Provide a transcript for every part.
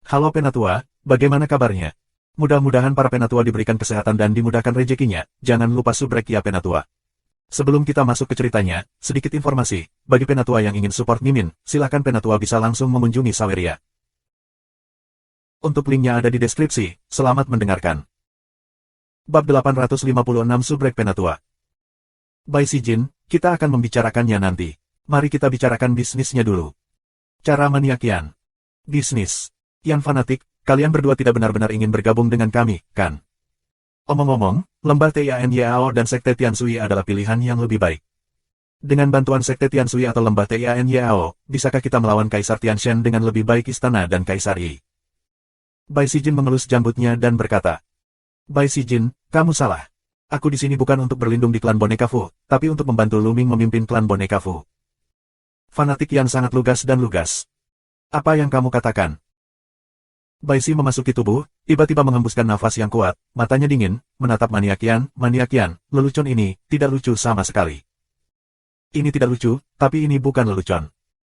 Halo Penatua, bagaimana kabarnya? Mudah-mudahan para Penatua diberikan kesehatan dan dimudahkan rezekinya, jangan lupa subrek ya Penatua. Sebelum kita masuk ke ceritanya, sedikit informasi, bagi Penatua yang ingin support Mimin, silakan Penatua bisa langsung mengunjungi Saweria. Untuk linknya ada di deskripsi, selamat mendengarkan. Bab 856 Subrek Penatua. By Si Jin, kita akan membicarakannya nanti. Mari kita bicarakan bisnisnya dulu. Cara maniakian. Bisnis. Yang fanatik, kalian berdua tidak benar-benar ingin bergabung dengan kami, kan? Omong-omong, Lembah Tianyao dan Sekte Tianshui adalah pilihan yang lebih baik. Dengan bantuan Sekte Tianshui atau Lembah Tianyao, bisakah kita melawan Kaisar Tianshen dengan lebih baik istana dan Kaisar Yi? By Si Jin mengelus jambutnya dan berkata, By Si Jin, kamu salah. Aku di sini bukan untuk berlindung di klan boneka Fu, tapi untuk membantu Lu Ming memimpin klan boneka Fu. Fanatik yang sangat lugas dan lugas. Apa yang kamu katakan? By Si memasuki tubuh, tiba-tiba menghembuskan nafas yang kuat, matanya dingin, menatap maniakian, lelucon ini, tidak lucu sama sekali. Ini tidak lucu, tapi ini bukan lelucon.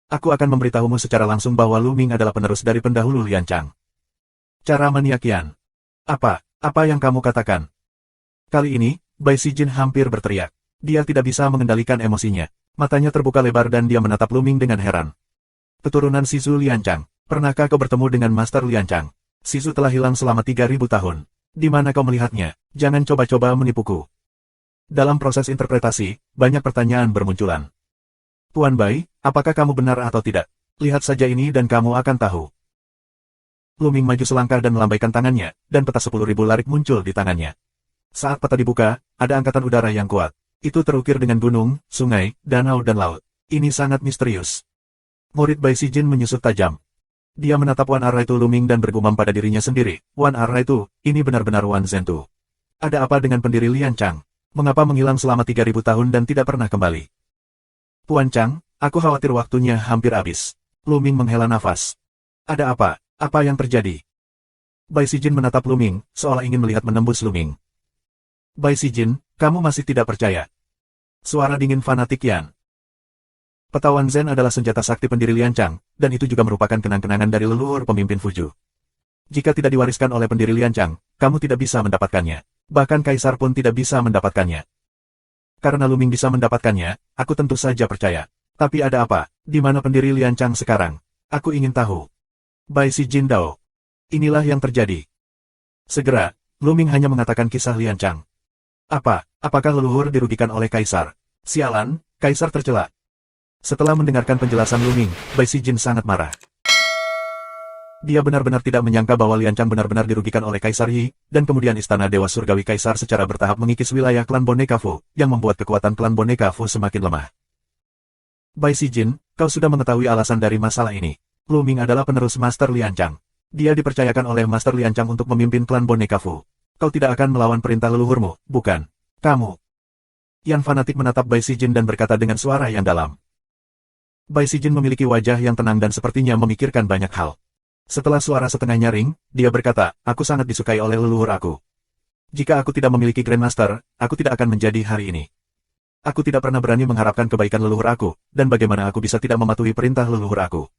Aku akan memberitahumu secara langsung bahwa Lu Ming adalah penerus dari pendahulu Lian Chang. Cara maniakian. Apa yang kamu katakan? Kali ini, By Si Jin hampir berteriak. Dia tidak bisa mengendalikan emosinya. Matanya terbuka lebar dan dia menatap Lu Ming dengan heran. Keturunan Shizu Lian Chang, pernahkah kau bertemu dengan Master Lian Chang? Shizu telah hilang selama 3000 tahun. Di mana kau melihatnya? Jangan coba-coba menipuku. Dalam proses interpretasi, banyak pertanyaan bermunculan. Tuan Bai, apakah kamu benar atau tidak? Lihat saja ini dan kamu akan tahu. Lu Ming maju selangkah dan melambaikan tangannya, dan peta 10.000 larik muncul di tangannya. Saat peta dibuka, ada angkatan udara yang kuat. Itu terukir dengan gunung, sungai, danau dan laut. Ini sangat misterius. Murid By Si Jin menyusut tajam. Dia menatap Wan Araitu Lu Ming dan bergumam pada dirinya sendiri. Wan Araitu, ini benar-benar Wan Zhentu. Ada apa dengan pendiri Lian Chang? Mengapa menghilang selama 3000 tahun dan tidak pernah kembali? Tuan Chang, aku khawatir waktunya hampir habis. Lu Ming menghela nafas. Ada apa? Apa yang terjadi? By Si Jin menatap Lu Ming, seolah ingin melihat menembus Lu Ming. By Si Jin, kamu masih tidak percaya? Suara dingin fanatik Yan. Peta Wan Zhen adalah senjata sakti pendiri Lian Chang, dan itu juga merupakan kenang-kenangan dari leluhur pemimpin Fuju. Jika tidak diwariskan oleh pendiri Lian Chang, kamu tidak bisa mendapatkannya. Bahkan Kaisar pun tidak bisa mendapatkannya. Karena Lu Ming bisa mendapatkannya, aku tentu saja percaya. Tapi ada apa? Di mana pendiri Lian Chang sekarang? Aku ingin tahu. By Si Jin Dao. Inilah yang terjadi. Segera, Lu Ming hanya mengatakan kisah Lian Chang. Apakah leluhur dirugikan oleh Kaisar? Sialan, Kaisar tercela. Setelah mendengarkan penjelasan Lu Ming, By Si Jin sangat marah. Dia benar-benar tidak menyangka bahwa Lian Chang benar-benar dirugikan oleh Kaisar Yi, dan kemudian Istana Dewa Surgawi Kaisar secara bertahap mengikis wilayah klan boneka Fu, yang membuat kekuatan klan boneka Fu semakin lemah. By Si Jin, kau sudah mengetahui alasan dari masalah ini. Lu Ming adalah penerus Master Lian Chang. Dia dipercayakan oleh Master Lian Chang untuk memimpin klan boneka Fu. Kau tidak akan melawan perintah leluhurmu, bukan? Kamu. Yan fanatik menatap By Si Jin dan berkata dengan suara yang dalam. By Si Jin memiliki wajah yang tenang dan sepertinya memikirkan banyak hal. Setelah suara setengah nyaring, dia berkata, aku sangat disukai oleh leluhur aku. Jika aku tidak memiliki Grandmaster, aku tidak akan menjadi hari ini. Aku tidak pernah berani mengharapkan kebaikan leluhur aku, dan bagaimana aku bisa tidak mematuhi perintah leluhur aku.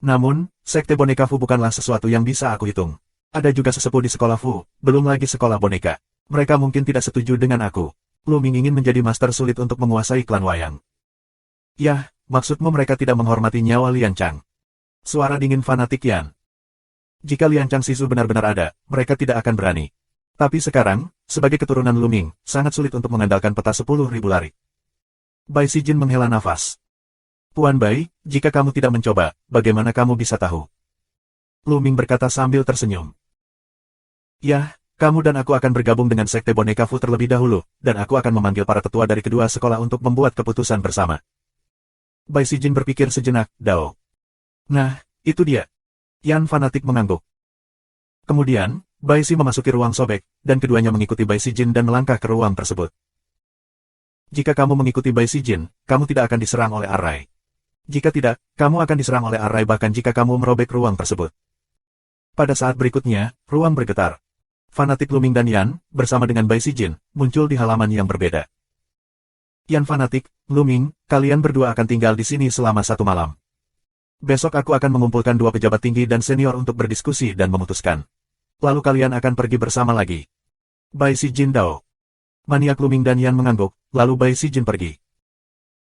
Namun, Sekte Boneka Fu bukanlah sesuatu yang bisa aku hitung. Ada juga sesepuh di sekolah Fu, belum lagi sekolah boneka. Mereka mungkin tidak setuju dengan aku. Lu Ming ingin menjadi master sulit untuk menguasai klan wayang. Yah, maksudmu mereka tidak menghormati nyawa Lian Chang? Suara dingin fanatik Yan. Jika Lian Chang Shizu benar-benar ada, mereka tidak akan berani. Tapi sekarang, sebagai keturunan Lu Ming, sangat sulit untuk mengandalkan peta 10.000 larik. By Si Jin menghela nafas. Tuan Bai, jika kamu tidak mencoba, bagaimana kamu bisa tahu? Lu Ming berkata sambil tersenyum. Yah, kamu dan aku akan bergabung dengan Sekte Boneka Fu terlebih dahulu, dan aku akan memanggil para tetua dari kedua sekolah untuk membuat keputusan bersama. By Si Jin berpikir sejenak, Dao. Nah, itu dia. Yan fanatik mengangguk. Kemudian, By Si memasuki ruang sobek, dan keduanya mengikuti By Si Jin dan melangkah ke ruang tersebut. Jika kamu mengikuti By Si Jin, kamu tidak akan diserang oleh Arai. Jika tidak, kamu akan diserang oleh Arai bahkan jika kamu merobek ruang tersebut. Pada saat berikutnya, ruang bergetar. Fanatik Lu Ming dan Yan, bersama dengan By Si Jin, muncul di halaman yang berbeda. Yan fanatik, Lu Ming, kalian berdua akan tinggal di sini selama 1 malam. Besok aku akan mengumpulkan dua pejabat tinggi dan senior untuk berdiskusi dan memutuskan. Lalu kalian akan pergi bersama lagi. Bai Si Jin Dao. Maniak Luming dan Yan mengangguk, lalu Bai Si Jin pergi.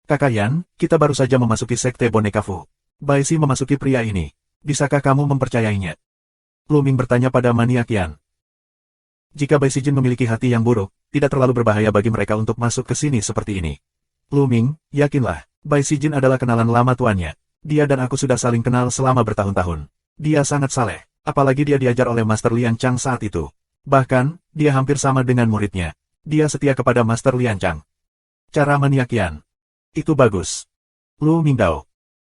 Kakak Yan, kita baru saja memasuki sekte boneka Fu. Bai Si memasuki pria ini. Bisakah kamu mempercayainya? Luming bertanya pada maniak Yan. Jika Bai Si Jin memiliki hati yang buruk, tidak terlalu berbahaya bagi mereka untuk masuk ke sini seperti ini. Luming, yakinlah, Bai Si Jin adalah kenalan lama tuannya. Dia dan aku sudah saling kenal selama bertahun-tahun. Dia sangat saleh, apalagi dia diajar oleh Master Lian Chang saat itu. Bahkan, dia hampir sama dengan muridnya. Dia setia kepada Master Lian Chang. Cara maniak Yan. Itu bagus. Lu Mingdao.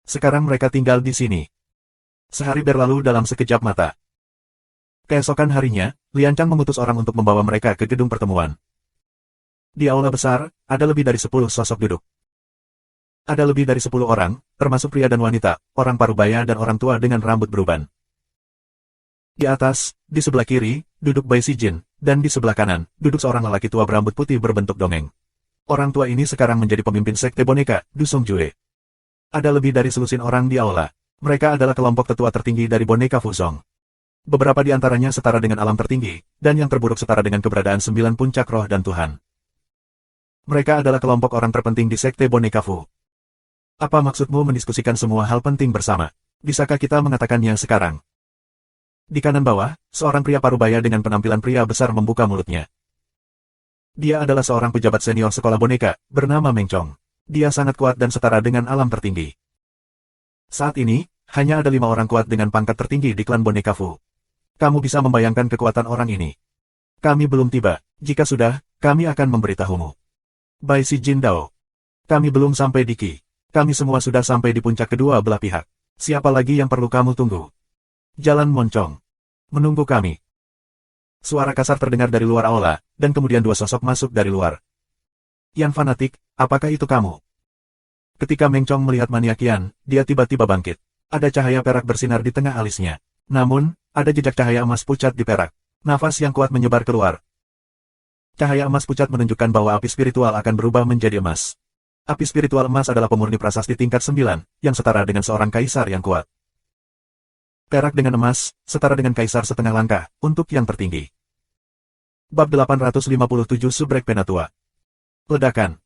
Sekarang mereka tinggal di sini. Sehari berlalu dalam sekejap mata. Keesokan harinya, Lian Chang mengutus orang untuk membawa mereka ke gedung pertemuan. Di aula besar, ada lebih dari 10 sosok duduk. Ada lebih dari 10 orang, termasuk pria dan wanita, orang parubaya dan orang tua dengan rambut beruban. Di atas, di sebelah kiri, duduk Bai Si Jin, dan di sebelah kanan, duduk seorang lelaki tua berambut putih berbentuk dongeng. Orang tua ini sekarang menjadi pemimpin sekte boneka, Du Song Jue. Ada lebih dari selusin orang di aula. Mereka adalah kelompok tetua tertinggi dari boneka Fuzong. Beberapa di antaranya setara dengan alam tertinggi, dan yang terburuk setara dengan keberadaan 9 puncak roh dan Tuhan. Mereka adalah kelompok orang terpenting di sekte boneka Fu. Apa maksudmu mendiskusikan semua hal penting bersama? Bisakah kita mengatakannya sekarang? Di kanan bawah, seorang pria parubaya dengan penampilan pria besar membuka mulutnya. Dia adalah seorang pejabat senior sekolah boneka, bernama Meng Chong. Dia sangat kuat dan setara dengan alam tertinggi. Saat ini, hanya ada 5 orang kuat dengan pangkat tertinggi di klan boneka Fu. Kamu bisa membayangkan kekuatan orang ini. Kami belum tiba. Jika sudah, kami akan memberitahumu. Bai Si Jin Dao. Kami belum sampai di Qi. Kami semua sudah sampai di puncak kedua belah pihak. Siapa lagi yang perlu kamu tunggu? Jalan Moncong. Menunggu kami. Suara kasar terdengar dari luar aula, dan kemudian 2 sosok masuk dari luar. Yan fanatik, apakah itu kamu? Ketika Meng Chong melihat maniak Yan, dia tiba-tiba bangkit. Ada cahaya perak bersinar di tengah alisnya. Namun, ada jejak cahaya emas pucat di perak. Nafas yang kuat menyebar keluar. Cahaya emas pucat menunjukkan bahwa api spiritual akan berubah menjadi emas. Api spiritual emas adalah pemurni prasasti tingkat 9, yang setara dengan seorang kaisar yang kuat. Perak dengan emas, setara dengan kaisar setengah langkah, untuk yang tertinggi. Bab 857 Subrek Penatua. Ledakan.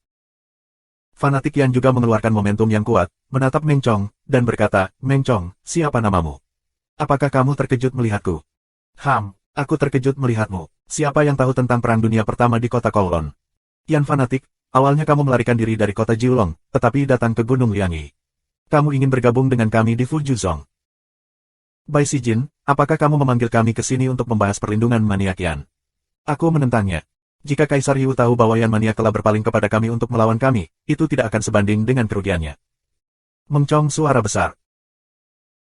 Fanatik Yan juga mengeluarkan momentum yang kuat, menatap Meng Chong, dan berkata, Meng Chong, siapa namamu? Apakah kamu terkejut melihatku? Aku terkejut melihatmu. Siapa yang tahu tentang Perang Dunia Pertama di kota Kowloon? Yan fanatik, awalnya kamu melarikan diri dari kota Jiulong, tetapi datang ke Gunung Liangyi. Kamu ingin bergabung dengan kami di Fujuzong. Bai Si Jin, apakah kamu memanggil kami ke sini untuk membahas perlindungan maniak Yan? Aku menentangnya. Jika Kaisar Yu tahu bahwa Yan maniak telah berpaling kepada kami untuk melawan kami, itu tidak akan sebanding dengan kerugiannya. Meng Chong suara besar.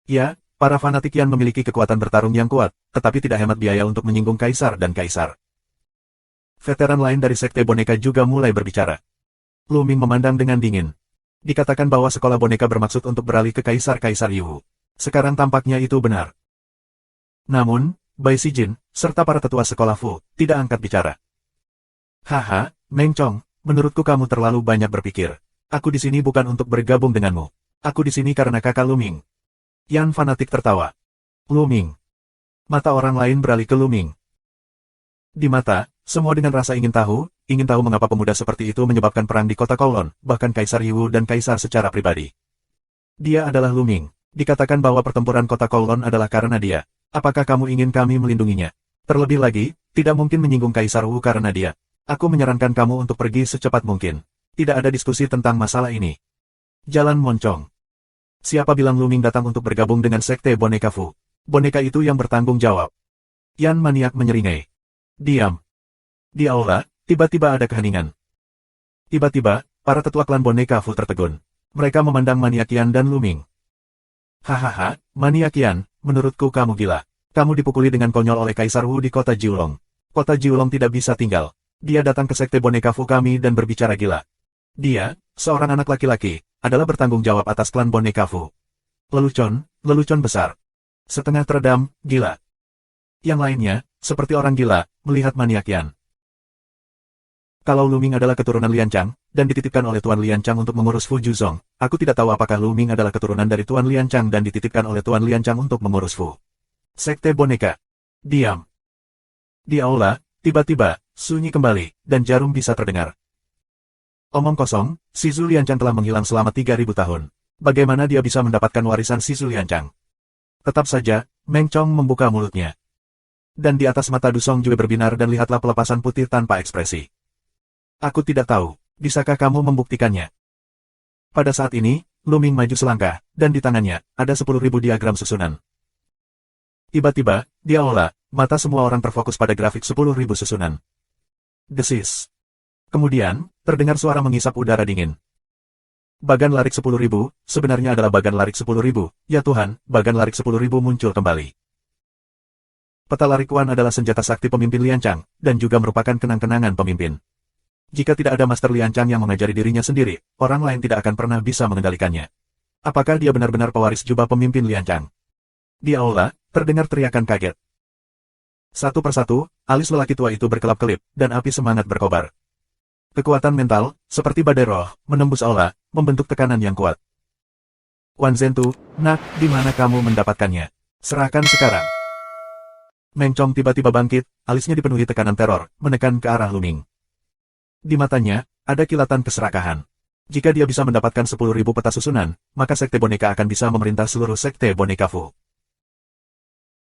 Ya, para fanatik Yan memiliki kekuatan bertarung yang kuat, tetapi tidak hemat biaya untuk menyinggung Kaisar dan Kaisar. Veteran lain dari sekte boneka juga mulai berbicara. Lu Ming memandang dengan dingin. Dikatakan bahwa sekolah boneka bermaksud untuk beralih ke Kaisar Yu. Sekarang tampaknya itu benar. Namun, Bai Si Jin, serta para tetua sekolah Fu, tidak angkat bicara. Haha, Meng Chong, menurutku kamu terlalu banyak berpikir. Aku di sini bukan untuk bergabung denganmu. Aku di sini karena kakak Lu Ming. Yan fanatik tertawa. Lu Ming. Mata orang lain beralih ke Lu Ming. Di mata, semua dengan rasa ingin tahu mengapa pemuda seperti itu menyebabkan perang di kota Kowloon, bahkan Kaisar Yu dan Kaisar secara pribadi. Dia adalah Lu Ming. Dikatakan bahwa pertempuran kota Kowloon adalah karena dia. Apakah kamu ingin kami melindunginya? Terlebih lagi, tidak mungkin menyinggung Kaisar Wu karena dia. Aku menyarankan kamu untuk pergi secepat mungkin. Tidak ada diskusi tentang masalah ini. Jalan Moncong. Siapa bilang Lu Ming datang untuk bergabung dengan sekte boneka Fu? Boneka itu yang bertanggung jawab. Yan maniak menyeringai. Diam. Di aula, tiba-tiba ada keheningan. Tiba-tiba, para tetua klan boneka Fu tertegun. Mereka memandang maniak Yan dan Lu Ming. Hahaha, maniak Yan, menurutku kamu gila. Kamu dipukuli dengan konyol oleh Kaisar Wu di kota Jiulong. Kota Jiulong tidak bisa tinggal. Dia datang ke sekte boneka Fu kami dan berbicara gila. Dia, seorang anak laki-laki, adalah bertanggung jawab atas klan boneka Fu. Lelucon besar. Setengah teredam, gila. Yang lainnya, seperti orang gila, melihat maniak Yan. Kalau Lu Ming adalah keturunan Lian Chang, dan dititipkan oleh Tuan Lian Chang untuk mengurus Fu Juzong, aku tidak tahu apakah Lu Ming adalah keturunan dari Tuan Lian Chang dan dititipkan oleh Tuan Lian Chang untuk mengurus Fu. Sekte Boneka. Diam. Di aula, tiba-tiba, sunyi kembali, dan jarum bisa terdengar. Omong kosong, si Zhu Lianchang telah menghilang selama 3.000 tahun. Bagaimana dia bisa mendapatkan warisan si Zhu Lianchang? Tetap saja, Meng Chong membuka mulutnya. Dan di atas mata Du Songjue berbinar dan lihatlah pelepasan putih tanpa ekspresi. Aku tidak tahu, bisakah kamu membuktikannya? Pada saat ini, Lu Ming maju selangkah, dan di tangannya, ada 10.000 diagram susunan. Tiba-tiba, di aula, mata semua orang terfokus pada grafik 10.000 susunan. Desis. Kemudian, terdengar suara mengisap udara dingin. Bagan larik 10.000, sebenarnya adalah bagan larik 10.000, ya Tuhan, bagan larik 10.000 muncul kembali. Peta larik Wan adalah senjata sakti pemimpin Lian Chang, dan juga merupakan kenang-kenangan pemimpin. Jika tidak ada Master Lian Chang yang mengajari dirinya sendiri, orang lain tidak akan pernah bisa mengendalikannya. Apakah dia benar-benar pewaris jubah pemimpin Lian Chang? Di aula, terdengar teriakan kaget. Satu persatu, alis lelaki tua itu berkelap-kelip, dan api semangat berkobar. Kekuatan mental, seperti badai roh, menembus aula, membentuk tekanan yang kuat. Wan Zhentu, nak, di mana kamu mendapatkannya? Serahkan sekarang. Meng Chong tiba-tiba bangkit, alisnya dipenuhi tekanan teror, menekan ke arah Lu Ming. Di matanya, ada kilatan keserakahan. Jika dia bisa mendapatkan 10.000 peta susunan, maka sekte boneka akan bisa memerintah seluruh sekte boneka Fu.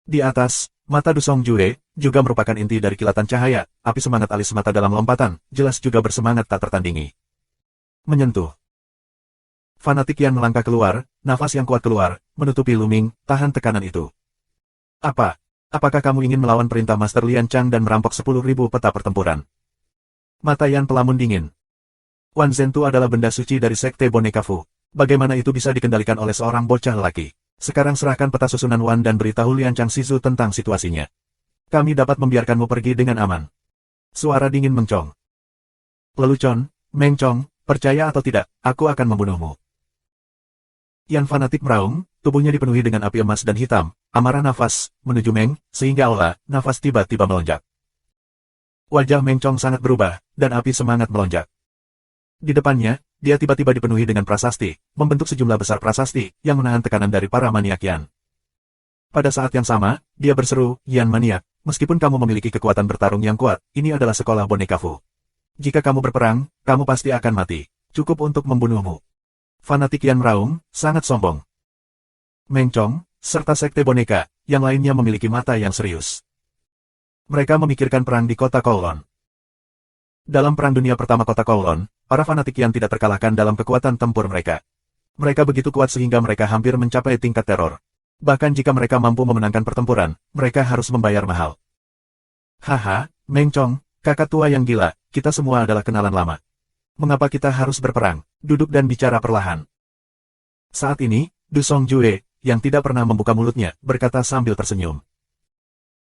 Di atas, mata Du Songjue, juga merupakan inti dari kilatan cahaya, api semangat alis mata dalam lompatan, jelas juga bersemangat tak tertandingi. Menyentuh. Fanatik yang melangkah keluar, nafas yang kuat keluar, menutupi Lu Ming, tahan tekanan itu. Apa? Apakah kamu ingin melawan perintah Master Lian Chang dan merampok 10.000 peta pertempuran? Mata Yan pelamun dingin. Wan Zhentu adalah benda suci dari sekte boneka Fu. Bagaimana itu bisa dikendalikan oleh seorang bocah lelaki? Sekarang serahkan peta susunan Wan dan beritahu Lian Chang Shizu tentang situasinya. Kami dapat membiarkanmu pergi dengan aman. Suara dingin Meng Chong. Lelucon, Meng Chong, percaya atau tidak, aku akan membunuhmu. Yan fanatik meraung, tubuhnya dipenuhi dengan api emas dan hitam, amarah nafas, menuju Meng, sehingga aula, nafas tiba-tiba melonjak. Wajah Meng Chong sangat berubah, dan api semangat melonjak. Di depannya, dia tiba-tiba dipenuhi dengan prasasti, membentuk sejumlah besar prasasti, yang menahan tekanan dari para maniak Yan. Pada saat yang sama, dia berseru, Yan maniak, meskipun kamu memiliki kekuatan bertarung yang kuat, ini adalah sekolah boneka Fu. Jika kamu berperang, kamu pasti akan mati. Cukup untuk membunuhmu. Fanatik Yan meraung, sangat sombong. Meng Chong, serta sekte boneka, yang lainnya memiliki mata yang serius. Mereka memikirkan perang di kota Kowloon. Dalam Perang Dunia Pertama kota Kowloon, para fanatik yang tidak terkalahkan dalam kekuatan tempur mereka. Mereka begitu kuat sehingga mereka hampir mencapai tingkat teror. Bahkan jika mereka mampu memenangkan pertempuran, mereka harus membayar mahal. Haha, Meng Chong, kakak tua yang gila, kita semua adalah kenalan lama. Mengapa kita harus berperang? Duduk dan bicara perlahan. Saat ini, Du Songjue, yang tidak pernah membuka mulutnya, berkata sambil tersenyum.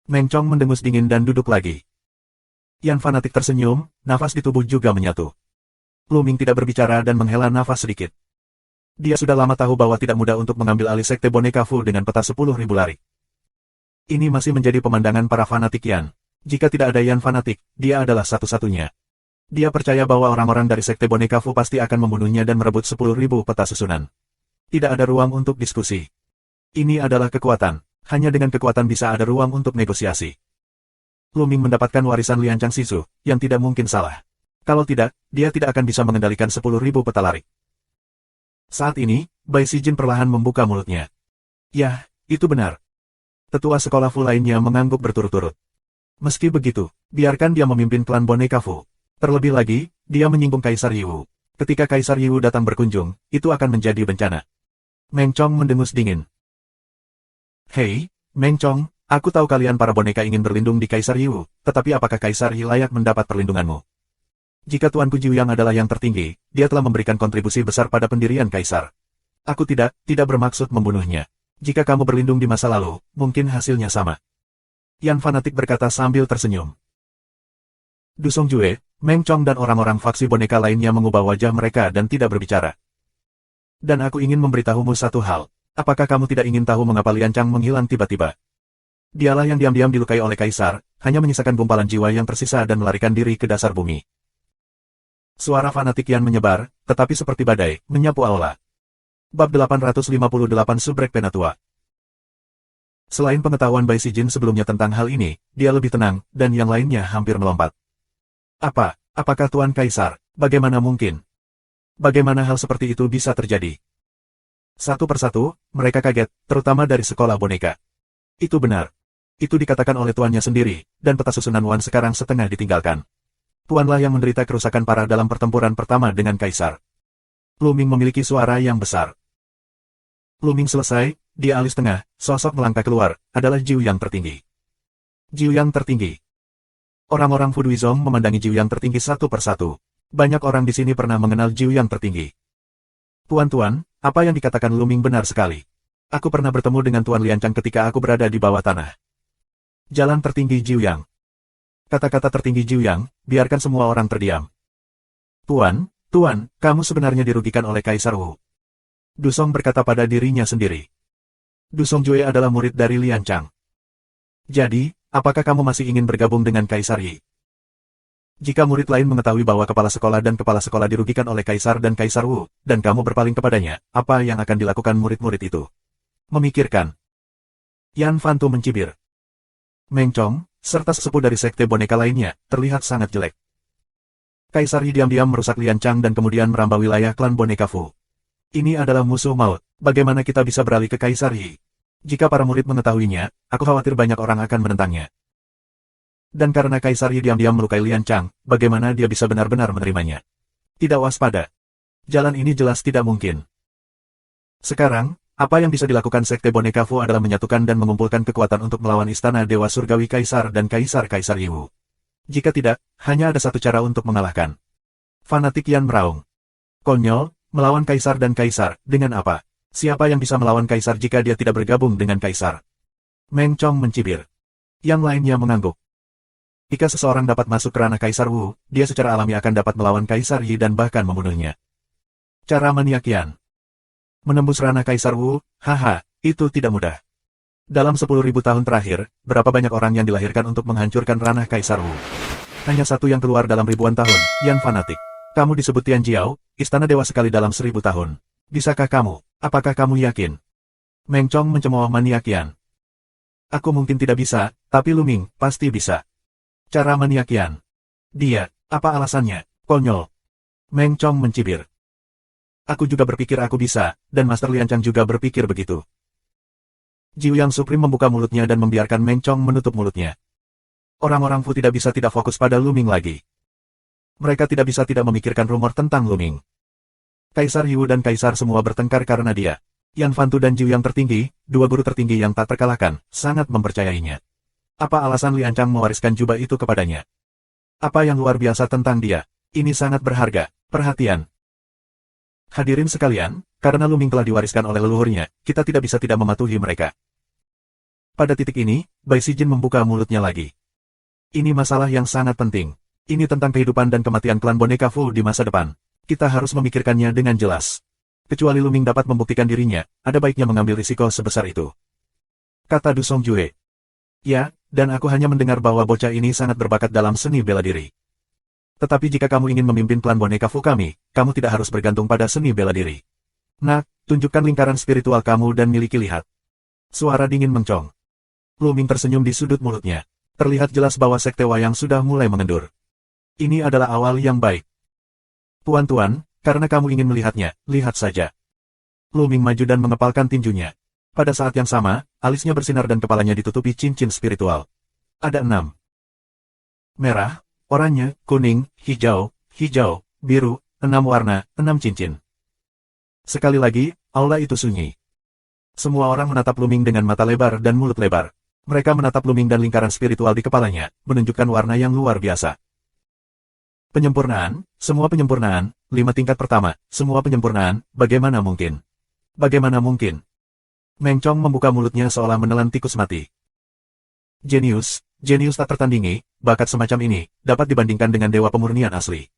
Meng Chong mendengus dingin dan duduk lagi. Yan fanatik tersenyum, nafas di tubuh juga menyatu. Lu Ming tidak berbicara dan menghela nafas sedikit. Dia sudah lama tahu bahwa tidak mudah untuk mengambil alih sekte boneka Fu dengan peta 10.000 larik. Ini masih menjadi pemandangan para fanatik Yan. Jika tidak ada Yan fanatik, dia adalah satu-satunya. Dia percaya bahwa orang-orang dari sekte boneka Fu pasti akan membunuhnya dan merebut 10.000 peta susunan. Tidak ada ruang untuk diskusi. Ini adalah kekuatan. Hanya dengan kekuatan bisa ada ruang untuk negosiasi. Lu Ming mendapatkan warisan Lian Chang Shizu, yang tidak mungkin salah. Kalau tidak, dia tidak akan bisa mengendalikan 10.000 peta larik. Saat ini, Bai Sijin perlahan membuka mulutnya. Yah, itu benar. Tetua sekolah Fu lainnya mengangguk berturut-turut. Meski begitu, biarkan dia memimpin klan boneka Fu. Terlebih lagi, dia menyinggung Kaisar Yiwu. Ketika Kaisar Yiwu datang berkunjung, itu akan menjadi bencana. Meng Chong mendengus dingin. Hei, Meng Chong, aku tahu kalian para boneka ingin berlindung di Kaisar Yiwu, tetapi apakah Kaisar Yi layak mendapat perlindunganmu? Jika Tuanku Jiuyang adalah yang tertinggi, dia telah memberikan kontribusi besar pada pendirian Kaisar. Aku tidak bermaksud membunuhnya. Jika kamu berlindung di masa lalu, mungkin hasilnya sama. Yan fanatik berkata sambil tersenyum. Du Songjue, Meng Chong dan orang-orang faksi boneka lainnya mengubah wajah mereka dan tidak berbicara. Dan aku ingin memberitahumu satu hal. Apakah kamu tidak ingin tahu mengapa Lian Chang menghilang tiba-tiba? Dialah yang diam-diam dilukai oleh Kaisar, hanya menyisakan gumpalan jiwa yang tersisa dan melarikan diri ke dasar bumi. Suara fanatik Yan menyebar, tetapi seperti badai, menyapu aula. Bab 858 Subrek Penatua. Selain pengetahuan Bai Sijin sebelumnya tentang hal ini, dia lebih tenang, dan yang lainnya hampir melompat. Apakah Tuan Kaisar? Bagaimana mungkin? Bagaimana hal seperti itu bisa terjadi? Satu persatu, mereka kaget, terutama dari sekolah boneka. Itu benar. Itu dikatakan oleh tuannya sendiri, dan peta susunan Wan sekarang setengah ditinggalkan. Tuanlah yang menderita kerusakan parah dalam pertempuran pertama dengan Kaisar. Luming memiliki suara yang besar. Luming selesai, di alis tengah, sosok melangkah keluar, adalah Jiu yang tertinggi. Jiu yang tertinggi. Orang-orang Fuduizong memandangi Jiu yang tertinggi satu persatu. Banyak orang di sini pernah mengenal Jiu yang tertinggi. Tuan-tuan, apa yang dikatakan Luming benar sekali. Aku pernah bertemu dengan Tuan Liancang ketika aku berada di bawah tanah. Jalan tertinggi Jiu Yang. Kata-kata tertinggi Jiu Yang, biarkan semua orang terdiam. Tuan, kamu sebenarnya dirugikan oleh Kaisar Wu. Dusong berkata pada dirinya sendiri. Dusong Jue adalah murid dari Liancang. Jadi, apakah kamu masih ingin bergabung dengan Kaisar Yi? Jika murid lain mengetahui bahwa kepala sekolah dirugikan oleh Kaisar dan Kaisar Wu, dan kamu berpaling kepadanya, apa yang akan dilakukan murid-murid itu? Memikirkan. Yan Fantu mencibir. Meng Chong, serta sesepuh dari sekte boneka lainnya, terlihat sangat jelek. Kaisar Yi diam-diam merusak Liancang dan kemudian merambah wilayah klan boneka Fu. Ini adalah musuh maut, bagaimana kita bisa beralih ke Kaisar Yi? Jika para murid mengetahuinya, aku khawatir banyak orang akan menentangnya. Dan karena Kaisar Yi diam-diam melukai Liancang, bagaimana dia bisa benar-benar menerimanya? Tidak waspada. Jalan ini jelas tidak mungkin. Sekarang, apa yang bisa dilakukan Sekte Boneka Fu adalah menyatukan dan mengumpulkan kekuatan untuk melawan Istana Dewa Surgawi Kaisar dan Kaisar-Kaisar Yiwu. Jika tidak, hanya ada satu cara untuk mengalahkan. Fanatik Yan meraung. Konyol, melawan Kaisar dan Kaisar, dengan apa? Siapa yang bisa melawan Kaisar jika dia tidak bergabung dengan Kaisar? Meng Chong mencibir. Yang lainnya mengangguk. Jika seseorang dapat masuk ke ranah Kaisar Wu, dia secara alami akan dapat melawan Kaisar Yi dan bahkan membunuhnya. Cara maniak Yan. Menembus ranah Kaisar Wu, haha, itu tidak mudah. Dalam 10.000 tahun terakhir, berapa banyak orang yang dilahirkan untuk menghancurkan ranah Kaisar Wu? Hanya satu yang keluar dalam ribuan tahun, Yan fanatik. Kamu disebut Tian Jiao, istana dewa sekali dalam 1000 tahun. Bisakah kamu? Apakah kamu yakin? Meng Chong mencemooh maniak Yan. Aku mungkin tidak bisa, tapi Luming pasti bisa. Cara maniak Yan. Dia, apa alasannya? Konyol. Meng Chong mencibir. Aku juga berpikir aku bisa, dan Master Liancang juga berpikir begitu. Jiu Yang Supreme membuka mulutnya dan membiarkan Meng Chong menutup mulutnya. Orang-orang Fu tidak bisa tidak fokus pada Luming lagi. Mereka tidak bisa tidak memikirkan rumor tentang Luming. Kaisar Yiwu dan Kaisar semua bertengkar karena dia. Yan Fantu dan Jiu Yang tertinggi, dua guru tertinggi yang tak terkalahkan, sangat mempercayainya. Apa alasan Liancang mewariskan jubah itu kepadanya? Apa yang luar biasa tentang dia? Ini sangat berharga. Perhatian. Hadirin sekalian, karena Luming telah diwariskan oleh leluhurnya, kita tidak bisa tidak mematuhi mereka. Pada titik ini, Bai Sijin membuka mulutnya lagi. Ini masalah yang sangat penting. Ini tentang kehidupan dan kematian klan boneka Fu di masa depan. Kita harus memikirkannya dengan jelas. Kecuali Luming dapat membuktikan dirinya, ada baiknya mengambil risiko sebesar itu. Kata Du Song Jue. Ya, dan aku hanya mendengar bahwa bocah ini sangat berbakat dalam seni bela diri. Tetapi jika kamu ingin memimpin klan boneka Fu kami, kamu tidak harus bergantung pada seni bela diri. Nak, tunjukkan lingkaran spiritual kamu dan miliki lihat. Suara dingin Meng-Chong. Luming tersenyum di sudut mulutnya. Terlihat jelas bahwa Sekte Wayang sudah mulai mengendur. Ini adalah awal yang baik. Tuan-tuan, karena kamu ingin melihatnya, lihat saja. Luming maju dan mengepalkan tinjunya. Pada saat yang sama, alisnya bersinar dan kepalanya ditutupi cincin spiritual. Ada 6. Merah, oranye, kuning, hijau, biru, 6 warna, 6 cincin. Sekali lagi, aula itu sunyi. Semua orang menatap Luming dengan mata lebar dan mulut lebar. Mereka menatap Luming dan lingkaran spiritual di kepalanya, menunjukkan warna yang luar biasa. Penyempurnaan, semua penyempurnaan, 5 tingkat pertama, semua penyempurnaan, bagaimana mungkin? Bagaimana mungkin? Meng Chong membuka mulutnya seolah menelan tikus mati. Jenius tak tertandingi, bakat semacam ini, dapat dibandingkan dengan dewa pemurnian asli.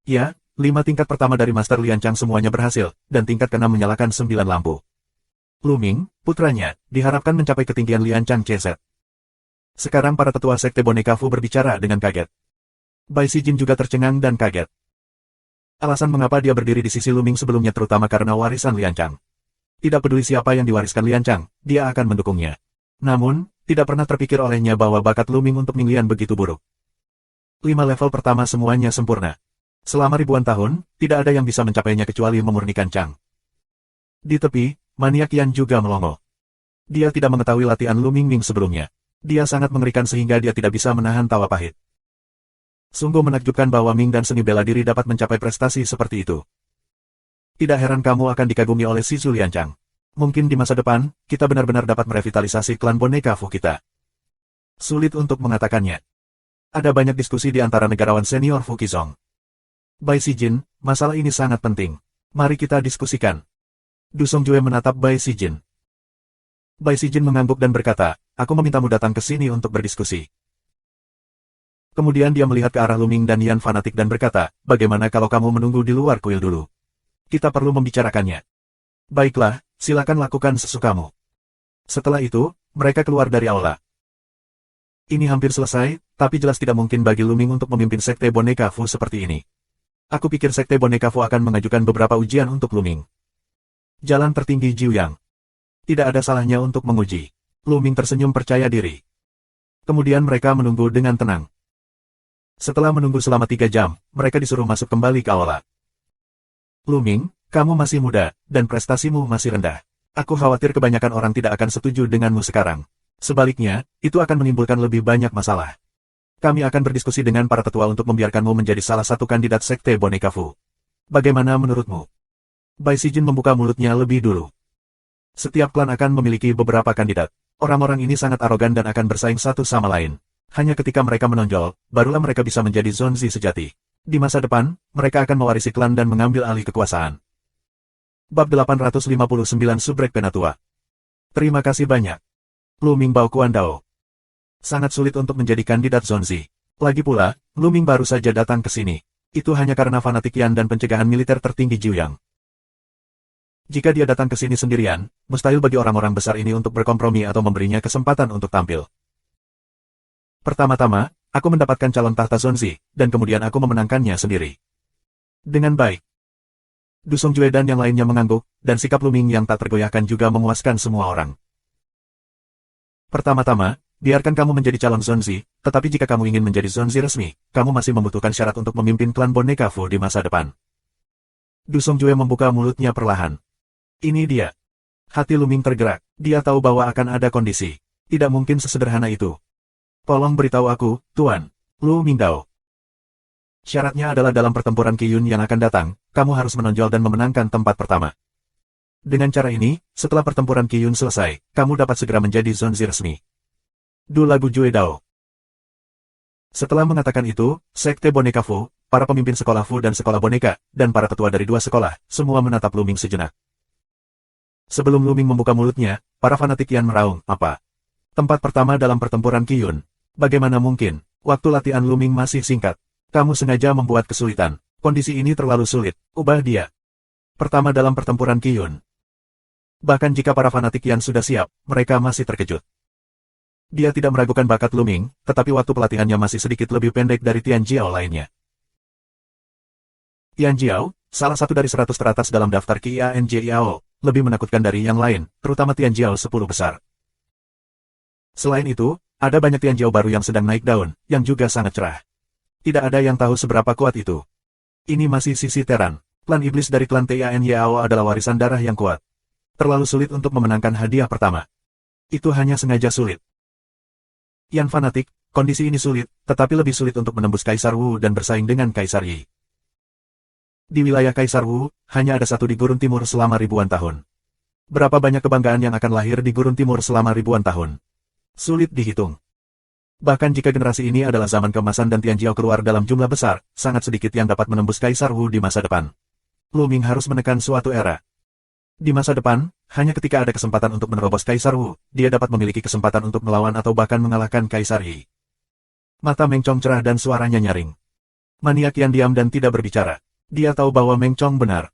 Ya, 5 tingkat pertama dari Master Liancang semuanya berhasil, dan tingkat ke-6 menyalakan 9 lampu. Luming, putranya, diharapkan mencapai ketinggian Liancang CZ. Sekarang para tetua Sekte Boneka Fu berbicara dengan kaget. Bai Sijin juga tercengang dan kaget. Alasan mengapa dia berdiri di sisi Luming sebelumnya terutama karena warisan Lian Chang. Tidak peduli siapa yang diwariskan Lian Chang, dia akan mendukungnya. Namun, tidak pernah terpikir olehnya bahwa bakat Luming untuk Ming Lian begitu buruk. 5 level pertama semuanya sempurna. Selama ribuan tahun, tidak ada yang bisa mencapainya kecuali memurnikan Chang. Di tepi, maniak Yan juga melongo. Dia tidak mengetahui latihan Lu Mingming sebelumnya. Dia sangat mengerikan sehingga dia tidak bisa menahan tawa pahit. Sungguh menakjubkan bahwa Ming dan seni bela diri dapat mencapai prestasi seperti itu. Tidak heran kamu akan dikagumi oleh si Zhu Lianchang. Mungkin di masa depan, kita benar-benar dapat merevitalisasi klan boneka Fu kita. Sulit untuk mengatakannya. Ada banyak diskusi di antara negarawan senior Fu Qizong. Bai Sijin, masalah ini sangat penting. Mari kita diskusikan. Du Songjue menatap Bai Sijin. Bai Sijin mengangguk dan berkata, aku memintamu datang ke sini untuk berdiskusi. Kemudian dia melihat ke arah Luming dan Yan fanatik dan berkata, bagaimana kalau kamu menunggu di luar kuil dulu? Kita perlu membicarakannya. Baiklah, silakan lakukan sesukamu. Setelah itu, mereka keluar dari aula. Ini hampir selesai, tapi jelas tidak mungkin bagi Luming untuk memimpin sekte boneka Fu seperti ini. Aku pikir sekte boneka Fu akan mengajukan beberapa ujian untuk Luming. Jalan tertinggi Jiuyang. Tidak ada salahnya untuk menguji. Luming tersenyum percaya diri. Kemudian mereka menunggu dengan tenang. Setelah menunggu selama 3 jam, mereka disuruh masuk kembali ke aula. Luming, kamu masih muda, dan prestasimu masih rendah. Aku khawatir kebanyakan orang tidak akan setuju denganmu sekarang. Sebaliknya, itu akan menimbulkan lebih banyak masalah. Kami akan berdiskusi dengan para tetua untuk membiarkanmu menjadi salah satu kandidat sekte boneka Fu. Bagaimana menurutmu? Bai Sijin membuka mulutnya lebih dulu. Setiap klan akan memiliki beberapa kandidat. Orang-orang ini sangat arogan dan akan bersaing satu sama lain. Hanya ketika mereka menonjol, barulah mereka bisa menjadi Zonzi sejati. Di masa depan, mereka akan mewarisi klan dan mengambil alih kekuasaan. Bab 859 Subrek Penatua. Terima kasih banyak. Lu Mingbao Kuandao. Sangat sulit untuk menjadi kandidat Zonzi. Lagi pula, Lu Ming baru saja datang ke sini. Itu hanya karena fanatik Yan dan pencegahan militer tertinggi Jiuyang. Jika dia datang ke sini sendirian, mustahil bagi orang-orang besar ini untuk berkompromi atau memberinya kesempatan untuk tampil. Pertama-tama, aku mendapatkan calon tahta Zonzi, dan kemudian aku memenangkannya sendiri. Dengan baik. Du Songjue dan yang lainnya mengangguk, dan sikap Luming yang tak tergoyahkan juga memuaskan semua orang. Pertama-tama, biarkan kamu menjadi calon Zonzi, tetapi jika kamu ingin menjadi Zonzi resmi, kamu masih membutuhkan syarat untuk memimpin klan boneka Fu di masa depan. Du Songjue membuka mulutnya perlahan. Ini dia. Hati Luming tergerak, dia tahu bahwa akan ada kondisi. Tidak mungkin sesederhana itu. Tolong beritahu aku, Tuan, Lu Mingbao. Syaratnya adalah dalam pertempuran Qiyun yang akan datang, kamu harus menonjol dan memenangkan tempat pertama. Dengan cara ini, setelah pertempuran Qiyun selesai, kamu dapat segera menjadi Zonzi resmi. Du Lagu Jue Dao. Setelah mengatakan itu, Sekte Boneka Fu, para pemimpin sekolah Fu dan sekolah boneka, dan para tetua dari 2 sekolah, semua menatap Luming sejenak. Sebelum Luming membuka mulutnya, para fanatik Yan meraung, apa? Tempat pertama dalam pertempuran Qiyun. Bagaimana mungkin? Waktu latihan Luming masih singkat. Kamu sengaja membuat kesulitan. Kondisi ini terlalu sulit. Ubah dia. Pertama dalam pertempuran Qiyun. Bahkan jika para fanatik Yan sudah siap, mereka masih terkejut. Dia tidak meragukan bakat Luming, tetapi waktu pelatihannya masih sedikit lebih pendek dari Tian Jiao lainnya. Tian Jiao, salah satu dari 100 teratas dalam daftar QIANJIAO, lebih menakutkan dari yang lain, terutama Tian Jiao 10 besar. Selain itu, ada banyak Tian Jiao baru yang sedang naik daun, yang juga sangat cerah. Tidak ada yang tahu seberapa kuat itu. Ini masih sisi Teran. Klan iblis dari klan Tianyao adalah warisan darah yang kuat. Terlalu sulit untuk memenangkan hadiah pertama. Itu hanya sengaja sulit. Yan fanatik, kondisi ini sulit, tetapi lebih sulit untuk menembus Kaisar Wu dan bersaing dengan Kaisar Yi. Di wilayah Kaisar Wu, hanya ada satu di Gurun Timur selama ribuan tahun. Berapa banyak kebanggaan yang akan lahir di Gurun Timur selama ribuan tahun? Sulit dihitung. Bahkan jika generasi ini adalah zaman keemasan dan Tian Jiao keluar dalam jumlah besar, sangat sedikit yang dapat menembus Kaisar Wu di masa depan. Luming harus menekan suatu era. Di masa depan, hanya ketika ada kesempatan untuk menerobos Kaisar Wu, dia dapat memiliki kesempatan untuk melawan atau bahkan mengalahkan Kaisar Yi. Mata Meng Chong cerah dan suaranya nyaring. Maniak yang diam dan tidak berbicara. Dia tahu bahwa Meng Chong benar.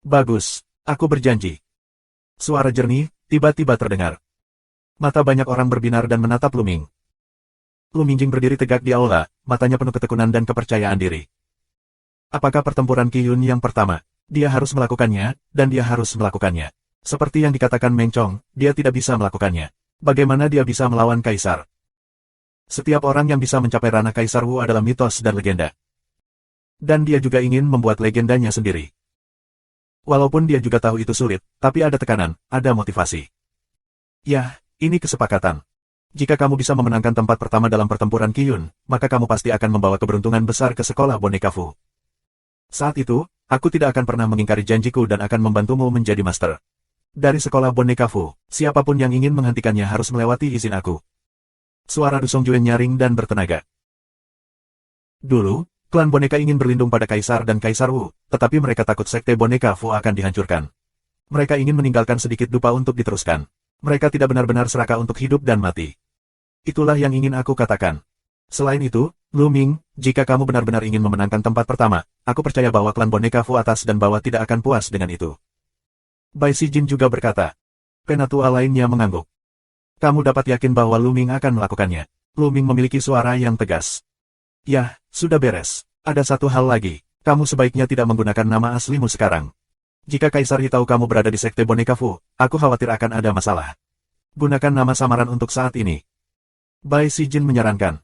Bagus, aku berjanji. Suara jernih, tiba-tiba terdengar. Mata banyak orang berbinar dan menatap Luming. Lu Mingjing berdiri tegak di aula, matanya penuh ketekunan dan kepercayaan diri. Apakah pertempuran Qiyun yang pertama? Dia harus melakukannya, dan dia harus melakukannya. Seperti yang dikatakan Meng Chong, dia tidak bisa melakukannya. Bagaimana dia bisa melawan Kaisar? Setiap orang yang bisa mencapai ranah Kaisar Wu adalah mitos dan legenda. Dan dia juga ingin membuat legendanya sendiri. Walaupun dia juga tahu itu sulit, tapi ada tekanan, ada motivasi. Yah, ini kesepakatan. Jika kamu bisa memenangkan tempat pertama dalam pertempuran Qiyun, maka kamu pasti akan membawa keberuntungan besar ke sekolah boneka Fu. Saat itu, aku tidak akan pernah mengingkari janjiku dan akan membantumu menjadi master. Dari sekolah boneka Fu, siapapun yang ingin menghentikannya harus melewati izin aku. Suara Du Songjue nyaring dan bertenaga. Dulu, klan boneka ingin berlindung pada Kaisar dan Kaisar Wu, tetapi mereka takut sekte boneka Fu akan dihancurkan. Mereka ingin meninggalkan sedikit dupa untuk diteruskan. Mereka tidak benar-benar serakah untuk hidup dan mati. Itulah yang ingin aku katakan. Selain itu, Lu Ming, jika kamu benar-benar ingin memenangkan tempat pertama, aku percaya bahwa klan boneka Fu atas dan bawah tidak akan puas dengan itu. Bai Sijin juga berkata. Penatua lainnya mengangguk. Kamu dapat yakin bahwa Lu Ming akan melakukannya. Lu Ming memiliki suara yang tegas. Yah, sudah beres. Ada satu hal lagi. Kamu sebaiknya tidak menggunakan nama aslimu sekarang. Jika Kaisar tahu kamu berada di sekte boneka Fu, aku khawatir akan ada masalah. Gunakan nama samaran untuk saat ini. Bai Sijin menyarankan.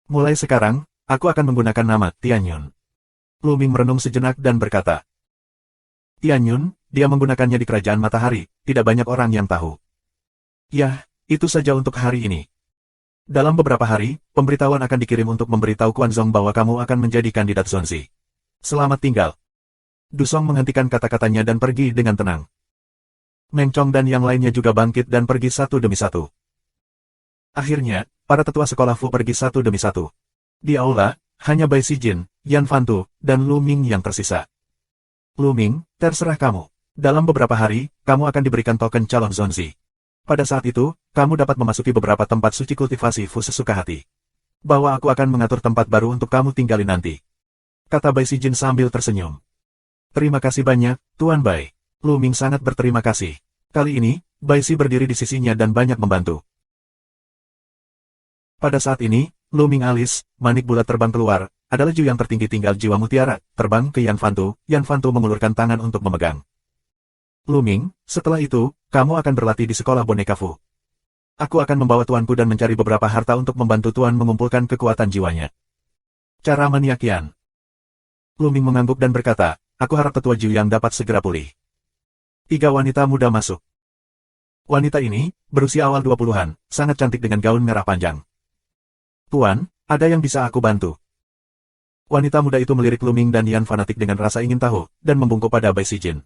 Mulai sekarang, aku akan menggunakan nama Tianyun. Lu Ming merenung sejenak dan berkata. Tianyun, dia menggunakannya di Kerajaan Matahari, tidak banyak orang yang tahu. Yah, itu saja untuk hari ini. Dalam beberapa hari, pemberitahuan akan dikirim untuk memberitahu Quanzong bahwa kamu akan menjadi kandidat Zonzi. Selamat tinggal. Du Song menghentikan kata-katanya dan pergi dengan tenang. Meng Chong dan yang lainnya juga bangkit dan pergi satu demi satu. Akhirnya, para tetua sekolah Fu pergi satu demi satu. Di aula, hanya Bai Sijin, Yan Fantu, dan Lu Ming yang tersisa. Lu Ming, terserah kamu. Dalam beberapa hari, kamu akan diberikan token calon Zonzi. Pada saat itu, kamu dapat memasuki beberapa tempat suci kultivasi Fu sesuka hati. Bahwa aku akan mengatur tempat baru untuk kamu tinggali nanti. Kata Bai Sijin sambil tersenyum. Terima kasih banyak, Tuan Bai. Lu Ming sangat berterima kasih. Kali ini, Bai Si berdiri di sisinya dan banyak membantu. Pada saat ini, Lu Ming alis, manik bulat terbang keluar, adalah Ju yang tertinggi tinggal jiwa mutiara, terbang ke Yan Fantu mengulurkan tangan untuk memegang. Lu Ming, setelah itu, kamu akan berlatih di sekolah boneka Fu. Aku akan membawa tuanku dan mencari beberapa harta untuk membantu tuan mengumpulkan kekuatan jiwanya. Cara maniak Yan. Lu Ming mengangguk dan berkata, aku harap tetua Ju yang dapat segera pulih. 3 wanita muda masuk. Wanita ini, berusia awal 20-an, sangat cantik dengan gaun merah panjang. Tuan, ada yang bisa aku bantu? Wanita muda itu melirik Lu Ming dan Yan fanatik dengan rasa ingin tahu, dan membungkuk pada Bai Sijin.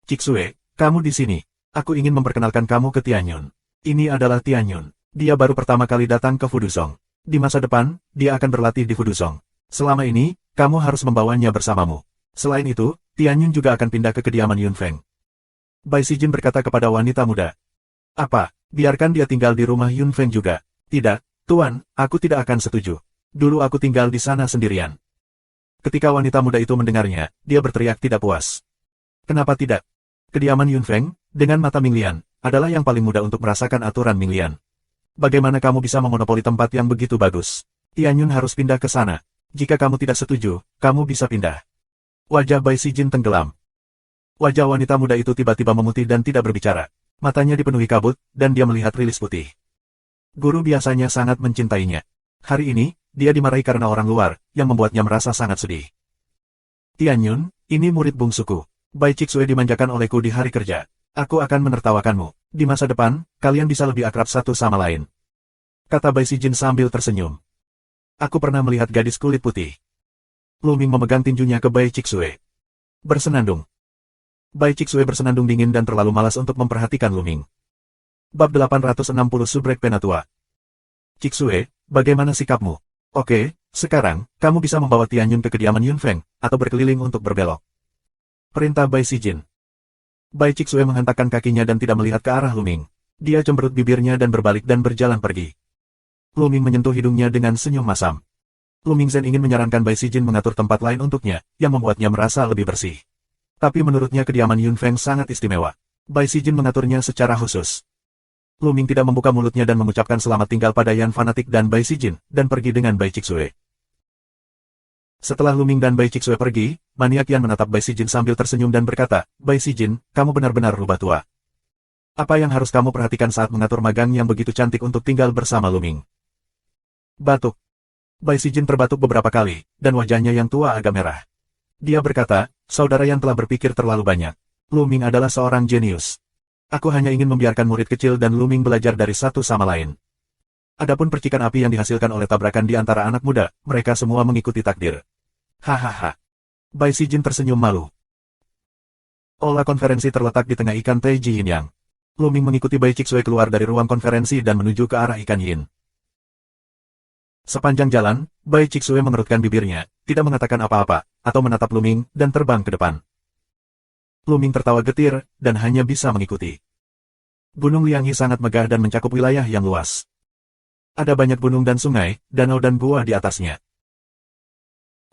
Cixue, kamu di sini. Aku ingin memperkenalkan kamu ke Tianyun. Ini adalah Tianyun. Dia baru pertama kali datang ke Fudusong. Di masa depan, dia akan berlatih di Fudusong. Selama ini, kamu harus membawanya bersamamu. Selain itu, Tianyun juga akan pindah ke kediaman Yunfeng. Bai Sijin berkata kepada wanita muda. Apa, biarkan dia tinggal di rumah Yunfeng juga? Tidak, Tuan, aku tidak akan setuju. Dulu aku tinggal di sana sendirian. Ketika wanita muda itu mendengarnya, dia berteriak tidak puas. Kenapa tidak? Kediaman Yunfeng, dengan mata Minglian, adalah yang paling mudah untuk merasakan aturan Minglian. Bagaimana kamu bisa memonopoli tempat yang begitu bagus? Tianyun harus pindah ke sana. Jika kamu tidak setuju, kamu bisa pindah. Wajah Bai Sijin tenggelam. Wajah wanita muda itu tiba-tiba memutih dan tidak berbicara. Matanya dipenuhi kabut, dan dia melihat rilis putih. Guru biasanya sangat mencintainya. Hari ini, dia dimarahi karena orang luar, yang membuatnya merasa sangat sedih. Tianyun, ini murid bungsuku. Bai Cixue dimanjakan olehku di hari kerja. Aku akan menertawakanmu. Di masa depan, kalian bisa lebih akrab satu sama lain. Kata Bai Sijin sambil tersenyum. Aku pernah melihat gadis kulit putih. Lu Ming memegang tinjunya ke Bai Cixue. Bersenandung. Bai Cixue bersenandung dingin dan terlalu malas untuk memperhatikan Lu Ming. Bab 860 Subrek Penatua. Cixue, bagaimana sikapmu? Oke, sekarang, kamu bisa membawa Tianyun ke kediaman Yunfeng, atau berkeliling untuk berbelok. Perintah Bai Sijin. Bai Cixue menghentakkan kakinya dan tidak melihat ke arah Lu Ming. Dia cemberut bibirnya dan berbalik dan berjalan pergi. Lu Ming menyentuh hidungnya dengan senyum masam. Lu Mingzhen ingin menyarankan Bai Sijin mengatur tempat lain untuknya, yang membuatnya merasa lebih bersih. Tapi menurutnya kediaman Yunfeng sangat istimewa. Bai Sijin mengaturnya secara khusus. Lu Ming tidak membuka mulutnya dan mengucapkan selamat tinggal pada Yan fanatik dan Bai Sijin, dan pergi dengan Bai Cixue. Setelah Luming dan Bai Cixue pergi, maniak Yan menatap Bai Sijin sambil tersenyum dan berkata, Bai Sijin, kamu benar-benar rubah tua. Apa yang harus kamu perhatikan saat mengatur magang yang begitu cantik untuk tinggal bersama Luming? Batuk. Bai Sijin terbatuk beberapa kali, dan wajahnya yang tua agak merah. Dia berkata, saudara yang telah berpikir terlalu banyak. Luming adalah seorang jenius. Aku hanya ingin membiarkan murid kecil dan Luming belajar dari satu sama lain. Adapun percikan api yang dihasilkan oleh tabrakan di antara anak muda, mereka semua mengikuti takdir. Hahaha. Bai Sijin tersenyum malu. Aula konferensi terletak di tengah ikan teh Ji Yin Yang. Luming mengikuti Bai Cixue keluar dari ruang konferensi dan menuju ke arah ikan yin. Sepanjang jalan, Bai Cixue mengerutkan bibirnya, tidak mengatakan apa-apa, atau menatap Luming, dan terbang ke depan. Luming tertawa getir, dan hanya bisa mengikuti. Gunung Lianghi sangat megah dan mencakup wilayah yang luas. Ada banyak gunung dan sungai, danau dan gua di atasnya.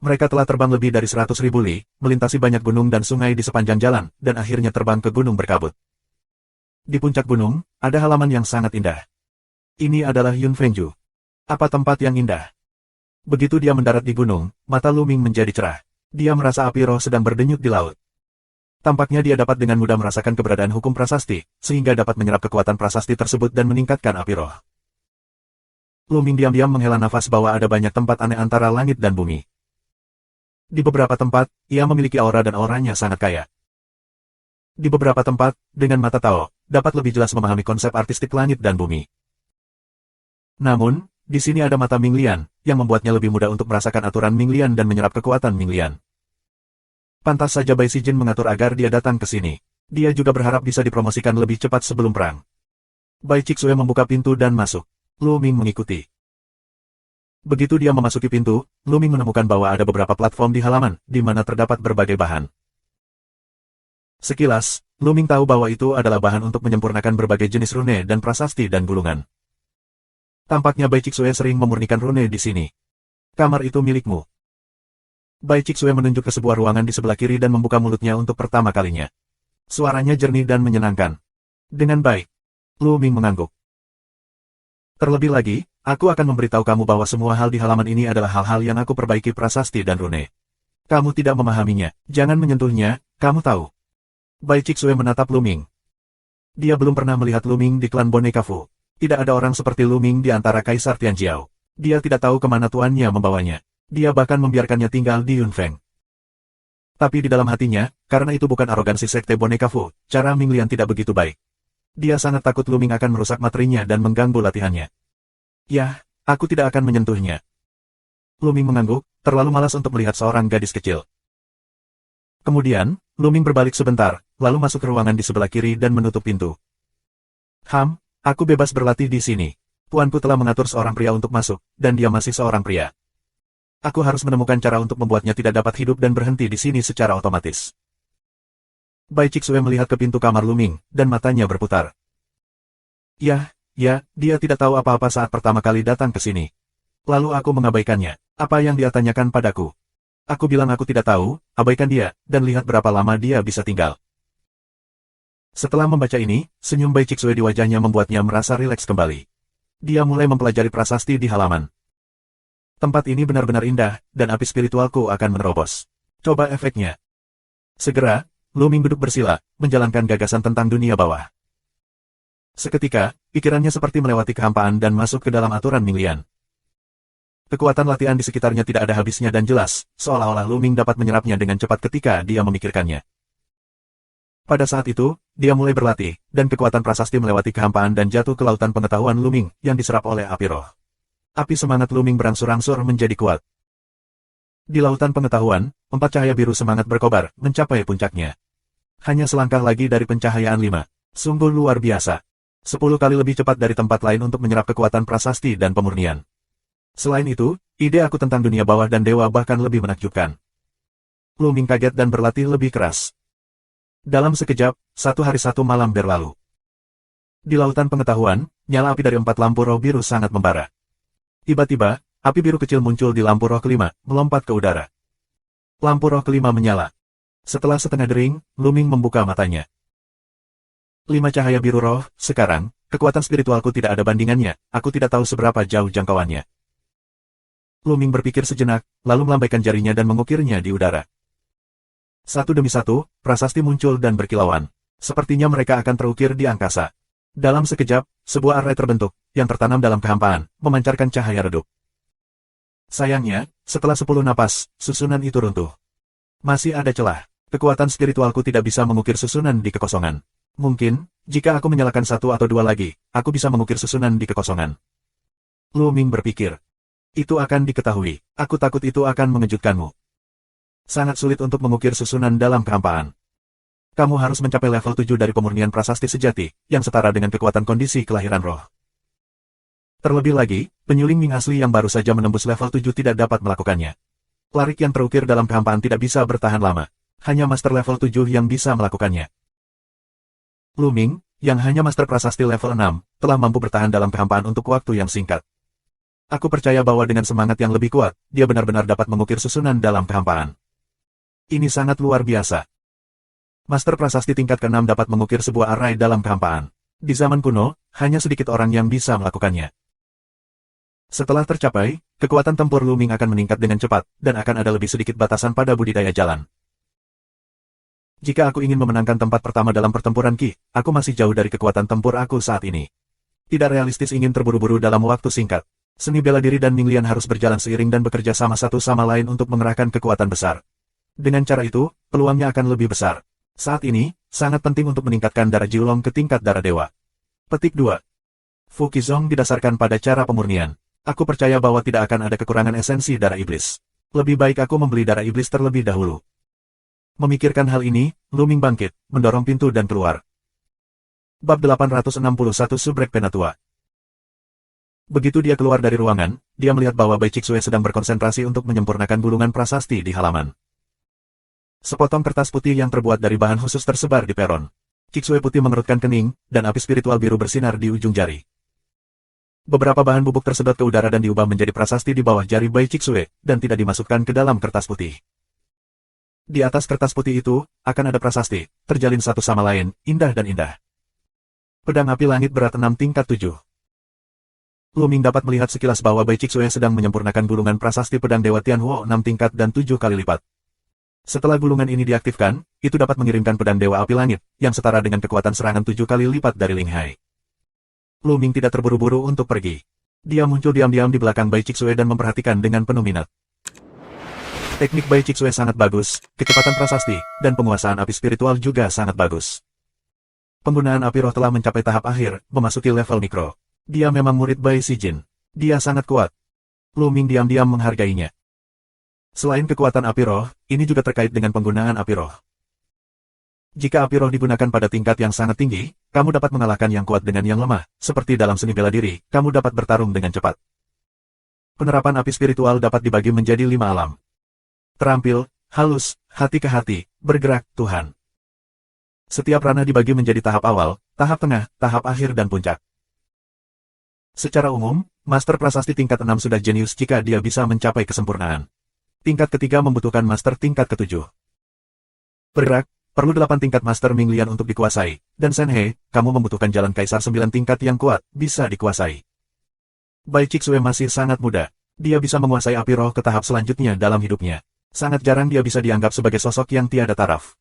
Mereka telah terbang lebih dari 100.000 li, melintasi banyak gunung dan sungai di sepanjang jalan, dan akhirnya terbang ke gunung berkabut. Di puncak gunung, ada halaman yang sangat indah. Ini adalah Yunfengju. Apa tempat yang indah? Begitu dia mendarat di gunung, mata Luming menjadi cerah. Dia merasa api roh sedang berdenyut di laut. Tampaknya dia dapat dengan mudah merasakan keberadaan hukum prasasti, sehingga dapat menyerap kekuatan prasasti tersebut dan meningkatkan api roh. Luming diam-diam menghela nafas bahwa ada banyak tempat aneh antara langit dan bumi. Di beberapa tempat, ia memiliki aura dan auranya sangat kaya. Di beberapa tempat, dengan mata Tao, dapat lebih jelas memahami konsep artistik langit dan bumi. Namun, di sini ada mata Minglian, yang membuatnya lebih mudah untuk merasakan aturan Minglian dan menyerap kekuatan Minglian. Pantas saja Bai Sijin mengatur agar dia datang ke sini. Dia juga berharap bisa dipromosikan lebih cepat sebelum perang. Bai Cixue membuka pintu dan masuk. Luming mengikuti. Begitu dia memasuki pintu, Luming menemukan bahwa ada beberapa platform di halaman, di mana terdapat berbagai bahan. Sekilas, Luming tahu bahwa itu adalah bahan untuk menyempurnakan berbagai jenis rune dan prasasti dan gulungan. Tampaknya Bai Cixue sering memurnikan rune di sini. Kamar itu milikmu. Bai Cixue menunjuk ke sebuah ruangan di sebelah kiri dan membuka mulutnya untuk pertama kalinya. Suaranya jernih dan menyenangkan. Dengan baik. Luming mengangguk. Terlebih lagi, aku akan memberitahu kamu bahwa semua hal di halaman ini adalah hal-hal yang aku perbaiki prasasti dan rune. Kamu tidak memahaminya, jangan menyentuhnya, kamu tahu. Bai Cixue menatap Luming. Dia belum pernah melihat Luming di klan boneka Fu. Tidak ada orang seperti Luming di antara Kaisar Tianjiao. Dia tidak tahu kemana tuannya membawanya. Dia bahkan membiarkannya tinggal di Yunfeng. Tapi di dalam hatinya, karena itu bukan arogansi sekte boneka Fu, cara Minglian tidak begitu baik. Dia sangat takut Luming akan merusak materinya dan mengganggu latihannya. Yah, aku tidak akan menyentuhnya. Luming mengangguk, terlalu malas untuk melihat seorang gadis kecil. Kemudian, Luming berbalik sebentar, lalu masuk ke ruangan di sebelah kiri dan menutup pintu. Aku bebas berlatih di sini. Tuanku telah mengatur seorang pria untuk masuk, dan dia masih seorang pria. Aku harus menemukan cara untuk membuatnya tidak dapat hidup dan berhenti di sini secara otomatis. Bai Cixue melihat ke pintu kamar Luming, dan matanya berputar. Ya, dia tidak tahu apa-apa saat pertama kali datang ke sini. Lalu aku mengabaikannya. Apa yang dia tanyakan padaku? Aku bilang aku tidak tahu, abaikan dia, dan lihat berapa lama dia bisa tinggal. Setelah membaca ini, senyum Bai Cixue di wajahnya membuatnya merasa rileks kembali. Dia mulai mempelajari prasasti di halaman. Tempat ini benar-benar indah, dan api spiritualku akan menerobos. Coba efeknya. Segera, Luming duduk bersila, menjalankan gagasan tentang dunia bawah. Seketika, pikirannya seperti melewati kehampaan dan masuk ke dalam aturan Minglian. Kekuatan latihan di sekitarnya tidak ada habisnya dan jelas, seolah-olah Luming dapat menyerapnya dengan cepat ketika dia memikirkannya. Pada saat itu, dia mulai berlatih, dan kekuatan prasasti melewati kehampaan dan jatuh ke lautan pengetahuan Luming, yang diserap oleh api roh. Api semangat Luming berangsur-angsur menjadi kuat. Di lautan pengetahuan, 4 cahaya biru semangat berkobar, mencapai puncaknya. Hanya selangkah lagi dari pencahayaan 5. Sungguh luar biasa. 10 kali lebih cepat dari tempat lain untuk menyerap kekuatan prasasti dan pemurnian. Selain itu, ide aku tentang dunia bawah dan dewa bahkan lebih menakjubkan. Luming kaget dan berlatih lebih keras. Dalam sekejap, 1 hari 1 malam berlalu. Di lautan pengetahuan, nyala api dari 4 lampu roh biru sangat membara. Tiba-tiba, api biru kecil muncul di lampu roh kelima, melompat ke udara. Lampu roh kelima menyala. Setelah setengah dering, Luming membuka matanya. 5 cahaya biru roh, sekarang, kekuatan spiritualku tidak ada bandingannya, aku tidak tahu seberapa jauh jangkauannya. Lu Ming berpikir sejenak, lalu melambaikan jarinya dan mengukirnya di udara. Satu demi satu, prasasti muncul dan berkilauan. Sepertinya mereka akan terukir di angkasa. Dalam sekejap, sebuah array terbentuk, yang tertanam dalam kehampaan, memancarkan cahaya redup. Sayangnya, setelah 10 napas, susunan itu runtuh. Masih ada celah. Kekuatan spiritualku tidak bisa mengukir susunan di kekosongan. Mungkin, jika aku menyalakan satu atau dua lagi, aku bisa mengukir susunan di kekosongan. Lu Ming berpikir. Itu akan diketahui. Aku takut itu akan mengejutkanmu. Sangat sulit untuk mengukir susunan dalam kehampaan. Kamu harus mencapai level 7 dari pemurnian prasasti sejati, yang setara dengan kekuatan kondisi kelahiran roh. Terlebih lagi, penyuling Ming asli yang baru saja menembus level 7 tidak dapat melakukannya. Larik yang terukir dalam kehampaan tidak bisa bertahan lama. Hanya master level 7 yang bisa melakukannya. Lu Ming, yang hanya master prasasti level 6, telah mampu bertahan dalam kehampaan untuk waktu yang singkat. Aku percaya bahwa dengan semangat yang lebih kuat, dia benar-benar dapat mengukir susunan dalam kehampaan. Ini sangat luar biasa. Master prasasti tingkat ke-6 dapat mengukir sebuah array dalam kehampaan. Di zaman kuno, hanya sedikit orang yang bisa melakukannya. Setelah tercapai, kekuatan tempur Lu Ming akan meningkat dengan cepat, dan akan ada lebih sedikit batasan pada budidaya jalan. Jika aku ingin memenangkan tempat pertama dalam pertempuran Qi, aku masih jauh dari kekuatan tempur aku saat ini. Tidak realistis ingin terburu-buru dalam waktu singkat. Seni bela diri dan Ming Lian harus berjalan seiring dan bekerja sama satu sama lain untuk mengerahkan kekuatan besar. Dengan cara itu, peluangnya akan lebih besar. Saat ini, sangat penting untuk meningkatkan darah Jiulong ke tingkat darah dewa. Petik 2. Fu Qizong didasarkan pada cara pemurnian. Aku percaya bahwa tidak akan ada kekurangan esensi darah iblis. Lebih baik aku membeli darah iblis terlebih dahulu. Memikirkan hal ini, Lu Ming bangkit, mendorong pintu dan keluar. Bab 861 Subrek Penatua. Begitu dia keluar dari ruangan, dia melihat bahwa Bai Cixue sedang berkonsentrasi untuk menyempurnakan gulungan prasasti di halaman. Sepotong kertas putih yang terbuat dari bahan khusus tersebar di peron. Cixue putih mengerutkan kening, dan api spiritual biru bersinar di ujung jari. Beberapa bahan bubuk tersedot ke udara dan diubah menjadi prasasti di bawah jari Bai Cixue, dan tidak dimasukkan ke dalam kertas putih. Di atas kertas putih itu, akan ada prasasti, terjalin satu sama lain, indah dan indah. Pedang api langit berat 6 tingkat 7. Lu Ming dapat melihat sekilas bahwa Bai Cixue sedang menyempurnakan gulungan prasasti pedang Dewa Tianhuo 6 tingkat dan 7 kali lipat. Setelah gulungan ini diaktifkan, itu dapat mengirimkan pedang Dewa Api Langit, yang setara dengan kekuatan serangan 7 kali lipat dari Ling Hai. Lu Ming tidak terburu-buru untuk pergi. Dia muncul diam-diam di belakang Bai Cixue dan memperhatikan dengan penuh minat. Teknik Bai Cixue sangat bagus, kecepatan prasasti, dan penguasaan api spiritual juga sangat bagus. Penggunaan api roh telah mencapai tahap akhir, memasuki level mikro. Dia memang murid Bai Sijin. Dia sangat kuat. Lu Ming diam-diam menghargainya. Selain kekuatan api roh, ini juga terkait dengan penggunaan api roh. Jika api roh digunakan pada tingkat yang sangat tinggi, kamu dapat mengalahkan yang kuat dengan yang lemah, seperti dalam seni bela diri, kamu dapat bertarung dengan cepat. Penerapan api spiritual dapat dibagi menjadi 5 alam. Terampil, halus, hati ke hati, bergerak, Tuhan. Setiap ranah dibagi menjadi tahap awal, tahap tengah, tahap akhir dan puncak. Secara umum, Master Prasasti tingkat 6 sudah jenius jika dia bisa mencapai kesempurnaan. Tingkat ketiga membutuhkan Master tingkat ke-7. Bergerak, perlu 8 tingkat Master Ming Lian untuk dikuasai, dan Shen He, kamu membutuhkan jalan kaisar 9 tingkat yang kuat, bisa dikuasai. Bai Cixue masih sangat muda. Dia bisa menguasai api roh ke tahap selanjutnya dalam hidupnya. Sangat jarang dia bisa dianggap sebagai sosok yang tiada taraf.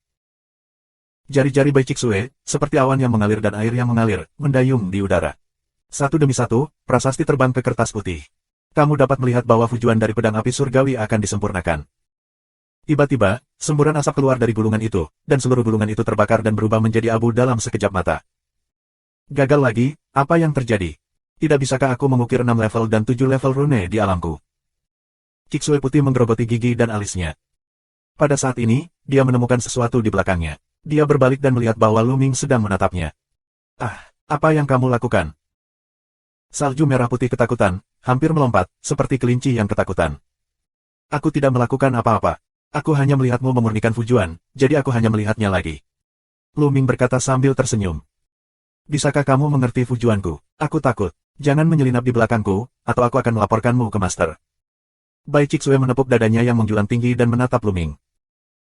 Jari-jari Bai Cixue, seperti awan yang mengalir dan air yang mengalir, mendayung di udara. Satu demi satu, prasasti terbang ke kertas putih. Kamu dapat melihat bahwa fujuan dari pedang api surgawi akan disempurnakan. Tiba-tiba, semburan asap keluar dari gulungan itu, dan seluruh gulungan itu terbakar dan berubah menjadi abu dalam sekejap mata. Gagal lagi, apa yang terjadi? Tidak bisakah aku mengukir 6 level dan 7 level rune di alamku? Cixue putih menggerogoti gigi dan alisnya. Pada saat ini, dia menemukan sesuatu di belakangnya. Dia berbalik dan melihat bahwa Lu Ming sedang menatapnya. Ah, apa yang kamu lakukan? Salju merah putih ketakutan, hampir melompat, seperti kelinci yang ketakutan. Aku tidak melakukan apa-apa. Aku hanya melihatmu memurnikan fujuan, jadi aku hanya melihatnya lagi. Lu Ming berkata sambil tersenyum. Bisakah kamu mengerti fujuanku? Aku takut. Jangan menyelinap di belakangku, atau aku akan melaporkanmu ke Master. Bai Cixue menepuk dadanya yang menjulang tinggi dan menatap Lu Ming.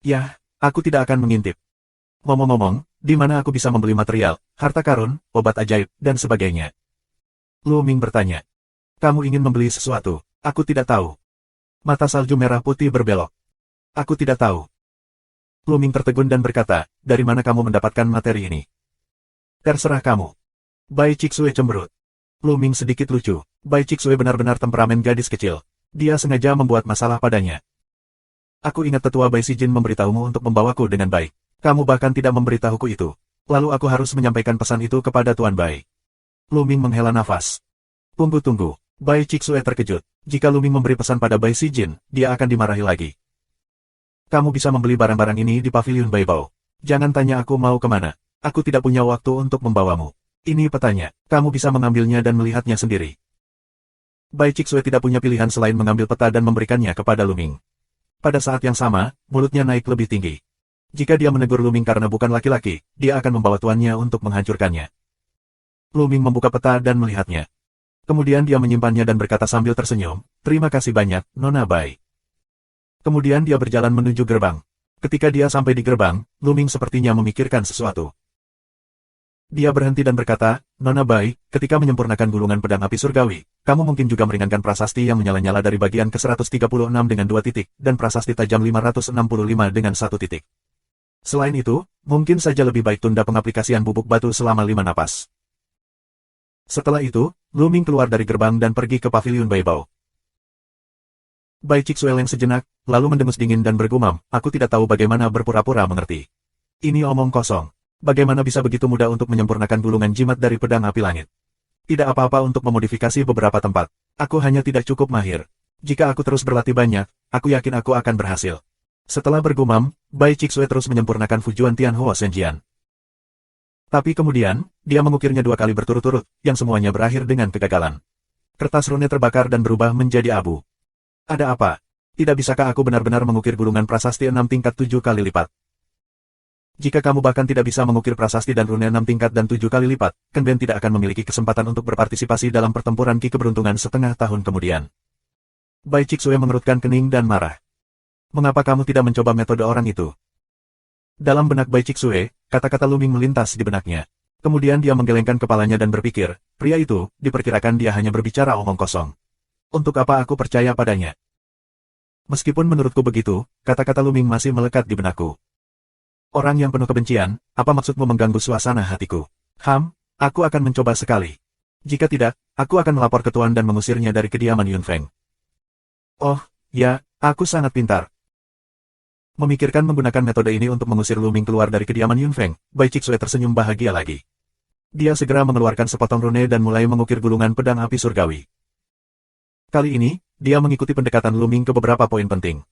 Yah, aku tidak akan mengintip. Ngomong-ngomong, di mana aku bisa membeli material, harta karun, obat ajaib, dan sebagainya? Lu Ming bertanya. Kamu ingin membeli sesuatu? Aku tidak tahu. Mata salju merah putih berbelok. Aku tidak tahu. Lu Ming tertegun dan berkata, dari mana kamu mendapatkan materi ini? Terserah kamu. Bai Chixue cemberut. Lu Ming sedikit lucu. Bai Chixue benar-benar temperamen gadis kecil. Dia sengaja membuat masalah padanya. Aku ingat tetua Bai Sijin memberitahumu untuk membawaku dengan baik. Kamu bahkan tidak memberitahuku itu. Lalu aku harus menyampaikan pesan itu kepada Tuan Bai. Lu Ming menghela nafas. Tunggu. Bai Chixue terkejut. Jika Lu Ming memberi pesan pada Bai Sijin, dia akan dimarahi lagi. Kamu bisa membeli barang-barang ini di pavilion Baibao. Jangan tanya aku mau kemana. Aku tidak punya waktu untuk membawamu. Ini petanya, kamu bisa mengambilnya dan melihatnya sendiri. Bai Chixue tidak punya pilihan selain mengambil peta dan memberikannya kepada Lu Ming. Pada saat yang sama, mulutnya naik lebih tinggi. Jika dia menegur Lu Ming karena bukan laki-laki, dia akan membawa tuannya untuk menghancurkannya. Lu Ming membuka peta dan melihatnya. Kemudian dia menyimpannya dan berkata sambil tersenyum, terima kasih banyak, Nona Bai. Kemudian dia berjalan menuju gerbang. Ketika dia sampai di gerbang, Lu Ming sepertinya memikirkan sesuatu. Dia berhenti dan berkata, Nona Bai, ketika menyempurnakan gulungan pedang api surgawi, kamu mungkin juga meringankan prasasti yang menyala-nyala dari bagian ke-136 dengan 2 titik, dan prasasti tajam 565 dengan 1 titik. Selain itu, mungkin saja lebih baik tunda pengaplikasian bubuk batu selama 5 napas. Setelah itu, Lu Ming keluar dari gerbang dan pergi ke pavilion Baibao. Bai Chixue yang sejenak, lalu mendengus dingin dan bergumam, aku tidak tahu bagaimana berpura-pura mengerti. Ini omong kosong. Bagaimana bisa begitu mudah untuk menyempurnakan gulungan jimat dari pedang api langit? Tidak apa-apa untuk memodifikasi beberapa tempat. Aku hanya tidak cukup mahir. Jika aku terus berlatih banyak, aku yakin aku akan berhasil. Setelah bergumam, Bai Chixue terus menyempurnakan Fujuan Tianhuo Shenjian. Tapi kemudian, dia mengukirnya 2 kali berturut-turut, yang semuanya berakhir dengan kegagalan. Kertas rune terbakar dan berubah menjadi abu. Ada apa? Tidak bisakah aku benar-benar mengukir gulungan prasasti 6 tingkat 7 kali lipat? Jika kamu bahkan tidak bisa mengukir prasasti dan rune 6 tingkat dan 7 kali lipat, Ken Ben tidak akan memiliki kesempatan untuk berpartisipasi dalam pertempuran Ki keberuntungan setengah tahun kemudian. Bai Chixue mengerutkan kening dan marah. Mengapa kamu tidak mencoba metode orang itu? Dalam benak Bai Chixue, kata-kata Lu Ming melintas di benaknya. Kemudian dia menggelengkan kepalanya dan berpikir, pria itu, diperkirakan dia hanya berbicara omong kosong. Untuk apa aku percaya padanya? Meskipun menurutku begitu, kata-kata Lu Ming masih melekat di benakku. Orang yang penuh kebencian, apa maksudmu mengganggu suasana hatiku? Aku akan mencoba sekali. Jika tidak, aku akan melapor ke Tuan dan mengusirnya dari kediaman Yun Feng. Oh, ya, aku sangat pintar. Memikirkan menggunakan metode ini untuk mengusir Lu Ming keluar dari kediaman Yun Feng, Bai Chixue tersenyum bahagia lagi. Dia segera mengeluarkan sepotong rune dan mulai mengukir gulungan pedang api surgawi. Kali ini, dia mengikuti pendekatan Lu Ming ke beberapa poin penting.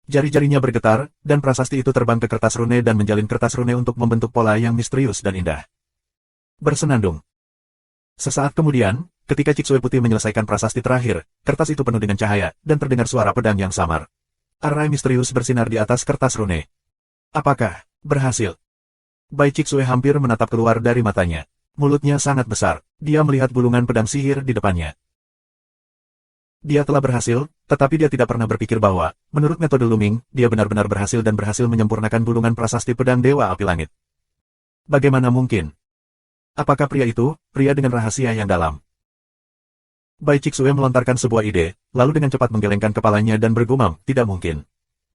Jari-jarinya bergetar, dan prasasti itu terbang ke kertas rune dan menjalin kertas rune untuk membentuk pola yang misterius dan indah. Bersenandung. Sesaat kemudian, ketika Chixue Putih menyelesaikan prasasti terakhir, kertas itu penuh dengan cahaya, dan terdengar suara pedang yang samar. Arai misterius bersinar di atas kertas rune. Apakah berhasil? Bai Chixue hampir menatap keluar dari matanya. Mulutnya sangat besar. Dia melihat gulungan pedang sihir di depannya. Dia telah berhasil, tetapi dia tidak pernah berpikir bahwa, menurut metode Lu Ming, dia benar-benar berhasil dan berhasil menyempurnakan gulungan prasasti pedang Dewa Api Langit. Bagaimana mungkin? Apakah pria itu, pria dengan rahasia yang dalam? Bai Chixue melontarkan sebuah ide, lalu dengan cepat menggelengkan kepalanya dan bergumam, tidak mungkin.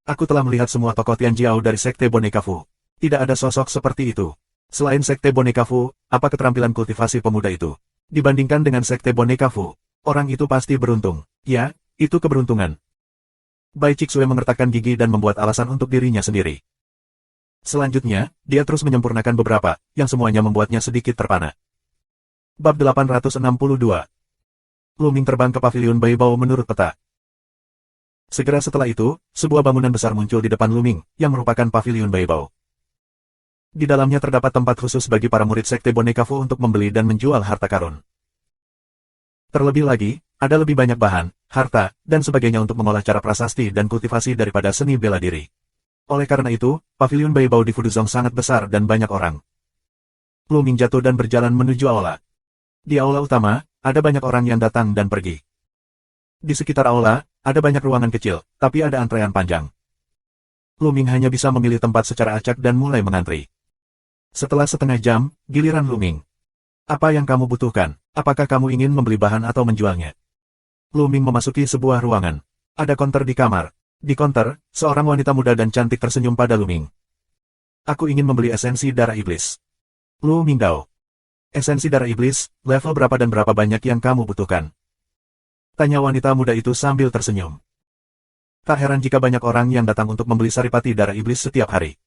Aku telah melihat semua tokoh Tianjiao dari Sekte Boneka Fu. Tidak ada sosok seperti itu. Selain Sekte Boneka Fu, apa keterampilan kultivasi pemuda itu? Dibandingkan dengan Sekte Boneka Fu, orang itu pasti beruntung. Ya, itu keberuntungan. Bai Chixue mengertakkan gigi dan membuat alasan untuk dirinya sendiri. Selanjutnya, dia terus menyempurnakan beberapa, yang semuanya membuatnya sedikit terpana. Bab 862. Lu Ming terbang ke pavilion Baibao menurut peta. Segera setelah itu, sebuah bangunan besar muncul di depan Lu Ming, yang merupakan pavilion Baibao. Di dalamnya terdapat tempat khusus bagi para murid Sekte Boneka Fu untuk membeli dan menjual harta karun. Terlebih lagi, ada lebih banyak bahan, harta, dan sebagainya untuk mengolah cara prasasti dan kultivasi daripada seni bela diri. Oleh karena itu, pavilion Baibao di Fuduzong sangat besar dan banyak orang. Lu Ming jatuh dan berjalan menuju aula. Di aula utama, ada banyak orang yang datang dan pergi. Di sekitar aula, ada banyak ruangan kecil, tapi ada antrean panjang. Lu Ming hanya bisa memilih tempat secara acak dan mulai mengantri. Setelah setengah jam, giliran Lu Ming. Apa yang kamu butuhkan? Apakah kamu ingin membeli bahan atau menjualnya? Lu Ming memasuki sebuah ruangan. Ada konter di kamar. Di konter, seorang wanita muda dan cantik tersenyum pada Lu Ming. Aku ingin membeli esensi darah iblis. Lu Mingdao. Esensi darah iblis, level berapa dan berapa banyak yang kamu butuhkan? Tanya wanita muda itu sambil tersenyum. Tak heran jika banyak orang yang datang untuk membeli saripati darah iblis setiap hari.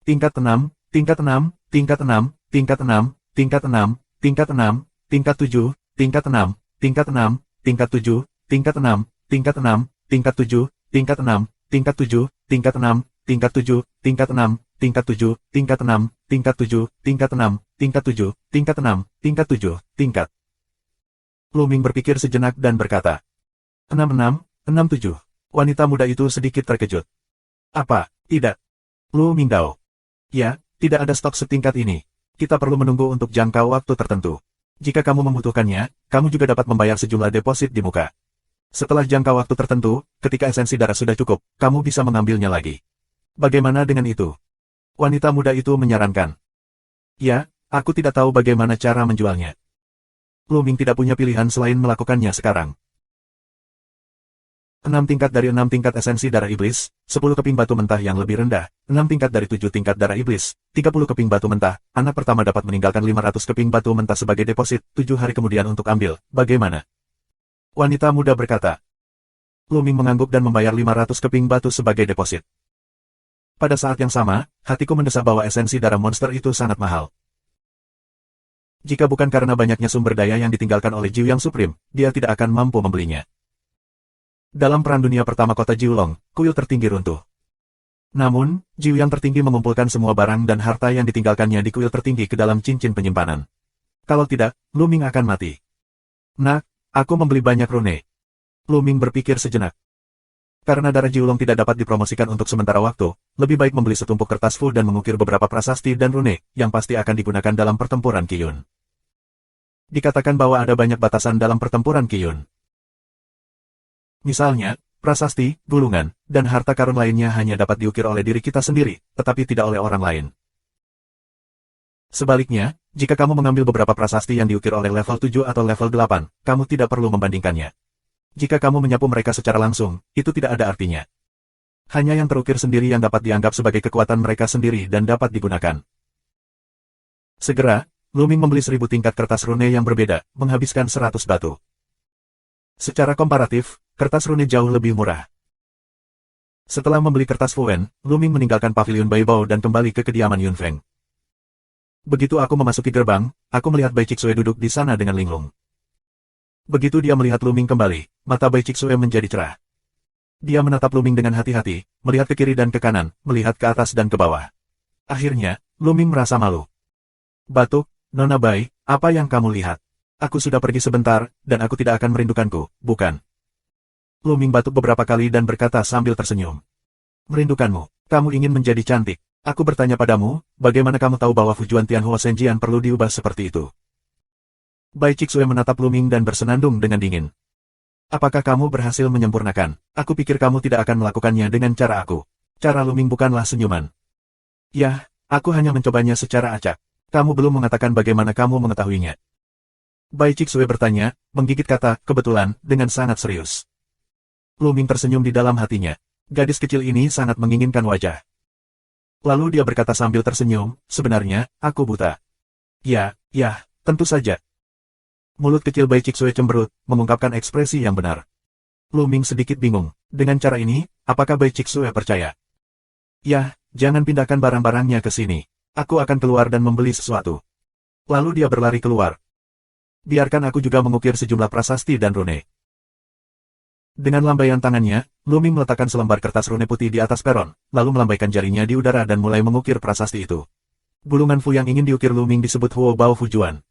Tingkat 6, tingkat 6, tingkat 6, tingkat 6, tingkat 6, tingkat 6, tingkat 7, tingkat 6, tingkat 6, tingkat 7, tingkat 6, tingkat 6, tingkat 7, tingkat 6, tingkat 7, tingkat 6, tingkat 7, tingkat 6, tingkat 7, tingkat 6, tingkat 7, tingkat 6, tingkat 7, tingkat 6, tingkat 7, tingkat. Lu Ming berpikir sejenak dan berkata, 66, 67. Wanita muda itu sedikit terkejut. Apa, tidak? Lu Mingdao. Ya, tidak ada stok setingkat ini. Kita perlu menunggu untuk jangka waktu tertentu. Jika kamu membutuhkannya, kamu juga dapat membayar sejumlah deposit di muka. Setelah jangka waktu tertentu, ketika esensi darah sudah cukup, kamu bisa mengambilnya lagi. Bagaimana dengan itu? Wanita muda itu menyarankan. Ya, aku tidak tahu bagaimana cara menjualnya. Lu Ming tidak punya pilihan selain melakukannya sekarang. 6 tingkat dari 6 tingkat esensi darah iblis, 10 keping batu mentah yang lebih rendah, 6 tingkat dari 7 tingkat darah iblis, 30 keping batu mentah, anak pertama dapat meninggalkan 500 keping batu mentah sebagai deposit, 7 hari kemudian untuk ambil, bagaimana? Wanita muda berkata. Lu Ming mengangguk dan membayar 500 keping batu sebagai deposit. Pada saat yang sama, hatiku mendesah bahwa esensi darah monster itu sangat mahal. Jika bukan karena banyaknya sumber daya yang ditinggalkan oleh Jiu Yang Supreme, dia tidak akan mampu membelinya. Dalam Perang Dunia Pertama kota Jiulong, kuil tertinggi runtuh. Namun, Jiu Yang tertinggi mengumpulkan semua barang dan harta yang ditinggalkannya di kuil tertinggi ke dalam cincin penyimpanan. Kalau tidak, Lu Ming akan mati. Nak, aku membeli banyak rune. Lu Ming berpikir sejenak. Karena darah Jiulong tidak dapat dipromosikan untuk sementara waktu, lebih baik membeli setumpuk kertas fu dan mengukir beberapa prasasti dan rune, yang pasti akan digunakan dalam pertempuran Qiyun. Dikatakan bahwa ada banyak batasan dalam pertempuran Qiyun. Misalnya, prasasti, gulungan, dan harta karun lainnya hanya dapat diukir oleh diri kita sendiri, tetapi tidak oleh orang lain. Sebaliknya, jika kamu mengambil beberapa prasasti yang diukir oleh level 7 atau level 8, kamu tidak perlu membandingkannya. Jika kamu menyapu mereka secara langsung, itu tidak ada artinya. Hanya yang terukir sendiri yang dapat dianggap sebagai kekuatan mereka sendiri dan dapat digunakan. Segera, Lu Ming membeli 1000 tingkat kertas rune yang berbeda, menghabiskan 100 batu. Secara komparatif, kertas rune jauh lebih murah. Setelah membeli kertas Fuen, Lu Ming meninggalkan pavilion Baibao dan kembali ke kediaman Yun Feng. Begitu aku memasuki gerbang, aku melihat Bai Chixue duduk di sana dengan linglung. Begitu dia melihat Lu Ming kembali, mata Bai Chixue menjadi cerah. Dia menatap Lu Ming dengan hati-hati, melihat ke kiri dan ke kanan, melihat ke atas dan ke bawah. Akhirnya, Lu Ming merasa malu. Batuk, Nona Bai, apa yang kamu lihat? Aku sudah pergi sebentar, dan aku tidak akan merindukanku, bukan? Lu Ming batuk beberapa kali dan berkata sambil tersenyum. Merindukanmu, kamu ingin menjadi cantik. Aku bertanya padamu, bagaimana kamu tahu bahwa Fujuan Tianhua Senjian perlu diubah seperti itu? Bai Chixue menatap Lu Ming dan bersenandung dengan dingin. Apakah kamu berhasil menyempurnakan? Aku pikir kamu tidak akan melakukannya dengan cara aku. Cara Lu Ming bukanlah senyuman. Ya, aku hanya mencobanya secara acak. Kamu belum mengatakan bagaimana kamu mengetahuinya. Bai Chixue bertanya, menggigit kata, kebetulan, dengan sangat serius. Lu Ming tersenyum di dalam hatinya. Gadis kecil ini sangat menginginkan wajah. Lalu dia berkata sambil tersenyum, sebenarnya, aku buta. Ya, tentu saja. Mulut kecil Bai Chixue cemberut, mengungkapkan ekspresi yang benar. Lu Ming sedikit bingung. Dengan cara ini, apakah Bai Chixue percaya? Ya, jangan pindahkan barang-barangnya ke sini. Aku akan keluar dan membeli sesuatu. Lalu dia berlari keluar. Biarkan aku juga mengukir sejumlah prasasti dan rune. Dengan lambaian tangannya, Lu Ming meletakkan selembar kertas rune putih di atas peron, lalu melambaikan jarinya di udara dan mulai mengukir prasasti itu. Gulungan fu yang ingin diukir Lu Ming disebut Huo Bao Fujuan.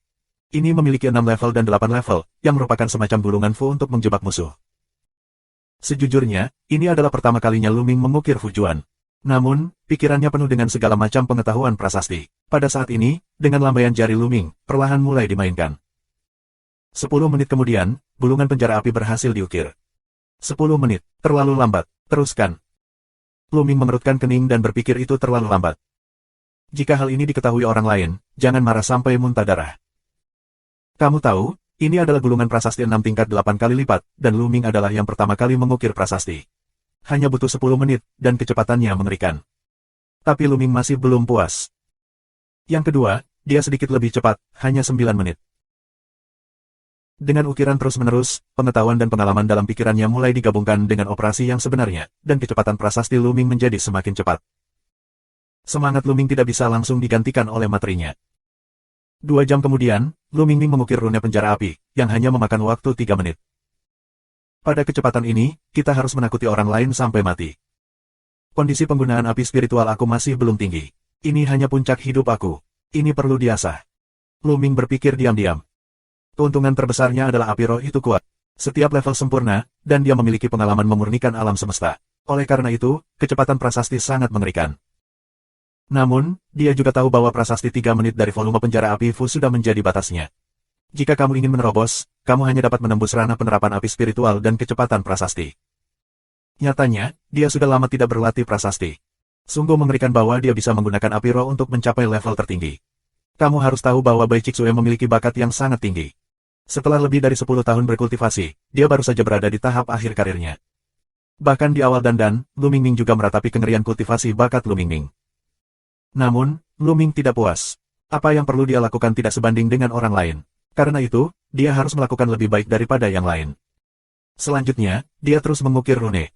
Ini memiliki 6 level dan 8 level, yang merupakan semacam gulungan fu untuk menjebak musuh. Sejujurnya, ini adalah pertama kalinya Lu Ming mengukir Fujuan. Namun, pikirannya penuh dengan segala macam pengetahuan prasasti. Pada saat ini, dengan lambaian jari Lu Ming, perlahan mulai dimainkan. 10 menit kemudian, gulungan penjara api berhasil diukir. 10 menit, terlalu lambat, teruskan. Lu Ming mengerutkan kening dan berpikir itu terlalu lambat. Jika hal ini diketahui orang lain, jangan marah sampai muntah darah. Kamu tahu, Ini adalah gulungan prasasti 6 tingkat 8 kali lipat, dan Luming adalah yang pertama kali mengukir prasasti. Hanya butuh 10 menit, dan kecepatannya mengerikan. Tapi Luming masih belum puas. Yang kedua, dia sedikit lebih cepat, hanya 9 menit. Dengan ukiran terus-menerus, pengetahuan dan pengalaman dalam pikirannya mulai digabungkan dengan operasi yang sebenarnya, dan kecepatan prasasti Luming menjadi semakin cepat. Semangat Luming tidak bisa langsung digantikan oleh materinya. 2 jam kemudian, Luming mengukir rune penjara api, yang hanya memakan waktu 3 menit. Pada kecepatan ini, kita harus menakuti orang lain sampai mati. Kondisi penggunaan api spiritual aku masih belum tinggi. Ini hanya puncak hidup aku. Ini perlu diasah. Luming berpikir diam-diam. Keuntungan terbesarnya adalah api roh itu kuat. Setiap level sempurna, dan dia memiliki pengalaman memurnikan alam semesta. Oleh karena itu, kecepatan prasasti sangat mengerikan. Namun, dia juga tahu bahwa prasasti 3 menit dari volume penjara api Fu sudah menjadi batasnya. Jika kamu ingin menerobos, kamu hanya dapat menembus ranah penerapan api spiritual dan kecepatan prasasti. Nyatanya, dia sudah lama tidak berlatih prasasti. Sungguh mengerikan bahwa dia bisa menggunakan api roh untuk mencapai level tertinggi. Kamu harus tahu bahwa Bai Chixue memiliki bakat yang sangat tinggi. Setelah lebih dari 10 tahun berkultivasi, dia baru saja berada di tahap akhir karirnya. Bahkan di awal dandan, Lu Mingming juga meratapi kengerian kultivasi bakat Lu Mingming. Namun, Luming tidak puas. Apa yang perlu dia lakukan tidak sebanding dengan orang lain. Karena itu, dia harus melakukan lebih baik daripada yang lain. Selanjutnya, dia terus mengukir rune.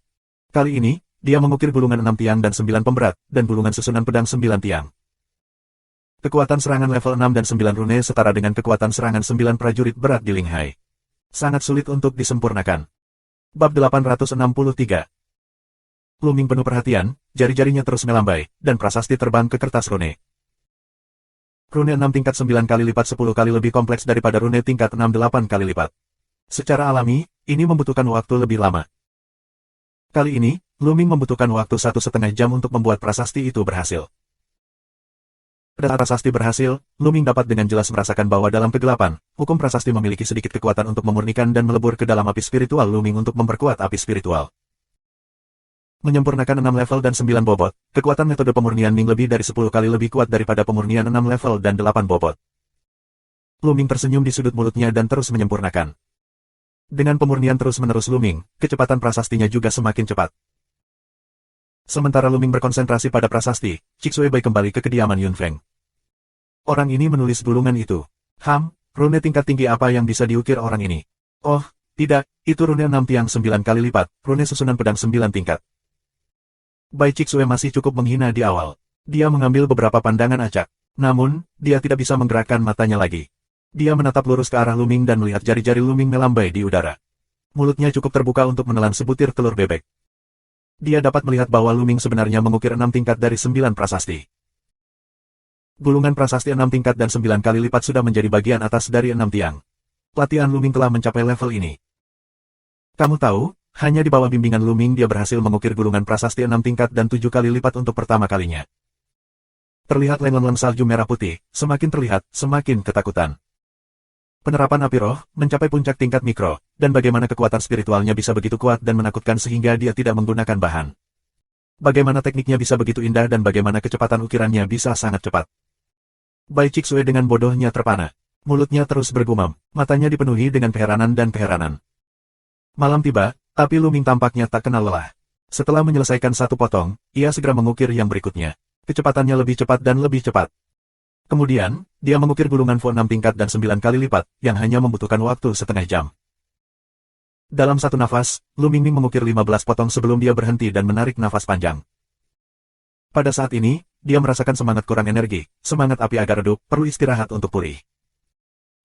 Kali ini, dia mengukir gulungan 6 tiang dan 9 pemberat, dan gulungan susunan pedang 9 tiang. Kekuatan serangan level 6 dan 9 rune setara dengan kekuatan serangan 9 prajurit berat di Linghai. Sangat sulit untuk disempurnakan. Bab 863. Luming penuh perhatian, jari-jarinya terus melambai, dan prasasti terbang ke kertas rune. Rune 6 tingkat 9 kali lipat 10 kali lebih kompleks daripada rune tingkat 6 8 kali lipat. Secara alami, ini membutuhkan waktu lebih lama. Kali ini, Luming membutuhkan waktu 1,5 jam untuk membuat prasasti itu berhasil. Pada prasasti berhasil, Luming dapat dengan jelas merasakan bahwa dalam kegelapan, hukum prasasti memiliki sedikit kekuatan untuk memurnikan dan melebur ke dalam api spiritual Luming untuk memperkuat api spiritual. Menyempurnakan 6 level dan 9 bobot, kekuatan metode pemurnian Ming lebih dari 10 kali lebih kuat daripada pemurnian 6 level dan 8 bobot. Luming tersenyum di sudut mulutnya dan terus menyempurnakan. Dengan pemurnian terus-menerus Luming, kecepatan prasastinya juga semakin cepat. Sementara Luming berkonsentrasi pada prasasti, Chixue Bai kembali ke kediaman Yun Feng. Orang ini menulis gulungan itu. Rune tingkat tinggi apa yang bisa diukir orang ini? Oh, tidak, itu rune 6 tiang 9 kali lipat, rune susunan pedang 9 tingkat. Bai Chixue masih cukup menghina di awal. Dia mengambil beberapa pandangan acak. Namun, dia tidak bisa menggerakkan matanya lagi. Dia menatap lurus ke arah Luming dan melihat jari-jari Luming melambai di udara. Mulutnya cukup terbuka untuk menelan sebutir telur bebek. Dia dapat melihat bahwa Luming sebenarnya mengukir 6 tingkat dari 9 prasasti. Gulungan prasasti 6 tingkat dan 9 kali lipat sudah menjadi bagian atas dari 6 tiang. Latihan Luming telah mencapai level ini. Kamu tahu, hanya di bawah bimbingan Luming dia berhasil mengukir gulungan prasasti 6 tingkat dan 7 kali lipat untuk pertama kalinya. Terlihat lem-lem salju merah putih, semakin terlihat, semakin ketakutan. Penerapan api roh, mencapai puncak tingkat mikro, dan bagaimana kekuatan spiritualnya bisa begitu kuat dan menakutkan sehingga dia tidak menggunakan bahan. Bagaimana tekniknya bisa begitu indah dan bagaimana kecepatan ukirannya bisa sangat cepat. Bai Chixue dengan bodohnya terpana. Mulutnya terus bergumam, matanya dipenuhi dengan keheranan dan keheranan. Malam tiba, tapi Luming tampaknya tak kenal lelah. Setelah menyelesaikan satu potong, ia segera mengukir yang berikutnya. Kecepatannya lebih cepat dan lebih cepat. Kemudian, dia mengukir gulungan Fu 6 tingkat dan 9 kali lipat, yang hanya membutuhkan waktu setengah jam. Dalam satu nafas, Luming mengukir 15 potong sebelum dia berhenti dan menarik nafas panjang. Pada saat ini, dia merasakan semangat kurang energi, semangat api agak redup, perlu istirahat untuk pulih.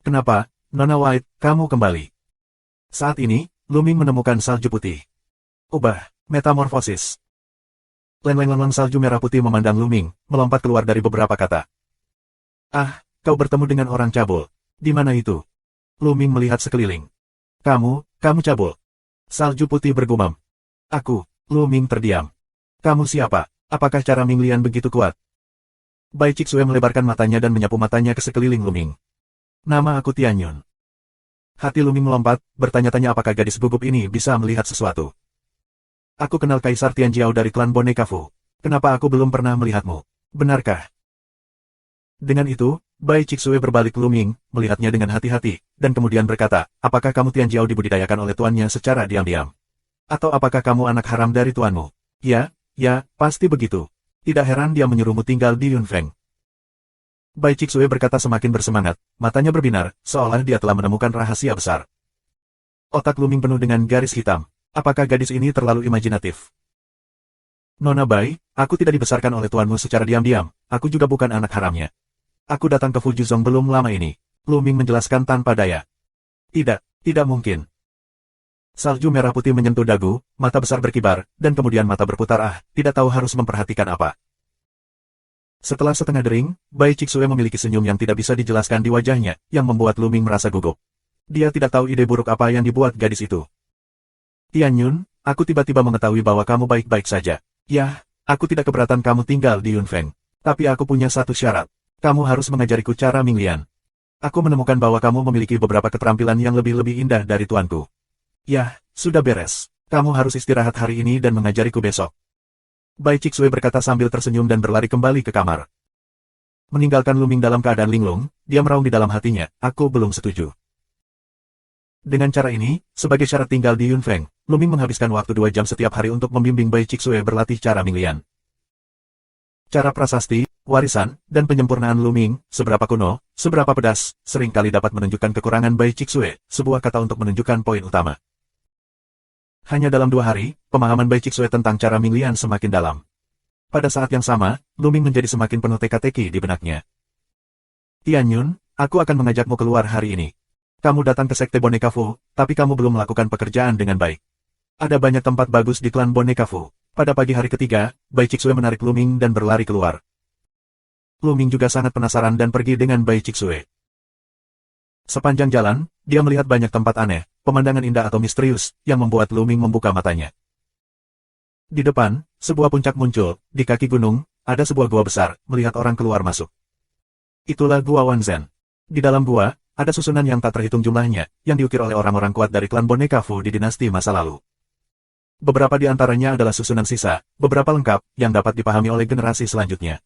Kenapa, Nona White, kamu kembali? Saat ini, Luming menemukan salju putih. Ubah, metamorfosis. Leng-leng salju merah putih memandang Luming, melompat keluar dari beberapa kata. Ah, kau bertemu dengan orang cabul. Di mana itu? Luming melihat sekeliling. Kamu cabul. Salju putih bergumam. Aku, Luming terdiam. Kamu siapa? Apakah cara Ming Lian begitu kuat? Bai Chixue melebarkan matanya dan menyapu matanya ke sekeliling Luming. Nama aku Tianyun. Hati Luming melompat, bertanya-tanya apakah gadis gugup ini bisa melihat sesuatu. Aku kenal Kaisar Tianjiao dari klan Boneka Fu. Kenapa aku belum pernah melihatmu? Benarkah? Dengan itu, Bai Chixue berbalik ke Lu Ming, melihatnya dengan hati-hati, dan kemudian berkata, apakah kamu Tian Jiao dibudidayakan oleh tuannya secara diam-diam? Atau apakah kamu anak haram dari tuanmu? Ya, pasti begitu. Tidak heran dia menyuruhmu tinggal di Yunfeng. Bai Chixue berkata semakin bersemangat, matanya berbinar, seolah dia telah menemukan rahasia besar. Otak Lu Ming penuh dengan garis hitam. Apakah gadis ini terlalu imajinatif? Nona Bai, aku tidak dibesarkan oleh tuanmu secara diam-diam, aku juga bukan anak haramnya. Aku datang ke Fujuzong belum lama ini. Lu Ming menjelaskan tanpa daya. Tidak mungkin. Salju merah putih menyentuh dagu, mata besar berkibar, dan kemudian mata berputar tidak tahu harus memperhatikan apa. Setelah setengah dering, Bai Chixue memiliki senyum yang tidak bisa dijelaskan di wajahnya, yang membuat Lu Ming merasa gugup. Dia tidak tahu ide buruk apa yang dibuat gadis itu. Tian Yun, aku tiba-tiba mengetahui bahwa kamu baik-baik saja. Ya, aku tidak keberatan kamu tinggal di Yunfeng. Tapi aku punya satu syarat. Kamu harus mengajariku cara Minglian. Aku menemukan bahwa kamu memiliki beberapa keterampilan yang lebih indah dari tuanku. Ya, sudah beres. Kamu harus istirahat hari ini dan mengajariku besok. Bai Chixue berkata sambil tersenyum dan berlari kembali ke kamar. Meninggalkan Lu Ming dalam keadaan linglung, dia meraung di dalam hatinya, aku belum setuju. Dengan cara ini, sebagai syarat tinggal di Yunfeng, Lu Ming menghabiskan waktu 2 jam setiap hari untuk membimbing Bai Chixue berlatih cara Minglian. Cara prasasti, warisan, dan penyempurnaan Lu Ming, seberapa kuno, seberapa pedas, seringkali dapat menunjukkan kekurangan Bai Chixue, sebuah kata untuk menunjukkan poin utama. Hanya dalam 2 hari, pemahaman Bai Chixue tentang cara Minglian semakin dalam. Pada saat yang sama, Lu Ming menjadi semakin penuh teka-teki di benaknya. Tian Yun, aku akan mengajakmu keluar hari ini. Kamu datang ke Sekte Boneka Fu, tapi kamu belum melakukan pekerjaan dengan baik. Ada banyak tempat bagus di klan Boneka Fu. Pada pagi hari ketiga, Bai Chixue menarik Lu Ming dan berlari keluar. Lu Ming juga sangat penasaran dan pergi dengan Bai Chixue. Sepanjang jalan, dia melihat banyak tempat aneh, pemandangan indah atau misterius, yang membuat Lu Ming membuka matanya. Di depan, sebuah puncak muncul, di kaki gunung, ada sebuah gua besar, melihat orang keluar masuk. Itulah Gua Wanzhen. Di dalam gua, ada susunan yang tak terhitung jumlahnya, yang diukir oleh orang-orang kuat dari klan Boneka Fu di dinasti masa lalu. Beberapa di antaranya adalah susunan sisa, beberapa lengkap, yang dapat dipahami oleh generasi selanjutnya.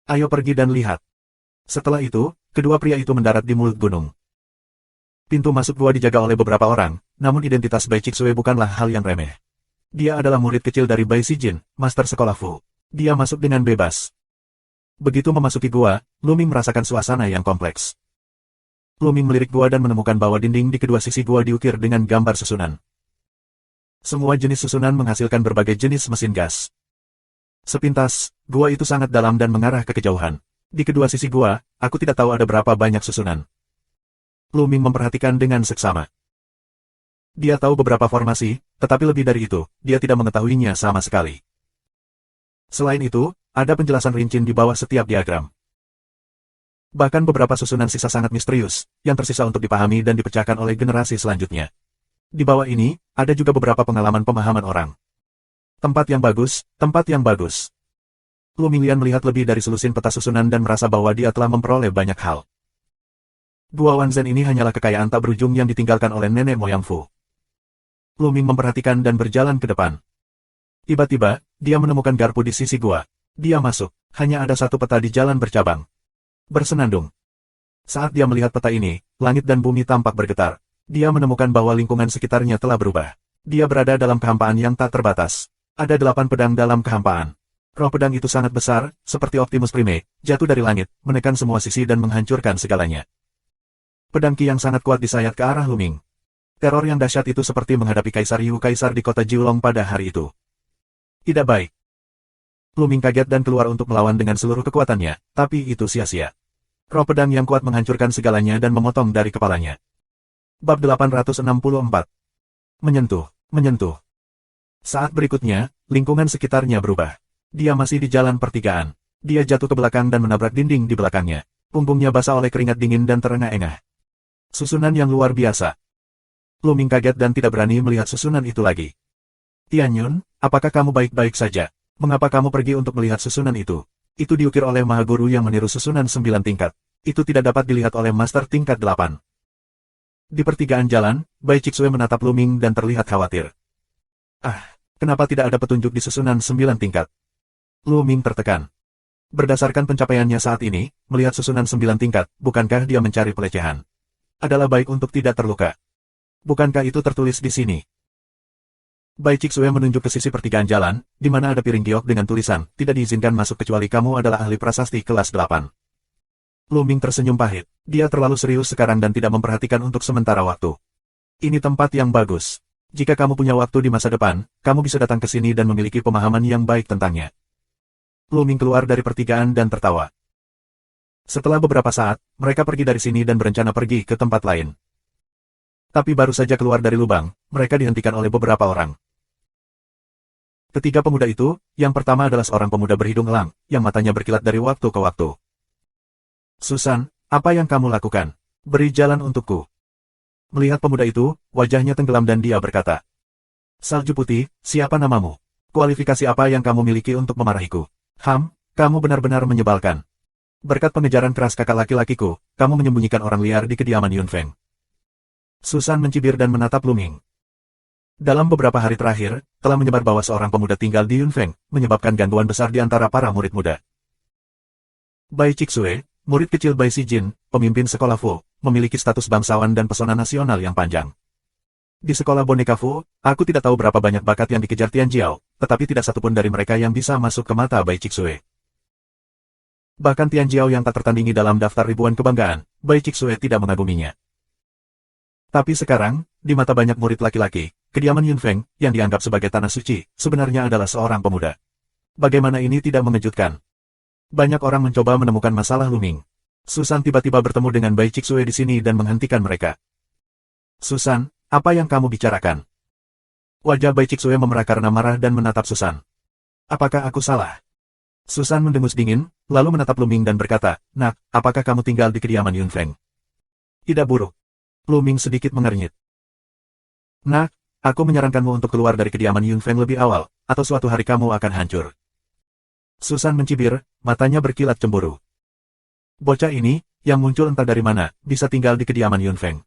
Ayo pergi dan lihat. Setelah itu, kedua pria itu mendarat di mulut gunung. Pintu masuk gua dijaga oleh beberapa orang, namun identitas Bai Chixue bukanlah hal yang remeh. Dia adalah murid kecil dari Bai Sijin, master sekolah Fu. Dia masuk dengan bebas. Begitu memasuki gua, Lu Ming merasakan suasana yang kompleks. Lu Ming melirik gua dan menemukan bahwa dinding di kedua sisi gua diukir dengan gambar susunan. Semua jenis susunan menghasilkan berbagai jenis mesin gas. Sepintas, gua itu sangat dalam dan mengarah ke kejauhan. Di kedua sisi gua, aku tidak tahu ada berapa banyak susunan. Lu Ming memperhatikan dengan seksama. Dia tahu beberapa formasi, tetapi lebih dari itu, dia tidak mengetahuinya sama sekali. Selain itu, ada penjelasan rinci di bawah setiap diagram. Bahkan beberapa susunan sisa sangat misterius, yang tersisa untuk dipahami dan dipecahkan oleh generasi selanjutnya. Di bawah ini, ada juga beberapa pengalaman pemahaman orang. Tempat yang bagus, tempat yang bagus. Lu Minglian melihat lebih dari selusin peta susunan dan merasa bahwa dia telah memperoleh banyak hal. Gua Wanzhen ini hanyalah kekayaan tak berujung yang ditinggalkan oleh nenek moyang Fu. Lu Ming memperhatikan dan berjalan ke depan. Tiba-tiba, dia menemukan garpu di sisi gua. Dia masuk, hanya ada satu peta di jalan bercabang. Bersenandung. Saat dia melihat peta ini, langit dan bumi tampak bergetar. Dia menemukan bahwa lingkungan sekitarnya telah berubah. Dia berada dalam kehampaan yang tak terbatas. Ada 8 pedang dalam kehampaan. Roh pedang itu sangat besar, seperti Optimus Prime, jatuh dari langit, menekan semua sisi dan menghancurkan segalanya. Pedang Qi yang sangat kuat disayat ke arah Lu Ming. Teror yang dahsyat itu seperti menghadapi Kaisar Yu Kaisar di kota Jiulong pada hari itu. Tidak baik. Lu Ming kaget dan keluar untuk melawan dengan seluruh kekuatannya, tapi itu sia-sia. Roh pedang yang kuat menghancurkan segalanya dan memotong dari kepalanya. Bab 864. Menyentuh. Saat berikutnya, lingkungan sekitarnya berubah. Dia masih di jalan pertigaan. Dia jatuh ke belakang dan menabrak dinding di belakangnya. Punggungnya basah oleh keringat dingin dan terengah-engah. Susunan yang luar biasa. Lu Ming kaget dan tidak berani melihat susunan itu lagi. Tian Yun, apakah kamu baik-baik saja? Mengapa kamu pergi untuk melihat susunan itu? Itu diukir oleh Maha Guru yang meniru susunan 9 tingkat. Itu tidak dapat dilihat oleh Master tingkat 8. Di pertigaan jalan, Bai Chixue menatap Lu Ming dan terlihat khawatir. Kenapa tidak ada petunjuk di susunan 9 tingkat? Lu Ming tertekan. Berdasarkan pencapaiannya saat ini, melihat susunan 9 tingkat, bukankah dia mencari pelecehan? Adalah baik untuk tidak terluka. Bukankah itu tertulis di sini? Bai Chixue menunjuk ke sisi pertigaan jalan, di mana ada piring giok dengan tulisan, tidak diizinkan masuk kecuali kamu adalah ahli prasasti kelas 8. Lu Ming tersenyum pahit. Dia terlalu serius sekarang dan tidak memperhatikan untuk sementara waktu. Ini tempat yang bagus. Jika kamu punya waktu di masa depan, kamu bisa datang ke sini dan memiliki pemahaman yang baik tentangnya. Lu Ming keluar dari pertigaan dan tertawa. Setelah beberapa saat, mereka pergi dari sini dan berencana pergi ke tempat lain. Tapi baru saja keluar dari lubang, mereka dihentikan oleh beberapa orang. Ketiga pemuda itu, yang pertama adalah seorang pemuda berhidung elang, yang matanya berkilat dari waktu ke waktu. Susan, apa yang kamu lakukan? Beri jalan untukku. Melihat pemuda itu, wajahnya tenggelam dan dia berkata, Salju Putih, siapa namamu? Kualifikasi apa yang kamu miliki untuk memarahiku? Kamu benar-benar menyebalkan. Berkat pengejaran keras kakak laki-lakiku, kamu menyembunyikan orang liar di kediaman Yunfeng. Susan mencibir dan menatap Lu Ming. Dalam beberapa hari terakhir, telah menyebar bahwa seorang pemuda tinggal di Yunfeng, menyebabkan gangguan besar di antara para murid muda. Bai Chixue, murid kecil Bai Sijin, pemimpin sekolah Fu, memiliki status bangsawan dan pesona nasional yang panjang. Di sekolah boneka Fu, aku tidak tahu berapa banyak bakat yang dikejar Tian Jiao, tetapi tidak satupun dari mereka yang bisa masuk ke mata Bai Chixue. Bahkan Tian Jiao yang tak tertandingi dalam daftar ribuan kebanggaan, Bai Chixue tidak mengaguminya. Tapi sekarang, di mata banyak murid laki-laki, kediaman Yunfeng, yang dianggap sebagai tanah suci, sebenarnya adalah seorang pemuda. Bagaimana ini tidak mengejutkan? Banyak orang mencoba menemukan masalah Lu Ming. Susan tiba-tiba bertemu dengan Bai Chixue di sini dan menghentikan mereka. Susan, apa yang kamu bicarakan? Wajah Bai Chixue memerah karena marah dan menatap Susan. Apakah aku salah? Susan mendengus dingin, lalu menatap Lu Ming dan berkata, Nak, apakah kamu tinggal di kediaman Yunfeng? Tidak buruk. Lu Ming sedikit mengernyit. Nak, aku menyarankanmu untuk keluar dari kediaman Yunfeng lebih awal, atau suatu hari kamu akan hancur. Susan mencibir, matanya berkilat cemburu. Bocah ini, yang muncul entah dari mana, bisa tinggal di kediaman Yunfeng.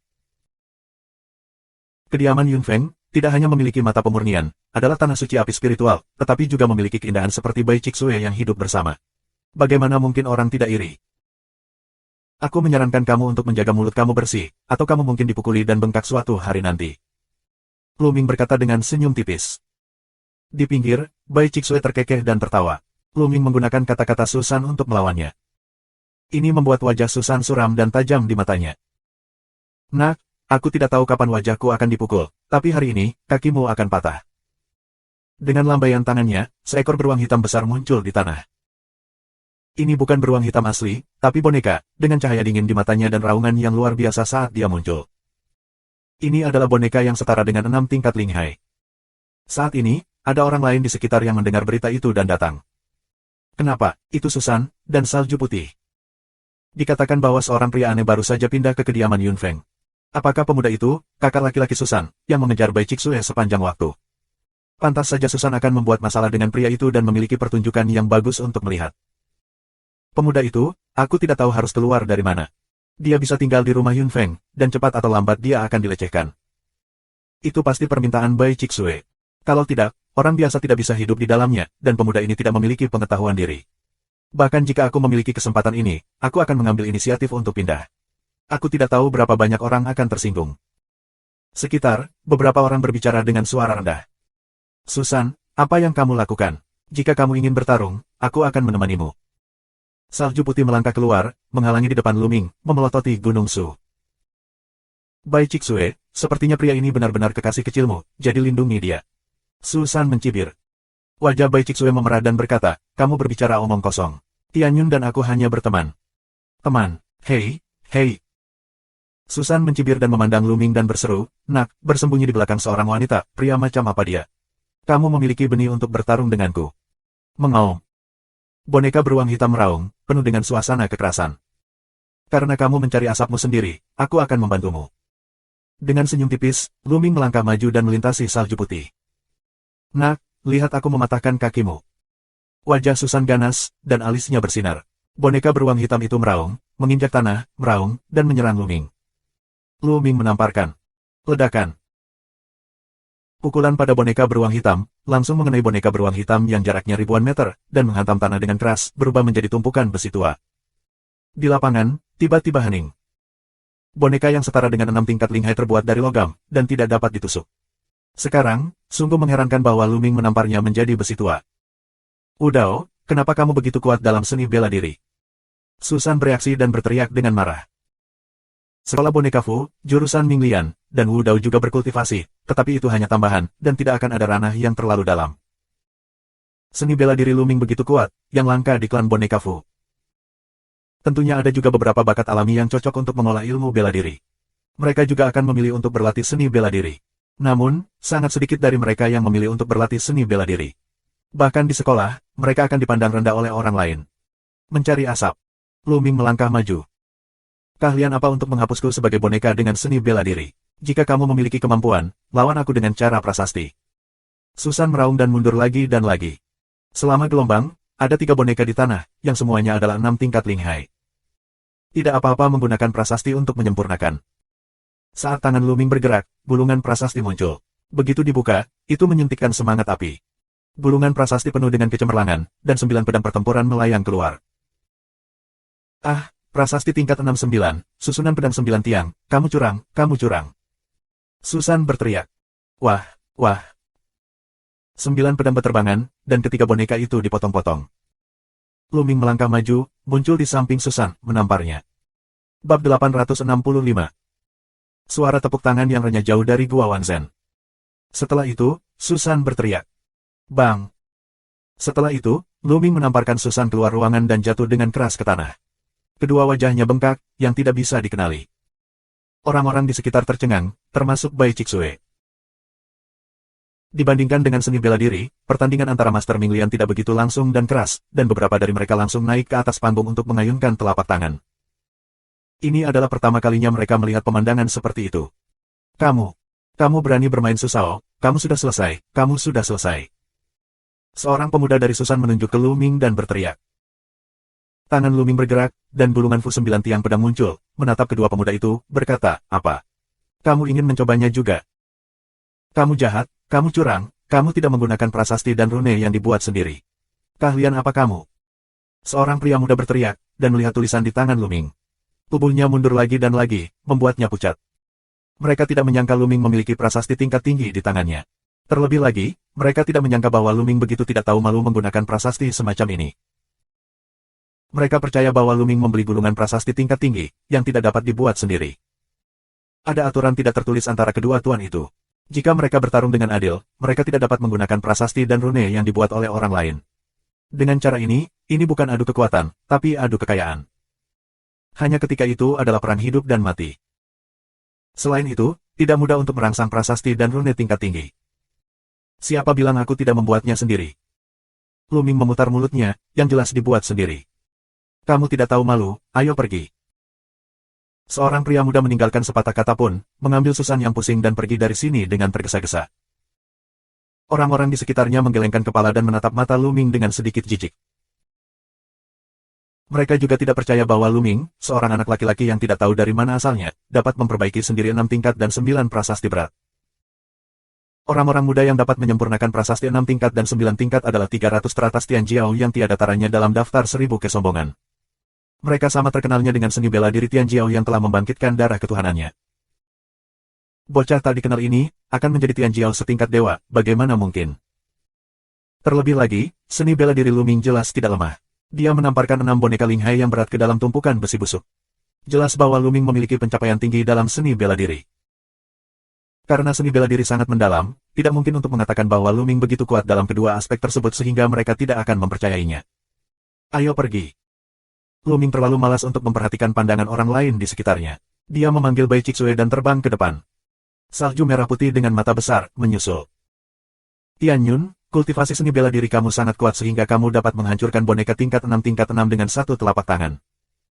Kediaman Yunfeng, tidak hanya memiliki mata pemurnian, adalah tanah suci api spiritual, tetapi juga memiliki keindahan seperti Bai Chixue yang hidup bersama. Bagaimana mungkin orang tidak iri? Aku menyarankan kamu untuk menjaga mulut kamu bersih, atau kamu mungkin dipukuli dan bengkak suatu hari nanti. Lu Ming berkata dengan senyum tipis. Di pinggir, Bai Chixue terkekeh dan tertawa. Lu Ming menggunakan kata-kata Susan untuk melawannya. Ini membuat wajah Susan suram dan tajam di matanya. Nak, aku tidak tahu kapan wajahku akan dipukul, tapi hari ini, kakimu akan patah. Dengan lambaian tangannya, seekor beruang hitam besar muncul di tanah. Ini bukan beruang hitam asli, tapi boneka, dengan cahaya dingin di matanya dan raungan yang luar biasa saat dia muncul. Ini adalah boneka yang setara dengan 6 tingkat Linghai. Saat ini, ada orang lain di sekitar yang mendengar berita itu dan datang. Kenapa? Itu Susan, dan Salju Putih. Dikatakan bahwa seorang pria aneh baru saja pindah ke kediaman Yunfeng. Apakah pemuda itu, kakak laki-laki Susan, yang mengejar Bai Chixue sepanjang waktu? Pantas saja Susan akan membuat masalah dengan pria itu dan memiliki pertunjukan yang bagus untuk melihat. Pemuda itu, aku tidak tahu harus keluar dari mana. Dia bisa tinggal di rumah Yunfeng, dan cepat atau lambat dia akan dilecehkan. Itu pasti permintaan Bai Chixue. Kalau tidak, orang biasa tidak bisa hidup di dalamnya, dan pemuda ini tidak memiliki pengetahuan diri. Bahkan jika aku memiliki kesempatan ini, aku akan mengambil inisiatif untuk pindah. Aku tidak tahu berapa banyak orang akan tersinggung. Sekitar, beberapa orang berbicara dengan suara rendah. Susan, apa yang kamu lakukan? Jika kamu ingin bertarung, aku akan menemanimu. Salju Putih melangkah keluar, menghalangi di depan Lu Ming, memelototi Gunung Su. Bai Chixue, sepertinya pria ini benar-benar kekasih kecilmu, jadi lindungi dia. Susan mencibir. Wajah Bai Chixue memerah dan berkata, kamu berbicara omong kosong. Tianyun dan aku hanya berteman. Teman, hei. Susan mencibir dan memandang Lu Ming dan berseru, Nak, bersembunyi di belakang seorang wanita, pria macam apa dia? Kamu memiliki benih untuk bertarung denganku. Mengaum. Boneka beruang hitam meraung, penuh dengan suasana kekerasan. Karena kamu mencari asapmu sendiri, aku akan membantumu. Dengan senyum tipis, Lu Ming melangkah maju dan melintasi Salju Putih. Nak, lihat aku mematahkan kakimu. Wajah Susan ganas, dan alisnya bersinar. Boneka beruang hitam itu meraung, menginjak tanah, meraung, dan menyerang Lu Ming. Lu Ming menamparkan. Ledakan. Pukulan pada boneka beruang hitam, langsung mengenai boneka beruang hitam yang jaraknya ribuan meter, dan menghantam tanah dengan keras, berubah menjadi tumpukan besi tua. Di lapangan, tiba-tiba hening. Boneka yang setara dengan 6 tingkat Linghai terbuat dari logam, dan tidak dapat ditusuk. Sekarang, sungguh mengherankan bahwa Luming menamparnya menjadi besi tua. Udao, kenapa kamu begitu kuat dalam seni bela diri? Susan bereaksi dan berteriak dengan marah. Sekolah boneka Fu, jurusan Minglian, dan Wu Dao juga berkultivasi, tetapi itu hanya tambahan, dan tidak akan ada ranah yang terlalu dalam. Seni bela diri Luming begitu kuat, yang langka di klan boneka Fu. Tentunya ada juga beberapa bakat alami yang cocok untuk mengolah ilmu bela diri. Mereka juga akan memilih untuk berlatih seni bela diri. Namun, sangat sedikit dari mereka yang memilih untuk berlatih seni bela diri. Bahkan di sekolah, mereka akan dipandang rendah oleh orang lain. Mencari asap. Luming melangkah maju. Keahlian apa untuk menghapusku sebagai boneka dengan seni bela diri? Jika kamu memiliki kemampuan, lawan aku dengan cara prasasti. Susan meraung dan mundur lagi dan lagi. Selama gelombang, ada 3 boneka di tanah, yang semuanya adalah 6 tingkat Linghai. Tidak apa-apa menggunakan prasasti untuk menyempurnakan. Saat tangan Luming bergerak, bulungan prasasti muncul. Begitu dibuka, itu menyuntikkan semangat api. Bulungan prasasti penuh dengan kecemerlangan, dan 9 pedang pertempuran melayang keluar. Ah! Prasasti tingkat 69, susunan pedang 9 tiang, kamu curang, kamu curang. Susan berteriak. Wah, wah. 9 pedang berterbangan, dan ketiga boneka itu dipotong-potong. Luming melangkah maju, muncul di samping Susan, menamparnya. Bab 865. Suara tepuk tangan yang renyah jauh dari Gua Wanzhen. Setelah itu, Susan berteriak. Bang! Setelah itu, Luming menamparkan Susan keluar ruangan dan jatuh dengan keras ke tanah. Kedua wajahnya bengkak, yang tidak bisa dikenali. Orang-orang di sekitar tercengang, termasuk Bai Chixue. Dibandingkan dengan seni bela diri, pertandingan antara Master Minglian tidak begitu langsung dan keras, dan beberapa dari mereka langsung naik ke atas panggung untuk mengayunkan telapak tangan. Ini adalah pertama kalinya mereka melihat pemandangan seperti itu. Kamu berani bermain Susao, kamu sudah selesai, kamu sudah selesai. Seorang pemuda dari Susan menunjuk ke Luming dan berteriak. Tangan Luming bergerak, dan bulungan Fu 9 tiang pedang muncul, menatap kedua pemuda itu, berkata, apa? Kamu ingin mencobanya juga? Kamu jahat, kamu curang, kamu tidak menggunakan prasasti dan rune yang dibuat sendiri. Keahlian apa kamu? Seorang pria muda berteriak, dan melihat tulisan di tangan Luming. Tubuhnya mundur lagi dan lagi, membuatnya pucat. Mereka tidak menyangka Luming memiliki prasasti tingkat tinggi di tangannya. Terlebih lagi, mereka tidak menyangka bahwa Luming begitu tidak tahu malu menggunakan prasasti semacam ini. Mereka percaya bahwa Luming membeli gulungan prasasti tingkat tinggi, yang tidak dapat dibuat sendiri. Ada aturan tidak tertulis antara kedua tuan itu. Jika mereka bertarung dengan adil, mereka tidak dapat menggunakan prasasti dan rune yang dibuat oleh orang lain. Dengan cara ini bukan adu kekuatan, tapi adu kekayaan. Hanya ketika itu adalah perang hidup dan mati. Selain itu, tidak mudah untuk merangsang prasasti dan rune tingkat tinggi. Siapa bilang aku tidak membuatnya sendiri? Luming memutar mulutnya, yang jelas dibuat sendiri. Kamu tidak tahu malu, ayo pergi. Seorang pria muda meninggalkan sepatah kata pun, mengambil Susan yang pusing dan pergi dari sini dengan tergesa-gesa. Orang-orang di sekitarnya menggelengkan kepala dan menatap mata Luming dengan sedikit jijik. Mereka juga tidak percaya bahwa Luming, seorang anak laki-laki yang tidak tahu dari mana asalnya, dapat memperbaiki sendiri 6 tingkat dan 9 prasasti berat. Orang-orang muda yang dapat menyempurnakan prasasti 6 tingkat dan 9 tingkat adalah 300 teratas Tian Jiao yang tiada taranya dalam daftar 1000 kesombongan. Mereka sama terkenalnya dengan seni bela diri Tian Jiao yang telah membangkitkan darah ketuhanannya. Bocah tak dikenal ini, akan menjadi Tian Jiao setingkat dewa, bagaimana mungkin? Terlebih lagi, seni bela diri Luming jelas tidak lemah. Dia menamparkan 6 boneka Linghai yang berat ke dalam tumpukan besi busuk. Jelas bahwa Luming memiliki pencapaian tinggi dalam seni bela diri. Karena seni bela diri sangat mendalam, tidak mungkin untuk mengatakan bahwa Luming begitu kuat dalam kedua aspek tersebut sehingga mereka tidak akan mempercayainya. Ayo pergi. Luming terlalu malas untuk memperhatikan pandangan orang lain di sekitarnya. Dia memanggil Bai Chixue dan terbang ke depan. Salju merah putih dengan mata besar, menyusul. Tian Yun, kultivasi seni bela diri kamu sangat kuat sehingga kamu dapat menghancurkan boneka tingkat 6 dengan satu telapak tangan.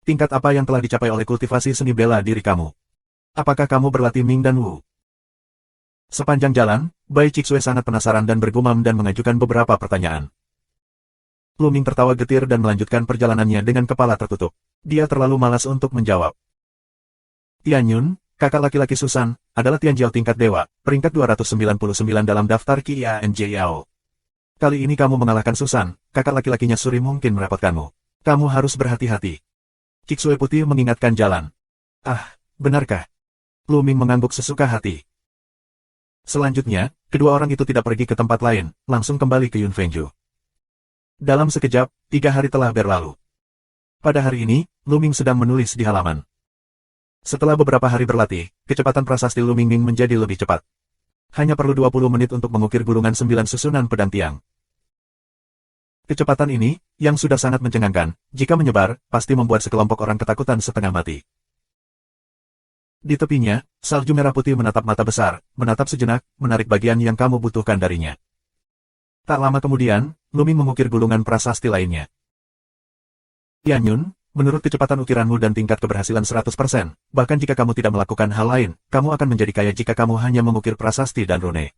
Tingkat apa yang telah dicapai oleh kultivasi seni bela diri kamu? Apakah kamu berlatih Ming dan Wu? Sepanjang jalan, Bai Chixue sangat penasaran dan bergumam dan mengajukan beberapa pertanyaan. Luming tertawa getir dan melanjutkan perjalanannya dengan kepala tertutup. Dia terlalu malas untuk menjawab. Tian Yun, kakak laki-laki Susan, adalah Tianjiao tingkat dewa, peringkat 299 dalam daftar Qianjiao. Kali ini kamu mengalahkan Susan, kakak laki-lakinya Suri mungkin merepotkanmu. Kamu harus berhati-hati. Qixue Putih mengingatkan jalan. Ah, benarkah? Lu Ming mengangguk sesuka hati. Selanjutnya, kedua orang itu tidak pergi ke tempat lain, langsung kembali ke Yunfengju. Dalam sekejap, 3 hari telah berlalu. Pada hari ini, Lu Ming sedang menulis di halaman. Setelah beberapa hari berlatih, kecepatan prasasti Lu Ming menjadi lebih cepat. Hanya perlu 20 menit untuk mengukir gulungan 9 susunan pedang tiang. Kecepatan ini, yang sudah sangat mencengangkan, jika menyebar, pasti membuat sekelompok orang ketakutan setengah mati. Di tepinya, salju merah putih menatap mata besar, menatap sejenak, menarik bagian yang kamu butuhkan darinya. Tak lama kemudian, Lu Ming mengukir gulungan prasasti lainnya. Tianyun, menurut kecepatan ukiranmu dan tingkat keberhasilan 100%, bahkan jika kamu tidak melakukan hal lain, kamu akan menjadi kaya jika kamu hanya mengukir prasasti dan rune.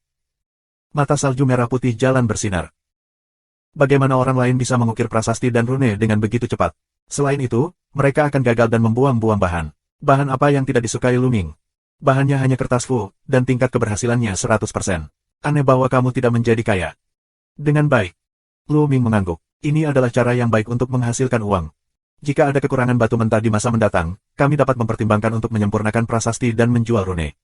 Mata salju merah putih jalan bersinar. Bagaimana orang lain bisa mengukir prasasti dan rune dengan begitu cepat? Selain itu, mereka akan gagal dan membuang-buang bahan. Bahan apa yang tidak disukai Lu Ming? Bahannya hanya kertas full, dan tingkat keberhasilannya 100%. Aneh bahwa kamu tidak menjadi kaya. Dengan baik. Lu Ming mengangguk. Ini adalah cara yang baik untuk menghasilkan uang. Jika ada kekurangan batu mentah di masa mendatang, kami dapat mempertimbangkan untuk menyempurnakan prasasti dan menjual rune.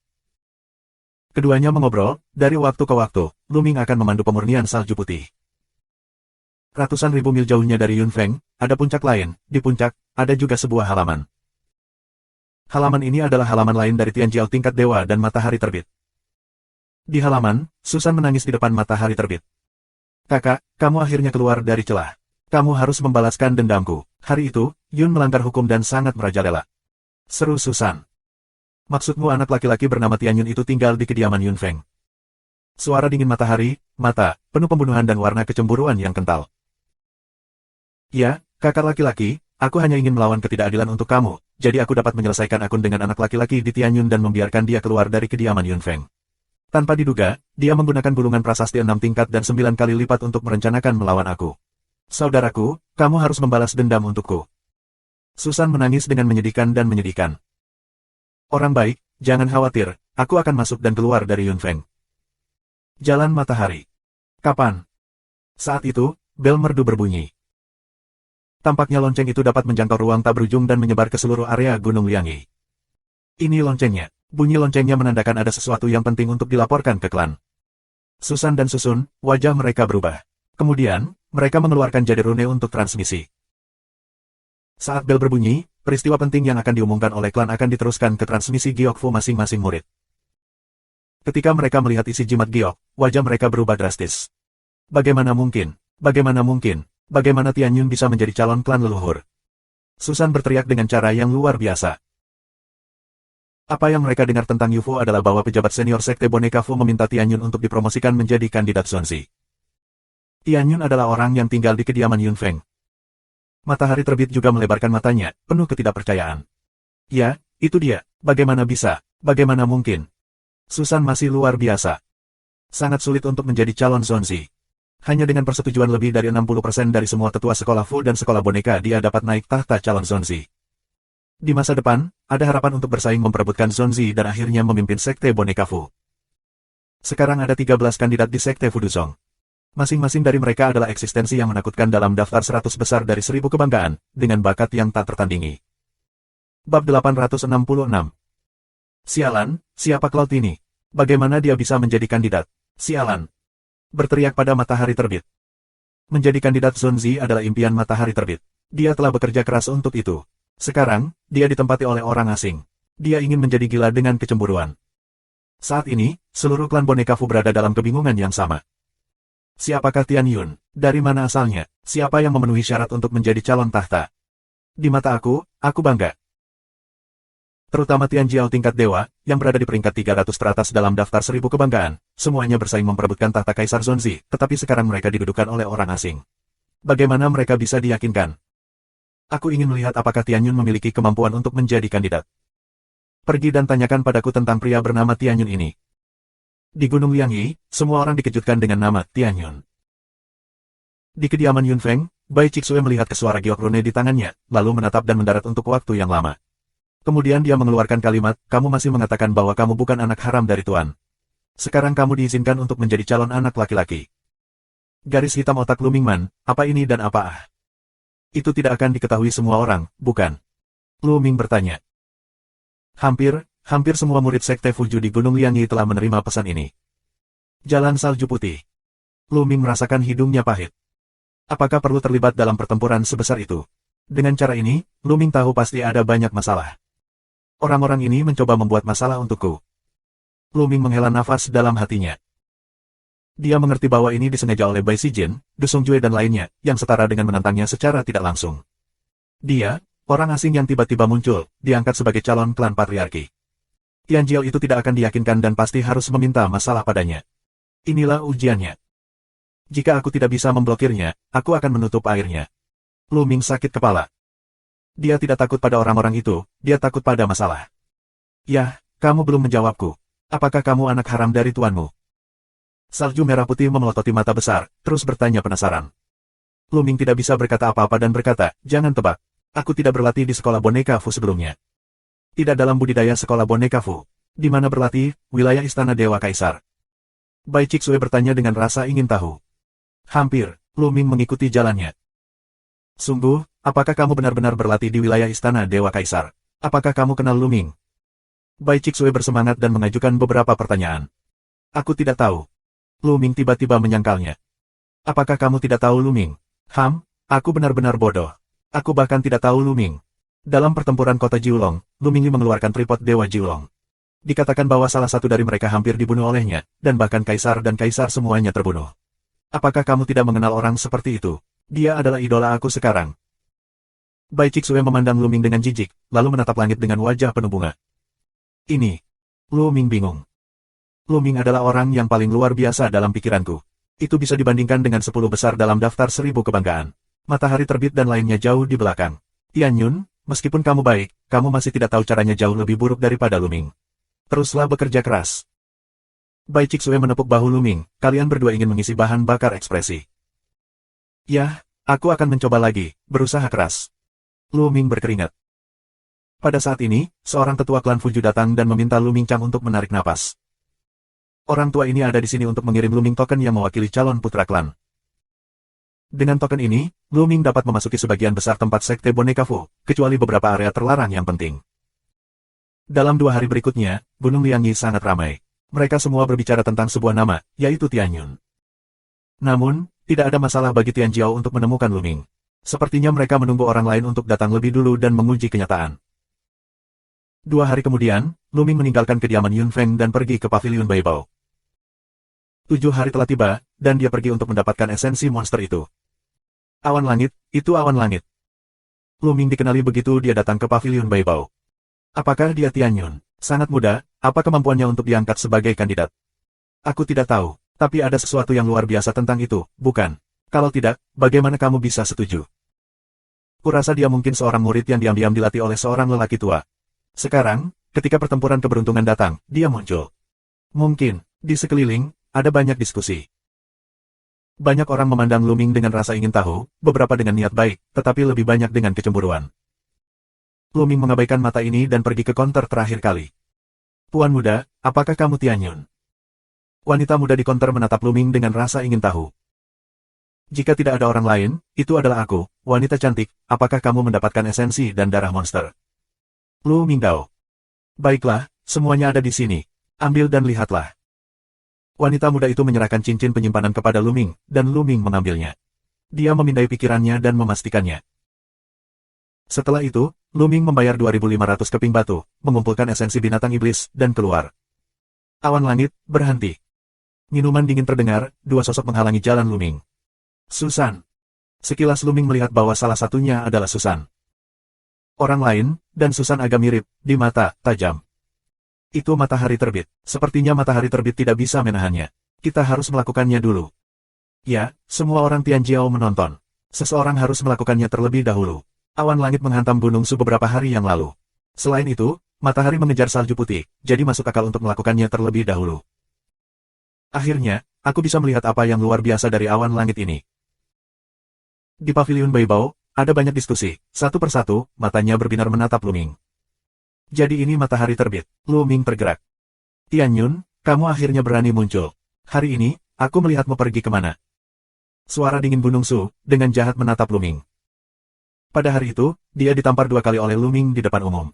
Keduanya mengobrol, dari waktu ke waktu, Lu Ming akan memandu pemurnian salju putih. Ratusan ribu mil jauhnya dari Yunfeng, ada puncak lain, di puncak, ada juga sebuah halaman. Halaman ini adalah halaman lain dari Tianjiao tingkat dewa dan matahari terbit. Di halaman, Susan menangis di depan matahari terbit. Kakak, kamu akhirnya keluar dari celah. Kamu harus membalaskan dendamku. Hari itu, Yun melanggar hukum dan sangat merajalela. Seru Susan. Maksudmu anak laki-laki bernama Tianyun itu tinggal di kediaman Yunfeng. Suara dingin matahari, mata, penuh pembunuhan dan warna kecemburuan yang kental. Ya, kakak laki-laki, aku hanya ingin melawan ketidakadilan untuk kamu, jadi aku dapat menyelesaikan akun dengan anak laki-laki di Tianyun dan membiarkan dia keluar dari kediaman Yunfeng. Tanpa diduga, dia menggunakan gulungan prasasti 6 tingkat dan 9 kali lipat untuk merencanakan melawan aku. Saudaraku, kamu harus membalas dendam untukku. Susan menangis dengan menyedihkan dan menyedihkan. Orang baik, jangan khawatir, aku akan masuk dan keluar dari Yunfeng. Jalan matahari. Kapan? Saat itu, bel merdu berbunyi. Tampaknya lonceng itu dapat menjangkau ruang tak berujung dan menyebar ke seluruh area Gunung Liangyi. Ini loncengnya. Bunyi loncengnya menandakan ada sesuatu yang penting untuk dilaporkan ke klan. Susan dan Susun, wajah mereka berubah. Kemudian, mereka mengeluarkan jade rune untuk transmisi. Saat bel berbunyi, peristiwa penting yang akan diumumkan oleh klan akan diteruskan ke transmisi Gyokfu masing-masing murid. Ketika mereka melihat isi jimat Gyok, wajah mereka berubah drastis. Bagaimana mungkin? Bagaimana mungkin? Bagaimana Tianyun bisa menjadi calon klan leluhur? Susan berteriak dengan cara yang luar biasa. Apa yang mereka dengar tentang UFO adalah bahwa pejabat senior Sekte Boneka Fu meminta Tianyun untuk dipromosikan menjadi kandidat Zonzi. Tianyun adalah orang yang tinggal di kediaman Yunfeng. Matahari terbit juga melebarkan matanya, penuh ketidakpercayaan. Ya, itu dia. Bagaimana bisa? Bagaimana mungkin? Susan masih luar biasa. Sangat sulit untuk menjadi calon Zonzi. Hanya dengan persetujuan lebih dari 60% dari semua tetua sekolah Fu dan sekolah boneka dia dapat naik tahta calon Zonzi. Di masa depan, ada harapan untuk bersaing memperebutkan Zonzi dan akhirnya memimpin Sekte Boneka Fu. Sekarang ada 13 kandidat di Sekte Fuduzong. Masing-masing dari mereka adalah eksistensi yang menakutkan dalam daftar 100 besar dari 1000 kebanggaan, dengan bakat yang tak tertandingi. Bab 866. Sialan, siapa Cloud ini? Bagaimana dia bisa menjadi kandidat? Sialan. Berteriak pada matahari terbit. Menjadi kandidat Zonzi adalah impian matahari terbit. Dia telah bekerja keras untuk itu. Sekarang, dia ditempati oleh orang asing. Dia ingin menjadi gila dengan kecemburuan. Saat ini, seluruh klan boneka Fu berada dalam kebingungan yang sama. Siapakah Tianyun? Dari mana asalnya? Siapa yang memenuhi syarat untuk menjadi calon tahta? Di mata aku bangga. Terutama Tianjiao tingkat dewa, yang berada di peringkat 300 teratas dalam daftar 1000 kebanggaan, semuanya bersaing memperebutkan tahta Kaisar Zonzi, tetapi sekarang mereka didudukan oleh orang asing. Bagaimana mereka bisa diyakinkan? Aku ingin melihat apakah Tianyun memiliki kemampuan untuk menjadi kandidat. Pergi dan tanyakan padaku tentang pria bernama Tianyun ini. Di Gunung Liangyi, semua orang dikejutkan dengan nama Tianyun. Di kediaman Yunfeng, Bai Qixue melihat ke suara giok rune di tangannya, lalu menatap dan mendarat untuk waktu yang lama. Kemudian dia mengeluarkan kalimat, kamu masih mengatakan bahwa kamu bukan anak haram dari Tuan. Sekarang kamu diizinkan untuk menjadi calon anak laki-laki. Garis hitam otak Lu Mingman, apa ini dan apa ah? Itu tidak akan diketahui semua orang, bukan? Lu Ming bertanya. Hampir semua murid Sekte Fuju di Gunung Liangyi telah menerima pesan ini. Jalan salju putih. Lu Ming merasakan hidungnya pahit. Apakah perlu terlibat dalam pertempuran sebesar itu? Dengan cara ini, Lu Ming tahu pasti ada banyak masalah. Orang-orang ini mencoba membuat masalah untukku. Lu Ming menghela nafas dalam hatinya. Dia mengerti bahwa ini disengaja oleh Bai Sijin, Du Songjue dan lainnya, yang setara dengan menantangnya secara tidak langsung. Dia, orang asing yang tiba-tiba muncul, diangkat sebagai calon klan patriarki. Tianjiao itu tidak akan diyakinkan dan pasti harus meminta masalah padanya. Inilah ujiannya. Jika aku tidak bisa memblokirnya, aku akan menutup airnya. Lu Ming sakit kepala. Dia tidak takut pada orang-orang itu, dia takut pada masalah. Yah, kamu belum menjawabku. Apakah kamu anak haram dari tuanmu? Salju merah putih memelototi mata besar, terus bertanya penasaran. Lu Ming tidak bisa berkata apa-apa dan berkata, jangan tebak. Aku tidak berlatih di sekolah boneka Fu sebelumnya. Tidak dalam budidaya sekolah boneka Fu. Di mana berlatih, wilayah Istana Dewa Kaisar. Bai Chixue bertanya dengan rasa ingin tahu. Hampir, Lu Ming mengikuti jalannya. Sungguh, apakah kamu benar-benar berlatih di wilayah Istana Dewa Kaisar? Apakah kamu kenal Lu Ming? Bai Chixue bersemangat dan mengajukan beberapa pertanyaan. Aku tidak tahu. Lu Ming tiba-tiba menyangkalnya. Apakah kamu tidak tahu Lu Ming? Aku benar-benar bodoh. Aku bahkan tidak tahu Lu Ming. Dalam pertempuran kota Jiulong, Lu Ming mengeluarkan tripod Dewa Jiulong. Dikatakan bahwa salah satu dari mereka hampir dibunuh olehnya, dan bahkan kaisar dan kaisar semuanya terbunuh. Apakah kamu tidak mengenal orang seperti itu? Dia adalah idola aku sekarang. Bai Chixue memandang Lu Ming dengan jijik, lalu menatap langit dengan wajah penuh bunga. Ini. Lu Ming bingung. Lu Ming adalah orang yang paling luar biasa dalam pikiranku. Itu bisa dibandingkan dengan 10 besar dalam daftar 1000 kebanggaan. Matahari terbit dan lainnya jauh di belakang. Tian Yun, meskipun kamu baik, kamu masih tidak tahu caranya jauh lebih buruk daripada Lu Ming. Teruslah bekerja keras. Bai Chixue menepuk bahu Lu Ming, kalian berdua ingin mengisi bahan bakar ekspresi. Yah, aku akan mencoba lagi, berusaha keras. Lu Ming berkeringat. Pada saat ini, seorang tetua klan Fuju datang dan meminta Lu Ming Chang untuk menarik napas. Orang tua ini ada di sini untuk mengirim Lu Ming token yang mewakili calon putra klan. Dengan token ini, Lu Ming dapat memasuki sebagian besar tempat sekte boneka Fu, kecuali beberapa area terlarang yang penting. Dalam 2 hari berikutnya, Gunung Liangyi sangat ramai. Mereka semua berbicara tentang sebuah nama, yaitu Tian Yun. Namun, tidak ada masalah bagi Tian Jiao untuk menemukan Lu Ming. Sepertinya mereka menunggu orang lain untuk datang lebih dulu dan menguji kenyataan. 2 hari kemudian, Lu Ming meninggalkan kediaman Yun Feng dan pergi ke paviliun Baibao. 7 hari telah tiba, dan dia pergi untuk mendapatkan esensi monster itu. Awan langit, itu awan langit. Lu Ming dikenali begitu dia datang ke paviliun Baibao. Apakah dia Tian Yun? Sangat muda, apa kemampuannya untuk diangkat sebagai kandidat? Aku tidak tahu, tapi ada sesuatu yang luar biasa tentang itu, bukan? Kalau tidak, bagaimana kamu bisa setuju? Kurasa dia mungkin seorang murid yang diam-diam dilatih oleh seorang lelaki tua. Sekarang, ketika pertempuran keberuntungan datang, dia muncul. Mungkin, di sekeliling, ada banyak diskusi. Banyak orang memandang Lu Ming dengan rasa ingin tahu, beberapa dengan niat baik, tetapi lebih banyak dengan kecemburuan. Lu Ming mengabaikan mata ini dan pergi ke konter terakhir kali. Puan muda, apakah kamu Tian Yun? Wanita muda di konter menatap Lu Ming dengan rasa ingin tahu. Jika tidak ada orang lain, itu adalah aku, wanita cantik, apakah kamu mendapatkan esensi dan darah monster? Lu Ming Dao. Baiklah, semuanya ada di sini. Ambil dan lihatlah. Wanita muda itu menyerahkan cincin penyimpanan kepada Lu Ming, dan Lu Ming mengambilnya. Dia memindai pikirannya dan memastikannya. Setelah itu, Lu Ming membayar 2.500 keping batu, mengumpulkan esensi binatang iblis, dan keluar. Awan langit, berhenti. Minuman dingin terdengar, 2 sosok menghalangi jalan Lu Ming. Susan. Sekilas Lu Ming melihat bahwa salah satunya adalah Susan. Orang lain, dan Susan agak mirip, di mata, tajam. Itu matahari terbit. Sepertinya matahari terbit tidak bisa menahannya. Kita harus melakukannya dulu. Ya, semua orang Tianjiao menonton. Seseorang harus melakukannya terlebih dahulu. Awan langit menghantam Gunung Su beberapa hari yang lalu. Selain itu, matahari mengejar salju putih, jadi masuk akal untuk melakukannya terlebih dahulu. Akhirnya, aku bisa melihat apa yang luar biasa dari awan langit ini. Di paviliun Baibao, ada banyak diskusi. Satu persatu, matanya berbinar menatap Lu Ming. Jadi ini matahari terbit. Lu Ming tergerak. Tian Yun, kamu akhirnya berani muncul. Hari ini, aku melihatmu pergi kemana. Suara dingin Gunung Su, dengan jahat menatap Lu Ming. Pada hari itu, dia ditampar 2 kali oleh Lu Ming di depan umum.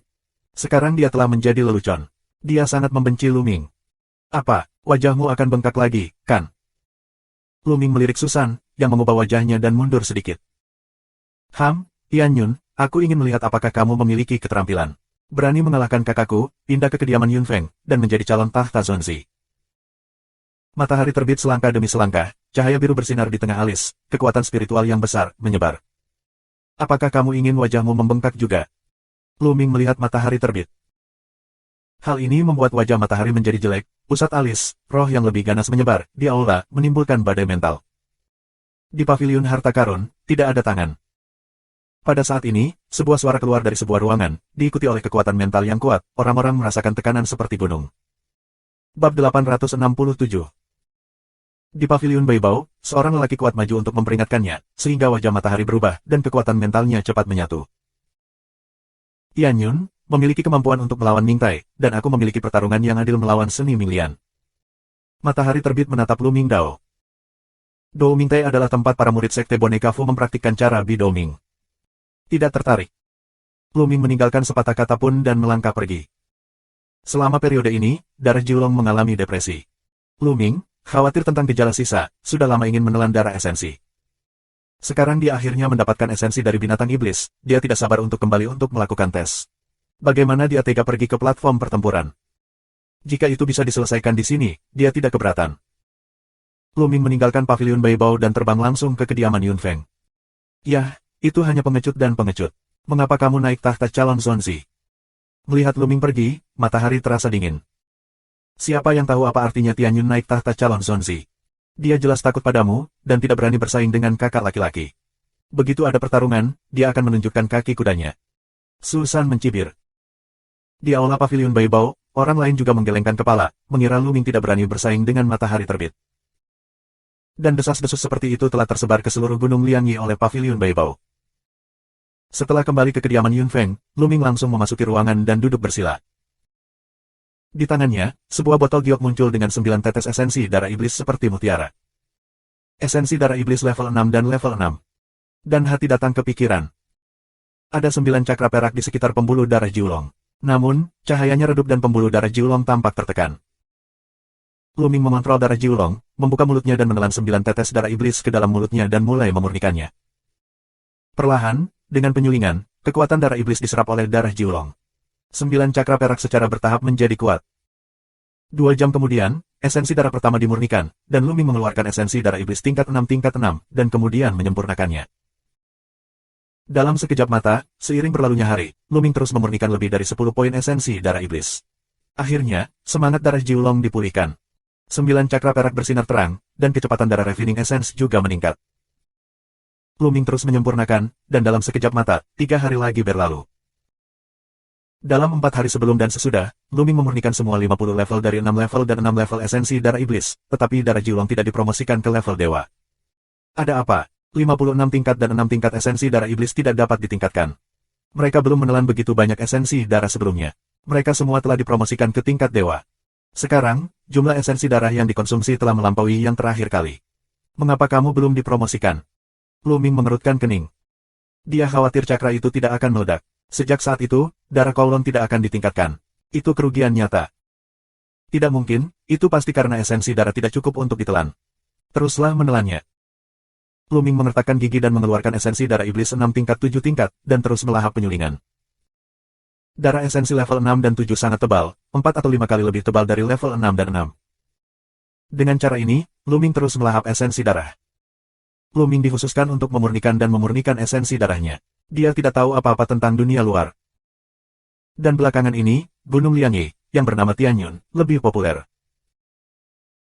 Sekarang dia telah menjadi lelucon. Dia sangat membenci Lu Ming. Apa, wajahmu akan bengkak lagi, kan? Lu Ming melirik Susan, yang mengubah wajahnya dan mundur sedikit. Tian Yun, aku ingin melihat apakah kamu memiliki keterampilan. Berani mengalahkan kakakku, pindah ke kediaman Yun Feng, dan menjadi calon tahta Zonzi. Matahari terbit selangkah demi selangkah, cahaya biru bersinar di tengah alis, kekuatan spiritual yang besar, menyebar. Apakah kamu ingin wajahmu membengkak juga? Lu Ming melihat matahari terbit. Hal ini membuat wajah matahari menjadi jelek, pusat alis, roh yang lebih ganas menyebar, di aula, menimbulkan badai mental. Di paviliun harta karun, tidak ada tangan. Pada saat ini, sebuah suara keluar dari sebuah ruangan, diikuti oleh kekuatan mental yang kuat, orang-orang merasakan tekanan seperti gunung. Bab 867. Di paviliun Beibao, seorang lelaki kuat maju untuk memperingatkannya, sehingga wajah matahari berubah, dan kekuatan mentalnya cepat menyatu. Tian Yun, memiliki kemampuan untuk melawan Ming Tai, dan aku memiliki pertarungan yang adil melawan seni Ming Lian. Matahari terbit menatap Lu Ming Dao. Dou Ming Tai adalah tempat para murid sekte boneka Fu mempraktikkan cara Bi Dou Ming. Tidak tertarik. Lu Ming meninggalkan sepatah kata pun dan melangkah pergi. Selama periode ini, darah Jiulong mengalami depresi. Lu Ming, khawatir tentang gejala sisa, sudah lama ingin menelan darah esensi. Sekarang dia akhirnya mendapatkan esensi dari binatang iblis, dia tidak sabar untuk kembali untuk melakukan tes. Bagaimana dia tega pergi ke platform pertempuran? Jika itu bisa diselesaikan di sini, dia tidak keberatan. Lu Ming meninggalkan paviliun Beibao dan terbang langsung ke kediaman Yun Feng. Yah, itu hanya pengecut dan pengecut. Mengapa kamu naik tahta calon Zonzi? Melihat Lu Ming pergi, matahari terasa dingin. Siapa yang tahu apa artinya Tian Yun naik tahta calon Zonzi? Dia jelas takut padamu, dan tidak berani bersaing dengan kakak laki-laki. Begitu ada pertarungan, dia akan menunjukkan kaki kudanya. Susan mencibir. Di aula paviliun Beibao, orang lain juga menggelengkan kepala, mengira Lu Ming tidak berani bersaing dengan matahari terbit. Dan desas-desus seperti itu telah tersebar ke seluruh gunung Liangyi oleh paviliun Beibao. Setelah kembali ke kediaman Yun Feng, Lu Ming langsung memasuki ruangan dan duduk bersila. Di tangannya, sebuah botol giok muncul dengan 9 tetes esensi darah iblis seperti mutiara. Esensi darah iblis level 6 dan level 6. Dan hati datang ke pikiran. Ada 9 cakra perak di sekitar pembuluh darah Jiulong. Namun, cahayanya redup dan pembuluh darah Jiulong tampak tertekan. Lu Ming mengontrol darah Jiulong, membuka mulutnya dan menelan 9 tetes darah iblis ke dalam mulutnya dan mulai memurnikannya. Perlahan, dengan penyulingan, kekuatan darah iblis diserap oleh darah Jiulong. 9 cakra perak secara bertahap menjadi kuat. 2 jam kemudian, esensi darah pertama dimurnikan, dan Lu Ming mengeluarkan esensi darah iblis tingkat 6, dan kemudian menyempurnakannya. Dalam sekejap mata, seiring berlalunya hari, Lu Ming terus memurnikan lebih dari 10 poin esensi darah iblis. Akhirnya, semangat darah Jiulong dipulihkan. 9 cakra perak bersinar terang, dan kecepatan darah refining essence juga meningkat. Lu Ming terus menyempurnakan, dan dalam sekejap mata, 3 hari lagi berlalu. Dalam 4 hari sebelum dan sesudah, Lu Ming memurnikan semua 50 level dari 6 level dan 6 level esensi darah iblis, tetapi darah Jiulong tidak dipromosikan ke level dewa. Ada apa? 56 tingkat dan 6 tingkat esensi darah iblis tidak dapat ditingkatkan. Mereka belum menelan begitu banyak esensi darah sebelumnya. Mereka semua telah dipromosikan ke tingkat dewa. Sekarang, jumlah esensi darah yang dikonsumsi telah melampaui yang terakhir kali. Mengapa kamu belum dipromosikan? Lu Ming mengerutkan kening. Dia khawatir cakra itu tidak akan meledak. Sejak saat itu, darah Kowloon tidak akan ditingkatkan. Itu kerugian nyata. Tidak mungkin, itu pasti karena esensi darah tidak cukup untuk ditelan. Teruslah menelannya. Lu Ming mengertakkan gigi dan mengeluarkan esensi darah iblis 6 tingkat 7 tingkat, dan terus melahap penyulingan. Darah esensi level 6 dan 7 sangat tebal, 4 atau 5 kali lebih tebal dari level 6 dan 6. Dengan cara ini, Lu Ming terus melahap esensi darah. Lu Ming dikhususkan untuk memurnikan dan memurnikan esensi darahnya. Dia tidak tahu apa-apa tentang dunia luar. Dan belakangan ini, Gunung Liangyi, yang bernama Tian Yun, lebih populer.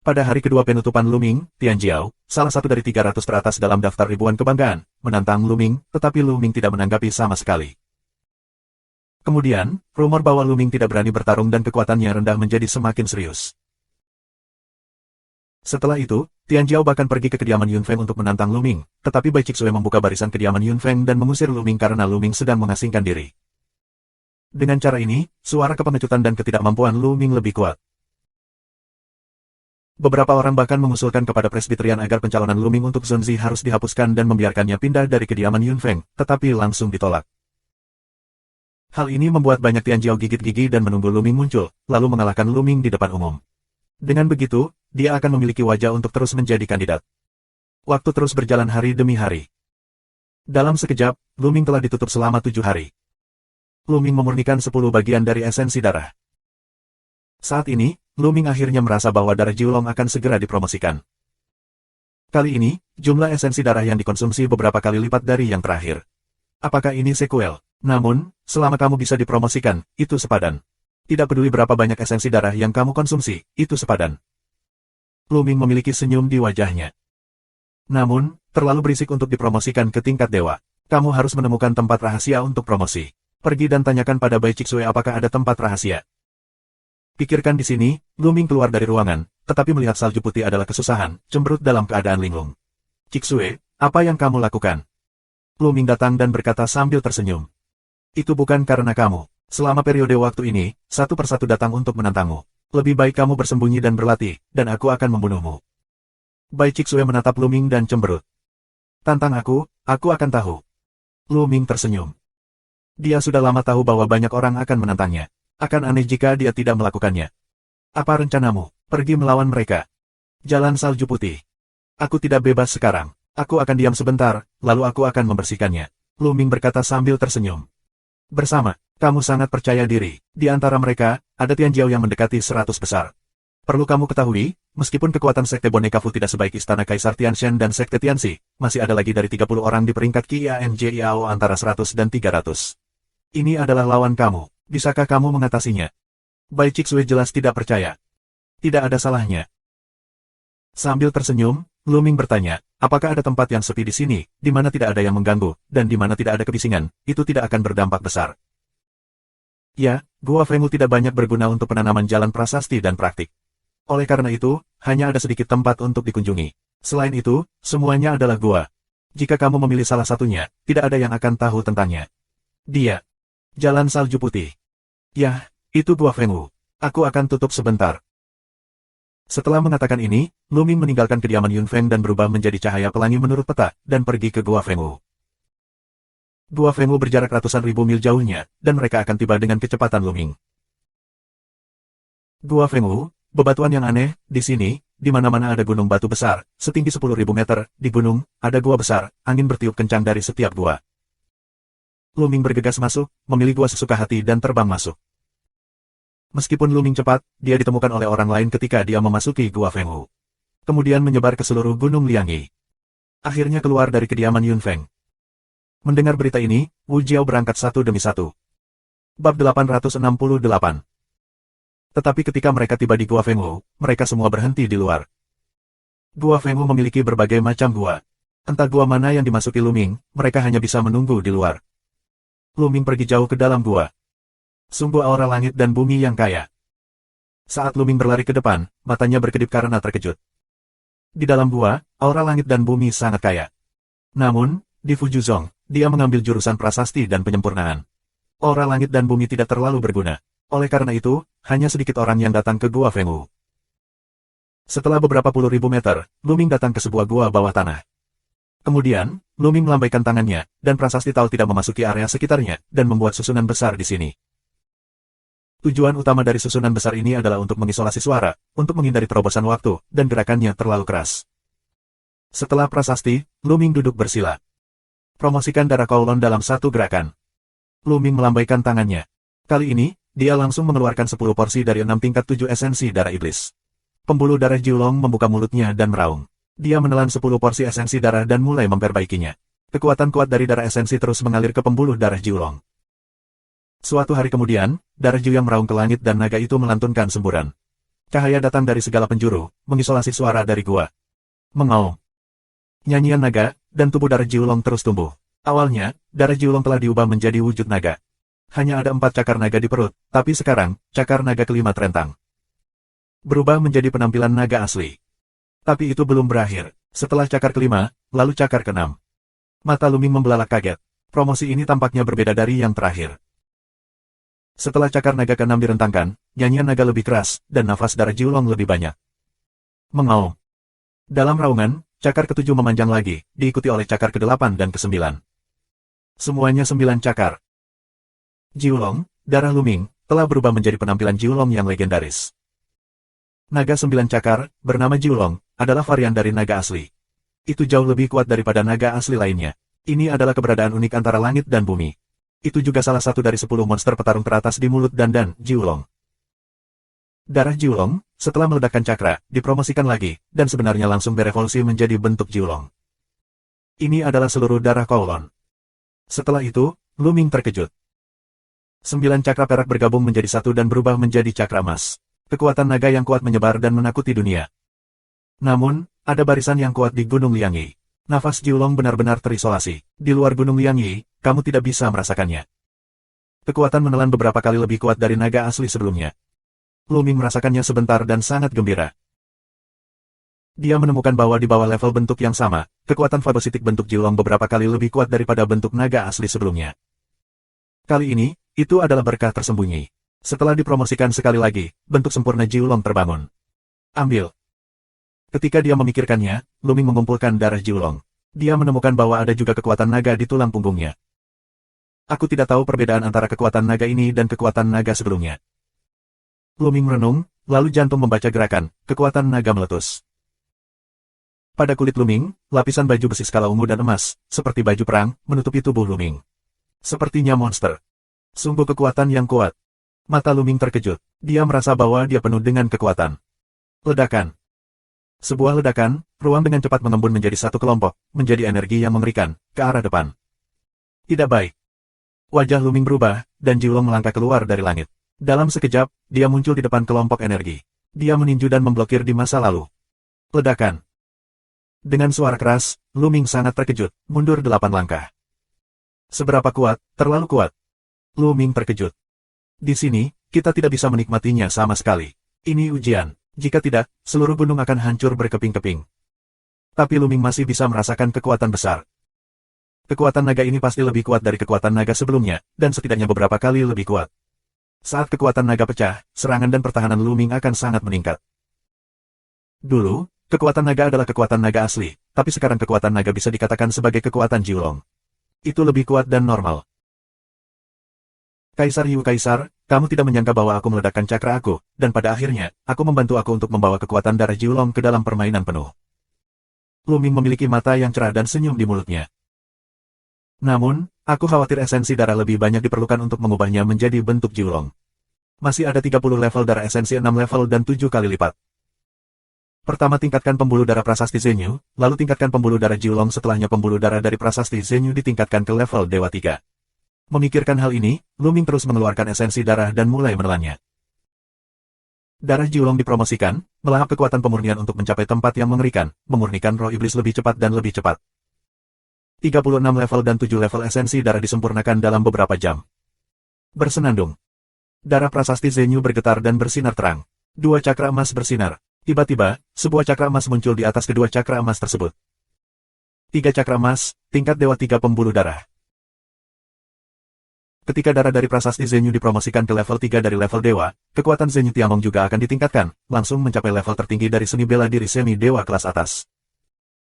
Pada hari kedua penutupan Lu Ming, Tian Jiao, salah satu dari 300 teratas dalam daftar ribuan kebanggaan, menantang Lu Ming, tetapi Lu Ming tidak menanggapi sama sekali. Kemudian, rumor bahwa Lu Ming tidak berani bertarung dan kekuatannya rendah menjadi semakin serius. Setelah itu, Tian Jiao bahkan pergi ke kediaman Yun Feng untuk menantang Lu Ming, tetapi Bai Chixue membuka barisan kediaman Yun Feng dan mengusir Lu Ming karena Lu Ming sedang mengasingkan diri. Dengan cara ini, suara kepengecutan dan ketidakmampuan Lu Ming lebih kuat. Beberapa orang bahkan mengusulkan kepada presbiterian agar pencalonan Lu Ming untuk Zunzi harus dihapuskan dan membiarkannya pindah dari kediaman Yun Feng, tetapi langsung ditolak. Hal ini membuat banyak Tianjiao gigit gigi dan menunggu Lu Ming muncul, lalu mengalahkan Lu Ming di depan umum. Dengan begitu, dia akan memiliki wajah untuk terus menjadi kandidat. Waktu terus berjalan hari demi hari. Dalam sekejap, Lu Ming telah ditutup selama 7 hari. Lu Ming memurnikan 10 bagian dari esensi darah. Saat ini, Lu Ming akhirnya merasa bahwa darah Jiulong akan segera dipromosikan. Kali ini, jumlah esensi darah yang dikonsumsi beberapa kali lipat dari yang terakhir. Apakah ini sequel? Namun, selama kamu bisa dipromosikan, itu sepadan. Tidak peduli berapa banyak esensi darah yang kamu konsumsi, itu sepadan. Lu Ming memiliki senyum di wajahnya. Namun, terlalu berisik untuk dipromosikan ke tingkat dewa. Kamu harus menemukan tempat rahasia untuk promosi. Pergi dan tanyakan pada Bai Chixue apakah ada tempat rahasia. Pikirkan di sini, Lu Ming keluar dari ruangan, tetapi melihat salju putih adalah kesusahan, cemberut dalam keadaan linglung. Chixue, apa yang kamu lakukan? Lu Ming datang dan berkata sambil tersenyum. Itu bukan karena kamu. Selama periode waktu ini, satu persatu datang untuk menantangmu. Lebih baik kamu bersembunyi dan berlatih, dan aku akan membunuhmu. Bai Chixue menatap Lu Ming dan cemberut. Tantang aku akan tahu. Lu Ming tersenyum. Dia sudah lama tahu bahwa banyak orang akan menantangnya. Akan aneh jika dia tidak melakukannya. Apa rencanamu? Pergi melawan mereka. Jalan salju putih. Aku tidak bebas sekarang. Aku akan diam sebentar, lalu aku akan membersihkannya. Lu Ming berkata sambil tersenyum. Bersama, kamu sangat percaya diri. Di antara mereka, ada Tianjiao yang mendekati 100 besar. Perlu kamu ketahui, meskipun kekuatan Sekte Boneka Fu tidak sebaik Istana Kaisar Tianshan dan Sekte Tianxi, masih ada lagi dari 30 orang di peringkat QIANJIAO antara 100 dan 300. Ini adalah lawan kamu. Bisakah kamu mengatasinya? Bai Chixue jelas tidak percaya. Tidak ada salahnya. Sambil tersenyum, Lu Ming bertanya, apakah ada tempat yang sepi di sini, di mana tidak ada yang mengganggu, dan di mana tidak ada kebisingan, itu tidak akan berdampak besar. Ya, Gua Fengwu tidak banyak berguna untuk penanaman jalan prasasti dan praktik. Oleh karena itu, hanya ada sedikit tempat untuk dikunjungi. Selain itu, semuanya adalah gua. Jika kamu memilih salah satunya, tidak ada yang akan tahu tentangnya. Dia. Jalan salju putih. Yah, itu Gua Fengwu. Aku akan tutup sebentar. Setelah mengatakan ini, Lu Ming meninggalkan kediaman Yun Feng dan berubah menjadi cahaya pelangi menurut peta, dan pergi ke Gua Fengwu. Gua Fengwu berjarak ratusan ribu mil jauhnya, dan mereka akan tiba dengan kecepatan Lu Ming. Gua Fengwu, bebatuan yang aneh, di sini, di mana-mana ada gunung batu besar, setinggi 10.000 meter, di gunung, ada gua besar, angin bertiup kencang dari setiap gua. Lu Ming bergegas masuk, memilih gua sesuka hati dan terbang masuk. Meskipun Lu Ming cepat, dia ditemukan oleh orang lain ketika dia memasuki Gua Fengwu. Kemudian menyebar ke seluruh gunung Liangyi. Akhirnya keluar dari kediaman Yun Feng. Mendengar berita ini, Wu Jiao berangkat satu demi satu. Bab 868. Tetapi ketika mereka tiba di Gua Fengwu, mereka semua berhenti di luar. Gua Fengwu memiliki berbagai macam gua. Entah gua mana yang dimasuki Lu Ming, mereka hanya bisa menunggu di luar. Lu Ming pergi jauh ke dalam gua. Sungguh aura langit dan bumi yang kaya. Saat Lu Ming berlari ke depan, matanya berkedip karena terkejut. Di dalam gua, aura langit dan bumi sangat kaya. Namun, di Fujuzong, dia mengambil jurusan prasasti dan penyempurnaan. Aura langit dan bumi tidak terlalu berguna. Oleh karena itu, hanya sedikit orang yang datang ke Gua Fengwu. Setelah beberapa puluh ribu meter, Lu Ming datang ke sebuah gua bawah tanah. Kemudian, Lu Ming melambaikan tangannya, dan prasasti Tao tidak memasuki area sekitarnya, dan membuat susunan besar di sini. Tujuan utama dari susunan besar ini adalah untuk mengisolasi suara, untuk menghindari terobosan waktu, dan gerakannya terlalu keras. Setelah prasasti, Lu Ming duduk bersila. Promosikan darah Kowloon dalam satu gerakan. Lu Ming melambaikan tangannya. Kali ini, dia langsung mengeluarkan 10 porsi dari 6 tingkat 7 esensi darah iblis. Pembuluh darah Jiulong membuka mulutnya dan meraung. Dia menelan 10 porsi esensi darah dan mulai memperbaikinya. Kekuatan kuat dari darah esensi terus mengalir ke pembuluh darah Jiulong. Suatu hari kemudian, darah Jiu yang meraung ke langit dan naga itu melantunkan semburan. Cahaya datang dari segala penjuru, mengisolasi suara dari gua. Mengaum. Nyanyian naga, dan tubuh darah Jiulong terus tumbuh. Awalnya, darah Jiulong telah diubah menjadi wujud naga. Hanya ada 4 cakar naga di perut, tapi sekarang, cakar naga kelima terentang. Berubah menjadi penampilan naga asli. Tapi itu belum berakhir. Setelah cakar kelima, lalu cakar keenam. Mata Lu Ming membelalak kaget. Promosi ini tampaknya berbeda dari yang terakhir. Setelah cakar naga ke-6 direntangkan, nyanyian naga lebih keras, dan nafas darah Jiulong lebih banyak. Mengaum. Dalam raungan, cakar ke-7 memanjang lagi, diikuti oleh cakar ke-8 dan ke-9. Semuanya 9 cakar. Jiulong, darah Luming, telah berubah menjadi penampilan Jiulong yang legendaris. Naga 9 cakar, bernama Jiulong, adalah varian dari naga asli. Itu jauh lebih kuat daripada naga asli lainnya. Ini adalah keberadaan unik antara langit dan bumi. Itu juga salah satu dari 10 monster petarung teratas di mulut dan Jiulong. Darah Jiulong, setelah meledakkan cakra, dipromosikan lagi, dan sebenarnya langsung berevolusi menjadi bentuk Jiulong. Ini adalah seluruh darah Kowloon. Setelah itu, Luming terkejut. 9 cakra perak bergabung menjadi satu dan berubah menjadi cakra emas. Kekuatan naga yang kuat menyebar dan menakuti dunia. Namun, ada barisan yang kuat di Gunung Liangyi. Nafas Jiulong benar-benar terisolasi. Di luar Gunung Liangyi, kamu tidak bisa merasakannya. Kekuatan menelan beberapa kali lebih kuat dari naga asli sebelumnya. Luming merasakannya sebentar dan sangat gembira. Dia menemukan bahwa di bawah level bentuk yang sama, kekuatan fagositik bentuk Jiulong beberapa kali lebih kuat daripada bentuk naga asli sebelumnya. Kali ini, itu adalah berkah tersembunyi. Setelah dipromosikan sekali lagi, bentuk sempurna Jiulong terbangun. Ambil. Ketika dia memikirkannya, Luming mengumpulkan darah Jiulong. Dia menemukan bahwa ada juga kekuatan naga di tulang punggungnya. Aku tidak tahu perbedaan antara kekuatan naga ini dan kekuatan naga sebelumnya. Luming merenung, lalu jantung membaca gerakan, kekuatan naga meletus. Pada kulit Luming, lapisan baju besi skala ungu dan emas, seperti baju perang, menutupi tubuh Luming. Sepertinya monster. Sungguh kekuatan yang kuat. Mata Luming terkejut. Dia merasa bahwa dia penuh dengan kekuatan. Ledakan. Sebuah ledakan, ruang dengan cepat mengembun menjadi satu kelompok, menjadi energi yang mengerikan, ke arah depan. Tidak baik. Wajah Luming berubah, dan Jiulong melangkah keluar dari langit. Dalam sekejap, dia muncul di depan kelompok energi. Dia meninju dan memblokir di masa lalu. Ledakan. Dengan suara keras, Luming sangat terkejut, mundur 8 langkah. Seberapa kuat, terlalu kuat. Luming terkejut. Di sini, kita tidak bisa menikmatinya sama sekali. Ini ujian. Jika tidak, seluruh gunung akan hancur berkeping-keping. Tapi Luming masih bisa merasakan kekuatan besar. Kekuatan naga ini pasti lebih kuat dari kekuatan naga sebelumnya, dan setidaknya beberapa kali lebih kuat. Saat kekuatan naga pecah, serangan dan pertahanan Luming akan sangat meningkat. Dulu, kekuatan naga adalah kekuatan naga asli, tapi sekarang kekuatan naga bisa dikatakan sebagai kekuatan Jiulong. Itu lebih kuat dan normal. Kaisar Yu Kaisar, kamu tidak menyangka bahwa aku meledakkan cakra aku, dan pada akhirnya, aku membantu aku untuk membawa kekuatan darah Jiulong ke dalam permainan penuh. Luming memiliki mata yang cerah dan senyum di mulutnya. Namun, aku khawatir esensi darah lebih banyak diperlukan untuk mengubahnya menjadi bentuk Jiulong. Masih ada 30 level darah esensi 6 level dan 7 kali lipat. Pertama tingkatkan pembuluh darah prasasti Zenyu, lalu tingkatkan pembuluh darah Jiulong setelahnya pembuluh darah dari prasasti Zenyu ditingkatkan ke level Dewa 3. Memikirkan hal ini, Luming terus mengeluarkan esensi darah dan mulai menelannya. Darah Jiulong dipromosikan, melahap kekuatan pemurnian untuk mencapai tempat yang mengerikan, memurnikan roh iblis lebih cepat dan lebih cepat. 36 level dan 7 level esensi darah disempurnakan dalam beberapa jam. Bersenandung. Darah prasasti Zenyu bergetar dan bersinar terang. 2 cakra emas bersinar. Tiba-tiba, sebuah cakra emas muncul di atas kedua cakra emas tersebut. 3 cakra emas, tingkat Dewa 3 pembuluh darah. Ketika darah dari prasasti Zenyu dipromosikan ke level 3 dari level dewa, kekuatan Zenyu Tiangong juga akan ditingkatkan, langsung mencapai level tertinggi dari seni bela diri semi-dewa kelas atas.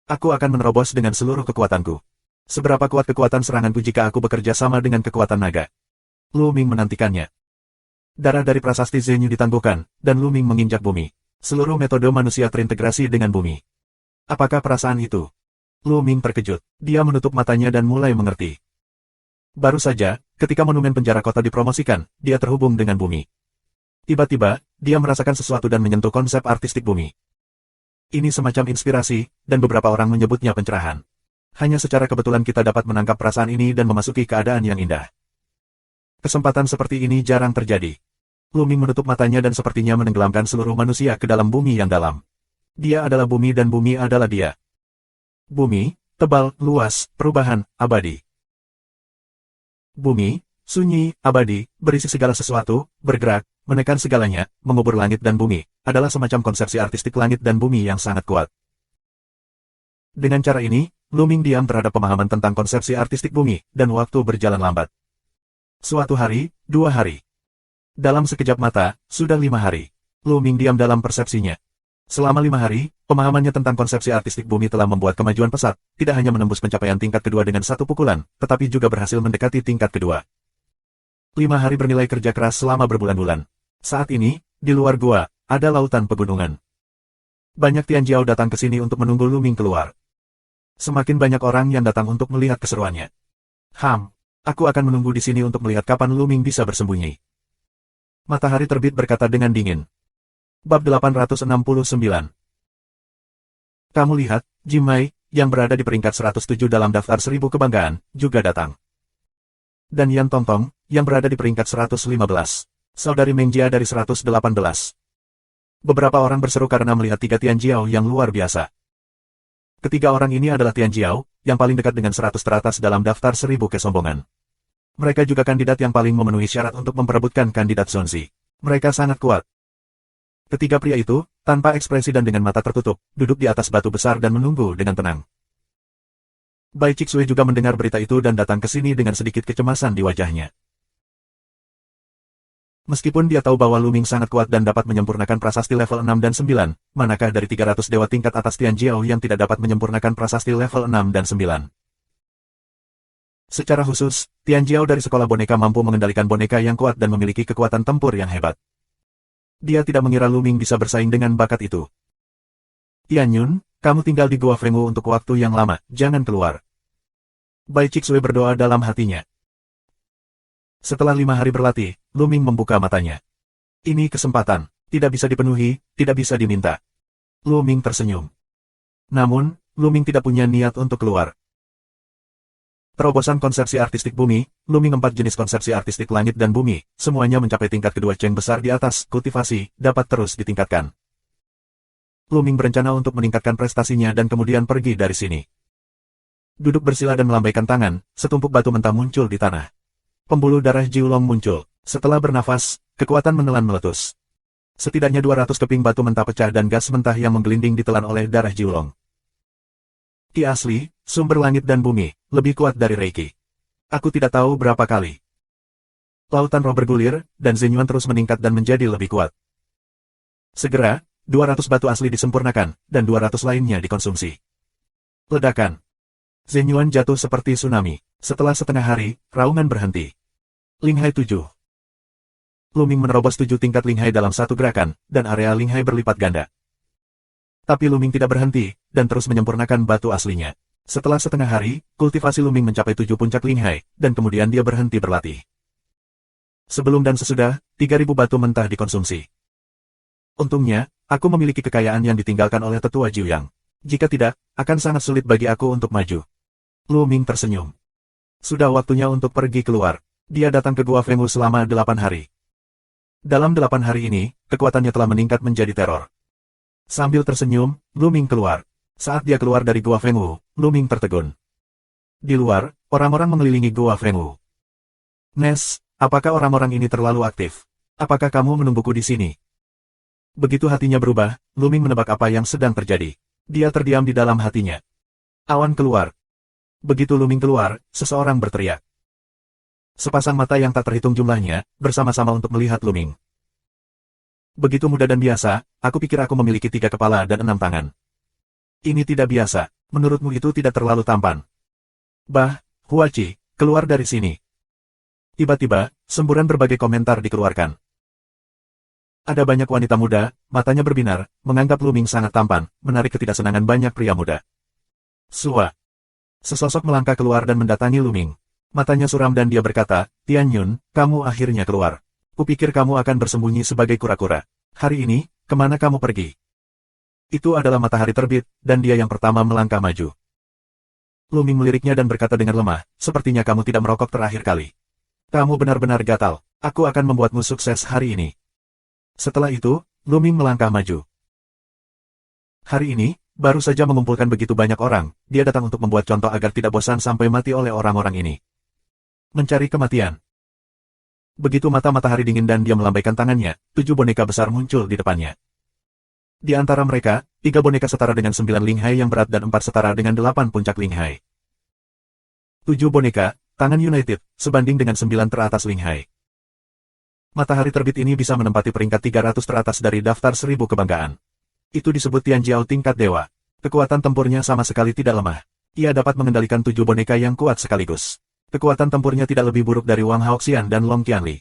Aku akan menerobos dengan seluruh kekuatanku. Seberapa kuat kekuatan seranganku jika aku bekerja sama dengan kekuatan naga? Luming menantikannya. Darah dari prasasti Zenyu ditangguhkan, dan Luming menginjak bumi. Seluruh metode manusia terintegrasi dengan bumi. Apakah perasaan itu? Luming terkejut. Dia menutup matanya dan mulai mengerti. Baru saja, ketika monumen penjara kota dipromosikan, dia terhubung dengan bumi. Tiba-tiba, dia merasakan sesuatu dan menyentuh konsep artistik bumi. Ini semacam inspirasi, dan beberapa orang menyebutnya pencerahan. Hanya secara kebetulan kita dapat menangkap perasaan ini dan memasuki keadaan yang indah. Kesempatan seperti ini jarang terjadi. Luming menutup matanya dan sepertinya menenggelamkan seluruh manusia ke dalam bumi yang dalam. Dia adalah bumi dan bumi adalah dia. Bumi, tebal, luas, perubahan, abadi. Bumi, sunyi, abadi, berisi segala sesuatu, bergerak, menekan segalanya, mengubur langit dan bumi, adalah semacam konsepsi artistik langit dan bumi yang sangat kuat. Dengan cara ini, Luming diam terhadap pemahaman tentang konsepsi artistik bumi, dan waktu berjalan lambat. Suatu hari, 2 hari. Dalam sekejap mata, sudah 5 hari. Lu Ming diam dalam persepsinya. Selama 5 hari, pemahamannya tentang konsepsi artistik bumi telah membuat kemajuan pesat, tidak hanya menembus pencapaian tingkat kedua dengan satu pukulan, tetapi juga berhasil mendekati tingkat kedua. 5 hari bernilai kerja keras selama berbulan-bulan. Saat ini, di luar gua, ada lautan pegunungan. Banyak Tianjiao datang ke sini untuk menunggu Lu Ming keluar. Semakin banyak orang yang datang untuk melihat keseruannya. Aku akan menunggu di sini untuk melihat kapan Lu Ming bisa bersembunyi. Matahari terbit berkata dengan dingin. Bab 869. Kamu lihat, Jimai, yang berada di peringkat 107 dalam daftar 1000 kebanggaan, juga datang. Dan Yan Tongtong, yang berada di peringkat 115. Saudari Meng Jia dari 118. Beberapa orang berseru karena melihat 3 Tianjiao yang luar biasa. Ketiga orang ini adalah Tianjiao, yang paling dekat dengan 100 teratas dalam daftar 1000 kesombongan. Mereka juga kandidat yang paling memenuhi syarat untuk memperebutkan kandidat Zonzi. Mereka sangat kuat. Ketiga pria itu, tanpa ekspresi dan dengan mata tertutup, duduk di atas batu besar dan menunggu dengan tenang. Bai Cixue juga mendengar berita itu dan datang ke sini dengan sedikit kecemasan di wajahnya. Meskipun dia tahu bahwa Lu Ming sangat kuat dan dapat menyempurnakan prasasti level 6 dan 9, manakah dari 300 dewa tingkat atas Tianjiao yang tidak dapat menyempurnakan prasasti level 6 dan 9? Secara khusus, Tianjiao dari sekolah boneka mampu mengendalikan boneka yang kuat dan memiliki kekuatan tempur yang hebat. Dia tidak mengira Lu Ming bisa bersaing dengan bakat itu. Tianyun, kamu tinggal di Gua Fengwu untuk waktu yang lama, jangan keluar. Bai Cixue berdoa dalam hatinya. Setelah 5 hari berlatih, Lu Ming membuka matanya. Ini kesempatan, tidak bisa dipenuhi, tidak bisa diminta. Lu Ming tersenyum. Namun, Lu Ming tidak punya niat untuk keluar. Terobosan konsepsi artistik bumi, Lu Ming 4 jenis konsepsi artistik langit dan bumi, semuanya mencapai tingkat kedua Cheng besar di atas, kultivasi, dapat terus ditingkatkan. Lu Ming berencana untuk meningkatkan prestasinya dan kemudian pergi dari sini. Duduk bersila dan melambaikan tangan, setumpuk batu mentah muncul di tanah. Pembuluh darah Jiulong muncul. Setelah bernafas, kekuatan menelan meletus. Setidaknya 200 keping batu mentah pecah dan gas mentah yang menggelinding ditelan oleh darah Jiulong. Ki asli, sumber langit dan bumi, lebih kuat dari Reiki. Aku tidak tahu berapa kali. Lautan roh bergulir, dan Zenyuan terus meningkat dan menjadi lebih kuat. Segera, 200 batu asli disempurnakan, dan 200 lainnya dikonsumsi. Ledakan. Zenyuan jatuh seperti tsunami. Setelah setengah hari, raungan berhenti. Linghai 7. Lu Ming menerobos 7 tingkat Linghai dalam satu gerakan, dan area Linghai berlipat ganda. Tapi Lu Ming tidak berhenti, dan terus menyempurnakan batu aslinya. Setelah setengah hari, kultivasi Lu Ming mencapai 7 puncak Linghai, dan kemudian dia berhenti berlatih. Sebelum dan sesudah, 3000 batu mentah dikonsumsi. Untungnya, aku memiliki kekayaan yang ditinggalkan oleh tetua Jiuyang. Jika tidak, akan sangat sulit bagi aku untuk maju. Lu Ming tersenyum. Sudah waktunya untuk pergi keluar. Dia datang ke Gua Fengwu selama 8 hari. Dalam 8 hari ini, kekuatannya telah meningkat menjadi teror. Sambil tersenyum, Lu Ming keluar. Saat dia keluar dari Gua Fengwu, Lu Ming tertegun. Di luar, orang-orang mengelilingi Gua Fengwu. Nes, apakah orang-orang ini terlalu aktif? Apakah kamu menungguku di sini? Begitu hatinya berubah, Lu Ming menebak apa yang sedang terjadi. Dia terdiam di dalam hatinya. Awan keluar. Begitu Lu Ming keluar, seseorang berteriak. Sepasang mata yang tak terhitung jumlahnya, bersama-sama untuk melihat Lu Ming. Begitu muda dan biasa, aku pikir aku memiliki 3 kepala dan 6 tangan. Ini tidak biasa, menurutmu itu tidak terlalu tampan. Bah, Huachi, keluar dari sini. Tiba-tiba, semburan berbagai komentar dikeluarkan. Ada banyak wanita muda, matanya berbinar, menganggap Lu Ming sangat tampan, menarik ketidaksenangan banyak pria muda. Sua. Sesosok melangkah keluar dan mendatangi Lu Ming. Matanya suram dan dia berkata, Tianyun, kamu akhirnya keluar. Kupikir kamu akan bersembunyi sebagai kura-kura. Hari ini, kemana kamu pergi? Itu adalah matahari terbit, dan dia yang pertama melangkah maju. Lu Ming meliriknya dan berkata dengan lemah, sepertinya kamu tidak merokok terakhir kali. Kamu benar-benar gatal, aku akan membuatmu sukses hari ini. Setelah itu, Lu Ming melangkah maju. Hari ini, baru saja mengumpulkan begitu banyak orang, dia datang untuk membuat contoh agar tidak bosan sampai mati oleh orang-orang ini. Mencari kematian. Begitu mata matahari dingin dan dia melambaikan tangannya, 7 boneka besar muncul di depannya. Di antara mereka, 3 boneka setara dengan 9 Linghai yang berat dan 4 setara dengan 8 puncak Linghai. 7 boneka, tangan United, sebanding dengan 9 teratas Linghai. Matahari terbit ini bisa menempati peringkat 300 teratas dari daftar 1000 kebanggaan. Itu disebut Tianjiao tingkat dewa. Kekuatan tempurnya sama sekali tidak lemah. Ia dapat mengendalikan 7 boneka yang kuat sekaligus. Kekuatan tempurnya tidak lebih buruk dari Wang Haoxian dan Long Qianli.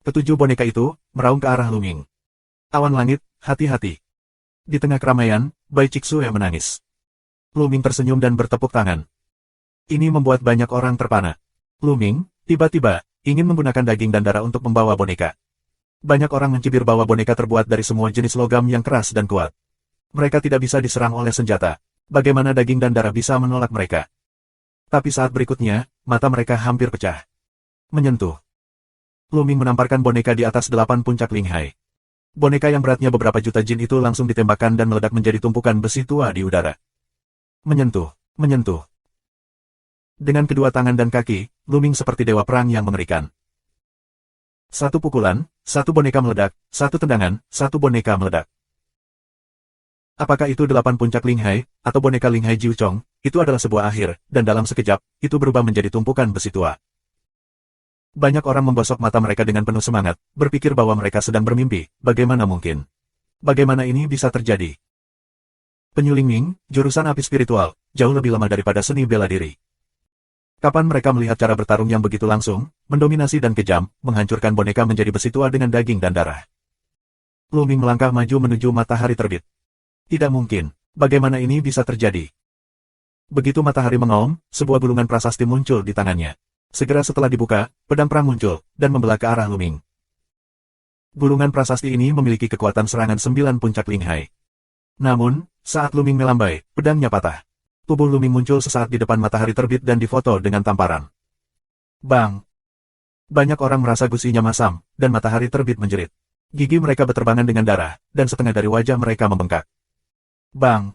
Ketujuh boneka itu meraung ke arah Luming. Awan langit, hati-hati. Di tengah keramaian, Bai Chixue menangis. Luming tersenyum dan bertepuk tangan. Ini membuat banyak orang terpana. Luming, tiba-tiba, ingin menggunakan daging dan darah untuk membawa boneka. Banyak orang mencibir bahwa boneka terbuat dari semua jenis logam yang keras dan kuat. Mereka tidak bisa diserang oleh senjata. Bagaimana daging dan darah bisa menolak mereka? Tapi saat berikutnya, mata mereka hampir pecah. Menyentuh. Luming menamparkan boneka di atas 8 puncak Linghai. Boneka yang beratnya beberapa juta jin itu langsung ditembakkan dan meledak menjadi tumpukan besi tua di udara. Menyentuh, menyentuh. Dengan kedua tangan dan kaki, Luming seperti dewa perang yang mengerikan. Satu pukulan, satu boneka meledak, satu tendangan, satu boneka meledak. Apakah itu 8 puncak Linghai, atau boneka Linghai Jiuchong, itu adalah sebuah akhir, dan dalam sekejap, itu berubah menjadi tumpukan besi tua. Banyak orang menggosok mata mereka dengan penuh semangat, berpikir bahwa mereka sedang bermimpi, bagaimana mungkin? Bagaimana ini bisa terjadi? Penyuling Ming, jurusan api spiritual, jauh lebih lemah daripada seni bela diri. Kapan mereka melihat cara bertarung yang begitu langsung, mendominasi dan kejam, menghancurkan boneka menjadi besi tua dengan daging dan darah? Luming melangkah maju menuju matahari terbit. Tidak mungkin. Bagaimana ini bisa terjadi? Begitu matahari mengaum, sebuah gulungan prasasti muncul di tangannya. Segera setelah dibuka, pedang perang muncul, dan membelah ke arah Luming. Gulungan prasasti ini memiliki kekuatan serangan 9 puncak Linghai. Namun, saat Luming melambai, pedangnya patah. Tubuh Luming muncul sesaat di depan matahari terbit dan difoto dengan tamparan. Bang! Banyak orang merasa gusinya masam, dan matahari terbit menjerit. Gigi mereka berterbangan dengan darah, dan setengah dari wajah mereka membengkak. Bang!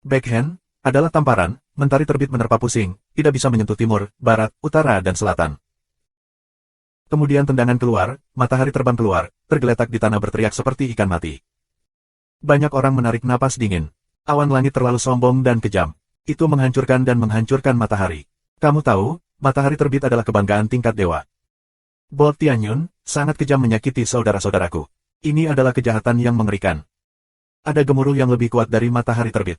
Backhand adalah tamparan, mentari terbit menerpa pusing, tidak bisa menyentuh timur, barat, utara dan selatan. Kemudian tendangan keluar, matahari terbang keluar, tergeletak di tanah berteriak seperti ikan mati. Banyak orang menarik napas dingin. Awan langit terlalu sombong dan kejam. Itu menghancurkan dan menghancurkan matahari. Kamu tahu, matahari terbit adalah kebanggaan tingkat dewa. Bolt Tianyun, sangat kejam menyakiti saudara-saudaraku. Ini adalah kejahatan yang mengerikan. Ada gemuruh yang lebih kuat dari matahari terbit.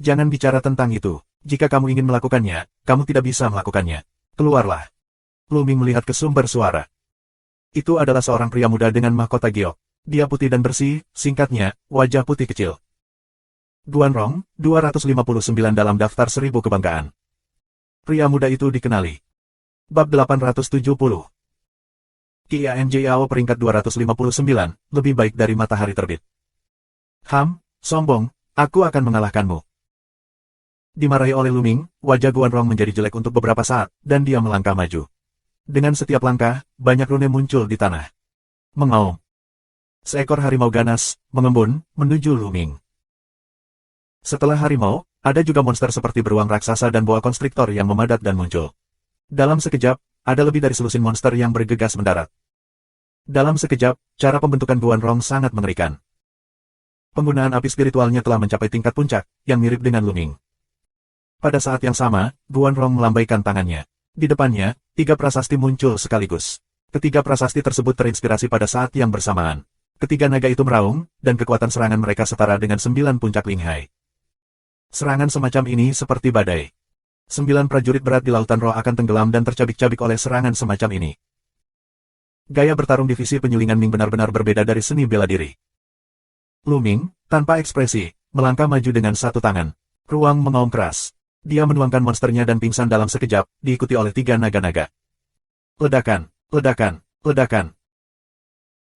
Jangan bicara tentang itu. Jika kamu ingin melakukannya, kamu tidak bisa melakukannya. Keluarlah. Luming melihat ke sumber suara. Itu adalah seorang pria muda dengan mahkota giok. Dia putih dan bersih, singkatnya, wajah putih kecil. Guanrong, 259 dalam daftar 1000 kebanggaan. Pria muda itu dikenali. Bab 870. Qianjiao peringkat 259, lebih baik dari matahari terbit. Sombong, aku akan mengalahkanmu. Dimarahi oleh Luming, wajah Guanrong menjadi jelek untuk beberapa saat, dan dia melangkah maju. Dengan setiap langkah, banyak rune muncul di tanah. Mengaum. Seekor harimau ganas, mengembun, menuju Luming. Setelah harimau, ada juga monster seperti beruang raksasa dan boa konstriktor yang memadat dan muncul. Dalam sekejap, ada lebih dari selusin monster yang bergegas mendarat. Dalam sekejap, cara pembentukan Guanrong sangat mengerikan. Penggunaan api spiritualnya telah mencapai tingkat puncak, yang mirip dengan Luming. Pada saat yang sama, Guanrong melambaikan tangannya. Di depannya, 3 prasasti muncul sekaligus. Ketiga prasasti tersebut terinspirasi pada saat yang bersamaan. Ketiga naga itu meraung, dan kekuatan serangan mereka setara dengan 9 puncak Linghai. Serangan semacam ini seperti badai. 9 prajurit berat di lautan roh akan tenggelam dan tercabik-cabik oleh serangan semacam ini. Gaya bertarung divisi penyulingan Ming benar-benar berbeda dari seni bela diri. Luming, tanpa ekspresi, melangkah maju dengan satu tangan. Ruang mengaum keras. Dia menuangkan monsternya dan pingsan dalam sekejap, diikuti oleh 3 naga-naga. Ledakan, ledakan, ledakan.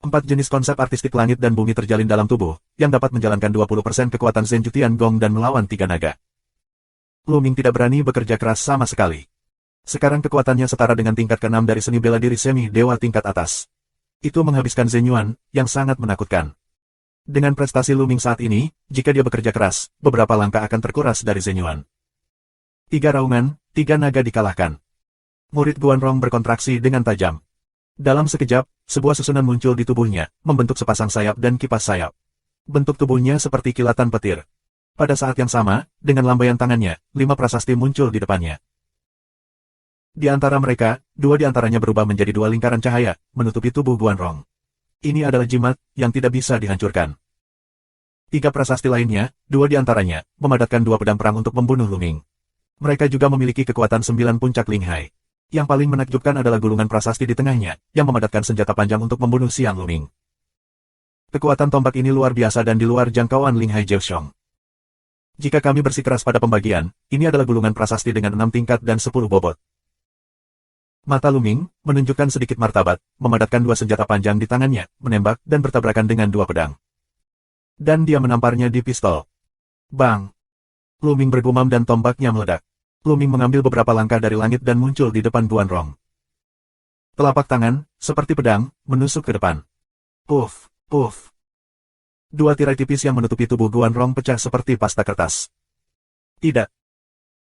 4 jenis konsep artistik langit dan bumi terjalin dalam tubuh, yang dapat menjalankan 20% kekuatan Zenju Tiangong dan melawan 3 naga. Luming tidak berani bekerja keras sama sekali. Sekarang kekuatannya setara dengan tingkat ke-6 dari seni bela diri semi-dewa tingkat atas. Itu menghabiskan Zenyuan, yang sangat menakutkan. Dengan prestasi Luming saat ini, jika dia bekerja keras, beberapa langkah akan terkuras dari Zenyuan. 3 raungan, 3 naga dikalahkan. Murid Guanrong berkontraksi dengan tajam. Dalam sekejap, sebuah susunan muncul di tubuhnya, membentuk sepasang sayap dan kipas sayap. Bentuk tubuhnya seperti kilatan petir. Pada saat yang sama, dengan lambaian tangannya, 5 prasasti muncul di depannya. Di antara mereka, dua di antaranya berubah menjadi dua lingkaran cahaya, menutupi tubuh Guanrong. Ini adalah jimat yang tidak bisa dihancurkan. Tiga prasasti lainnya, dua di antaranya, memadatkan dua pedang perang untuk membunuh Luming. Mereka juga memiliki kekuatan 9 puncak Linghai. Yang paling menakjubkan adalah gulungan prasasti di tengahnya, yang memadatkan senjata panjang untuk membunuh Xiang Luming. Kekuatan tombak ini luar biasa dan di luar jangkauan Linghai Jiuxiong. Jika kami bersikeras pada pembagian, ini adalah gulungan prasasti dengan 6 tingkat dan 10 bobot. Mata Luming menunjukkan sedikit martabat, memadatkan dua senjata panjang di tangannya, menembak dan bertabrakan dengan dua pedang. Dan dia menamparnya di pistol. Bang! Luming bergumam dan tombaknya meledak. Luming mengambil beberapa langkah dari langit dan muncul di depan Guanrong. Telapak tangan, seperti pedang, menusuk ke depan. Puff, puff. Dua tirai tipis yang menutupi tubuh Guanrong pecah seperti pasta kertas. Tidak.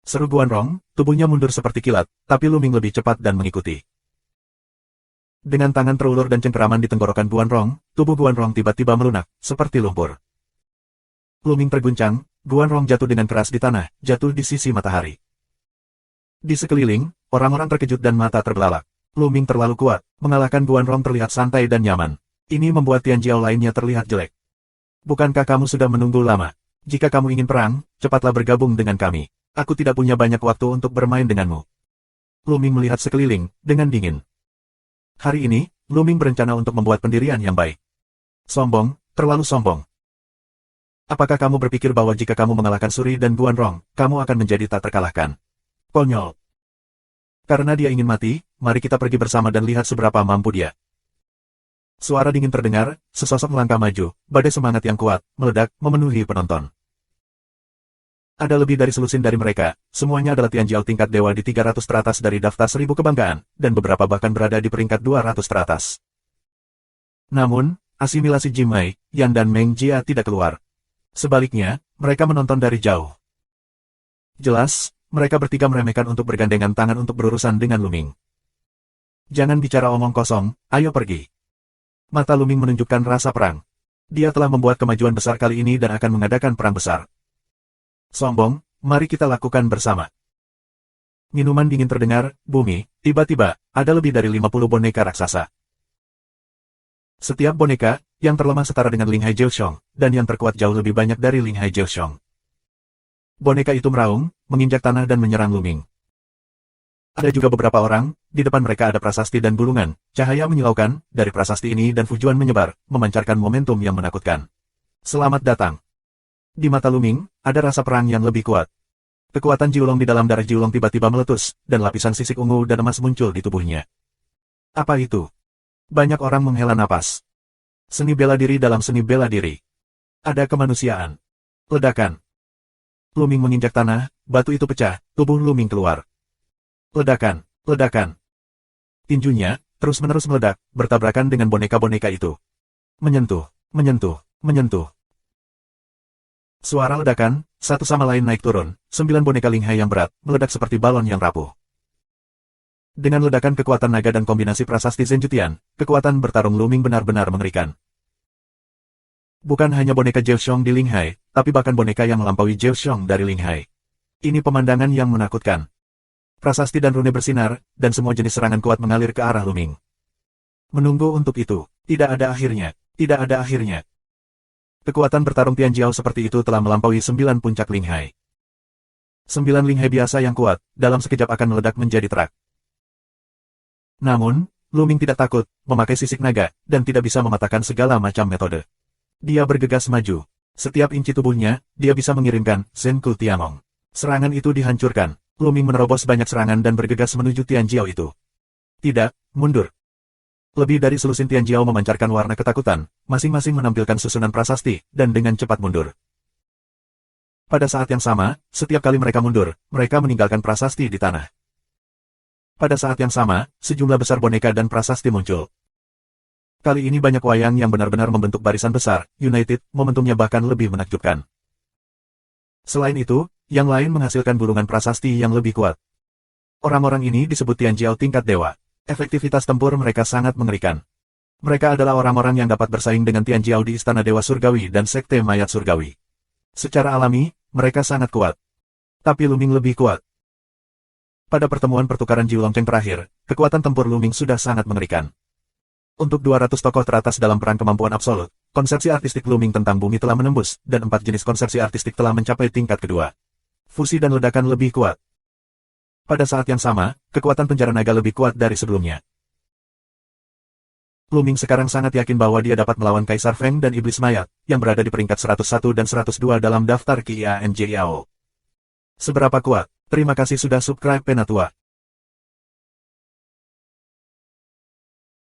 Seru Guanrong, tubuhnya mundur seperti kilat, tapi Luming lebih cepat dan mengikuti. Dengan tangan terulur dan cengkeraman di tenggorokan Guanrong, tubuh Guanrong tiba-tiba melunak, seperti lumpur. Luming terguncang, Guanrong jatuh dengan keras di tanah, jatuh di sisi matahari. Di sekeliling, orang-orang terkejut dan mata terbelalak. Luming terlalu kuat, mengalahkan Guanrong terlihat santai dan nyaman. Ini membuat Tianjiao lainnya terlihat jelek. Bukankah kamu sudah menunggu lama? Jika kamu ingin perang, cepatlah bergabung dengan kami. Aku tidak punya banyak waktu untuk bermain denganmu. Luming melihat sekeliling, dengan dingin. Hari ini, Luming berencana untuk membuat pendirian yang baik. Sombong, terlalu sombong. Apakah kamu berpikir bahwa jika kamu mengalahkan Suri dan Guanrong, kamu akan menjadi tak terkalahkan? Konyol. Karena dia ingin mati, mari kita pergi bersama dan lihat seberapa mampu dia. Suara dingin terdengar, sesosok melangkah maju, badai semangat yang kuat, meledak, memenuhi penonton. Ada lebih dari selusin dari mereka, semuanya adalah Tianjiao tingkat dewa di 300 teratas dari daftar 1000 kebanggaan, dan beberapa bahkan berada di peringkat 200 teratas. Namun, asimilasi Jimai, Yan dan Meng Jia tidak keluar. Sebaliknya, mereka menonton dari jauh. Jelas, mereka bertiga meremehkan untuk bergandengan tangan untuk berurusan dengan Luming. Jangan bicara omong kosong, ayo pergi. Mata Luming menunjukkan rasa perang. Dia telah membuat kemajuan besar kali ini dan akan mengadakan perang besar. Sombong, mari kita lakukan bersama. Minuman dingin terdengar, bumi, tiba-tiba, ada lebih dari 50 boneka raksasa. Setiap boneka, yang terlemah setara dengan Linghai Jiuxiong, dan yang terkuat jauh lebih banyak dari Linghai Jiuxiong. Boneka itu meraung, menginjak tanah dan menyerang Luming. Ada juga beberapa orang, di depan mereka ada prasasti dan gulungan, cahaya menyilaukan, dari prasasti ini dan Fujuan menyebar, memancarkan momentum yang menakutkan. Selamat datang. Di mata Luming, ada rasa perang yang lebih kuat. Kekuatan Jiulong di dalam darah Jiulong tiba-tiba meletus, dan lapisan sisik ungu dan emas muncul di tubuhnya. Apa itu? Banyak orang menghela napas. Seni bela diri dalam seni bela diri. Ada kemanusiaan. Ledakan. Luming menginjak tanah, batu itu pecah, tubuh Luming keluar. Ledakan, ledakan. Tinjunya, terus-menerus meledak, bertabrakan dengan boneka-boneka itu. Menyentuh, menyentuh, menyentuh. Suara ledakan, satu sama lain naik turun, 9 boneka Linghai yang berat, meledak seperti balon yang rapuh. Dengan ledakan kekuatan naga dan kombinasi prasasti Zenjutian, kekuatan bertarung Luming benar-benar mengerikan. Bukan hanya boneka Jiuxiong di Linghai, tapi bahkan boneka yang melampaui Jiuxiong dari Linghai. Ini pemandangan yang menakutkan. Prasasti dan rune bersinar, dan semua jenis serangan kuat mengalir ke arah Luming. Menunggu untuk itu, tidak ada akhirnya, tidak ada akhirnya. Kekuatan bertarung Tianjiao seperti itu telah melampaui 9 puncak Linghai. 9 Linghai biasa yang kuat, dalam sekejap akan meledak menjadi terak. Namun, Luming tidak takut, memakai sisik naga, dan tidak bisa mematahkan segala macam metode. Dia bergegas maju. Setiap inci tubuhnya, dia bisa mengirimkan Zenku Tiamong. Serangan itu dihancurkan. Luming menerobos banyak serangan dan bergegas menuju Tianjiao itu. Tidak, mundur. Lebih dari selusin Tianjiao memancarkan warna ketakutan, masing-masing menampilkan susunan prasasti, dan dengan cepat mundur. Pada saat yang sama, setiap kali mereka mundur, mereka meninggalkan prasasti di tanah. Pada saat yang sama, sejumlah besar boneka dan prasasti muncul. Kali ini banyak wayang yang benar-benar membentuk barisan besar, United, momentumnya bahkan lebih menakjubkan. Selain itu, yang lain menghasilkan gulungan prasasti yang lebih kuat. Orang-orang ini disebut Tianjiao tingkat dewa. Efektivitas tempur mereka sangat mengerikan. Mereka adalah orang-orang yang dapat bersaing dengan Tianjiao di Istana Dewa Surgawi dan Sekte Mayat Surgawi. Secara alami, mereka sangat kuat. Tapi Luming lebih kuat. Pada pertemuan pertukaran Jiu Longcheng terakhir, kekuatan tempur Lu Ming sudah sangat mengerikan. Untuk 200 tokoh teratas dalam perang kemampuan absolut, konsepsi artistik Lu Ming tentang bumi telah menembus, dan 4 jenis konsepsi artistik telah mencapai tingkat kedua. Fusi dan ledakan lebih kuat. Pada saat yang sama, kekuatan penjara naga lebih kuat dari sebelumnya. Lu Ming sekarang sangat yakin bahwa dia dapat melawan Kaisar Feng dan Iblis Mayat, yang berada di peringkat 101 dan 102 dalam daftar Qianjiao. Seberapa kuat? Terima kasih sudah subscribe Penatua.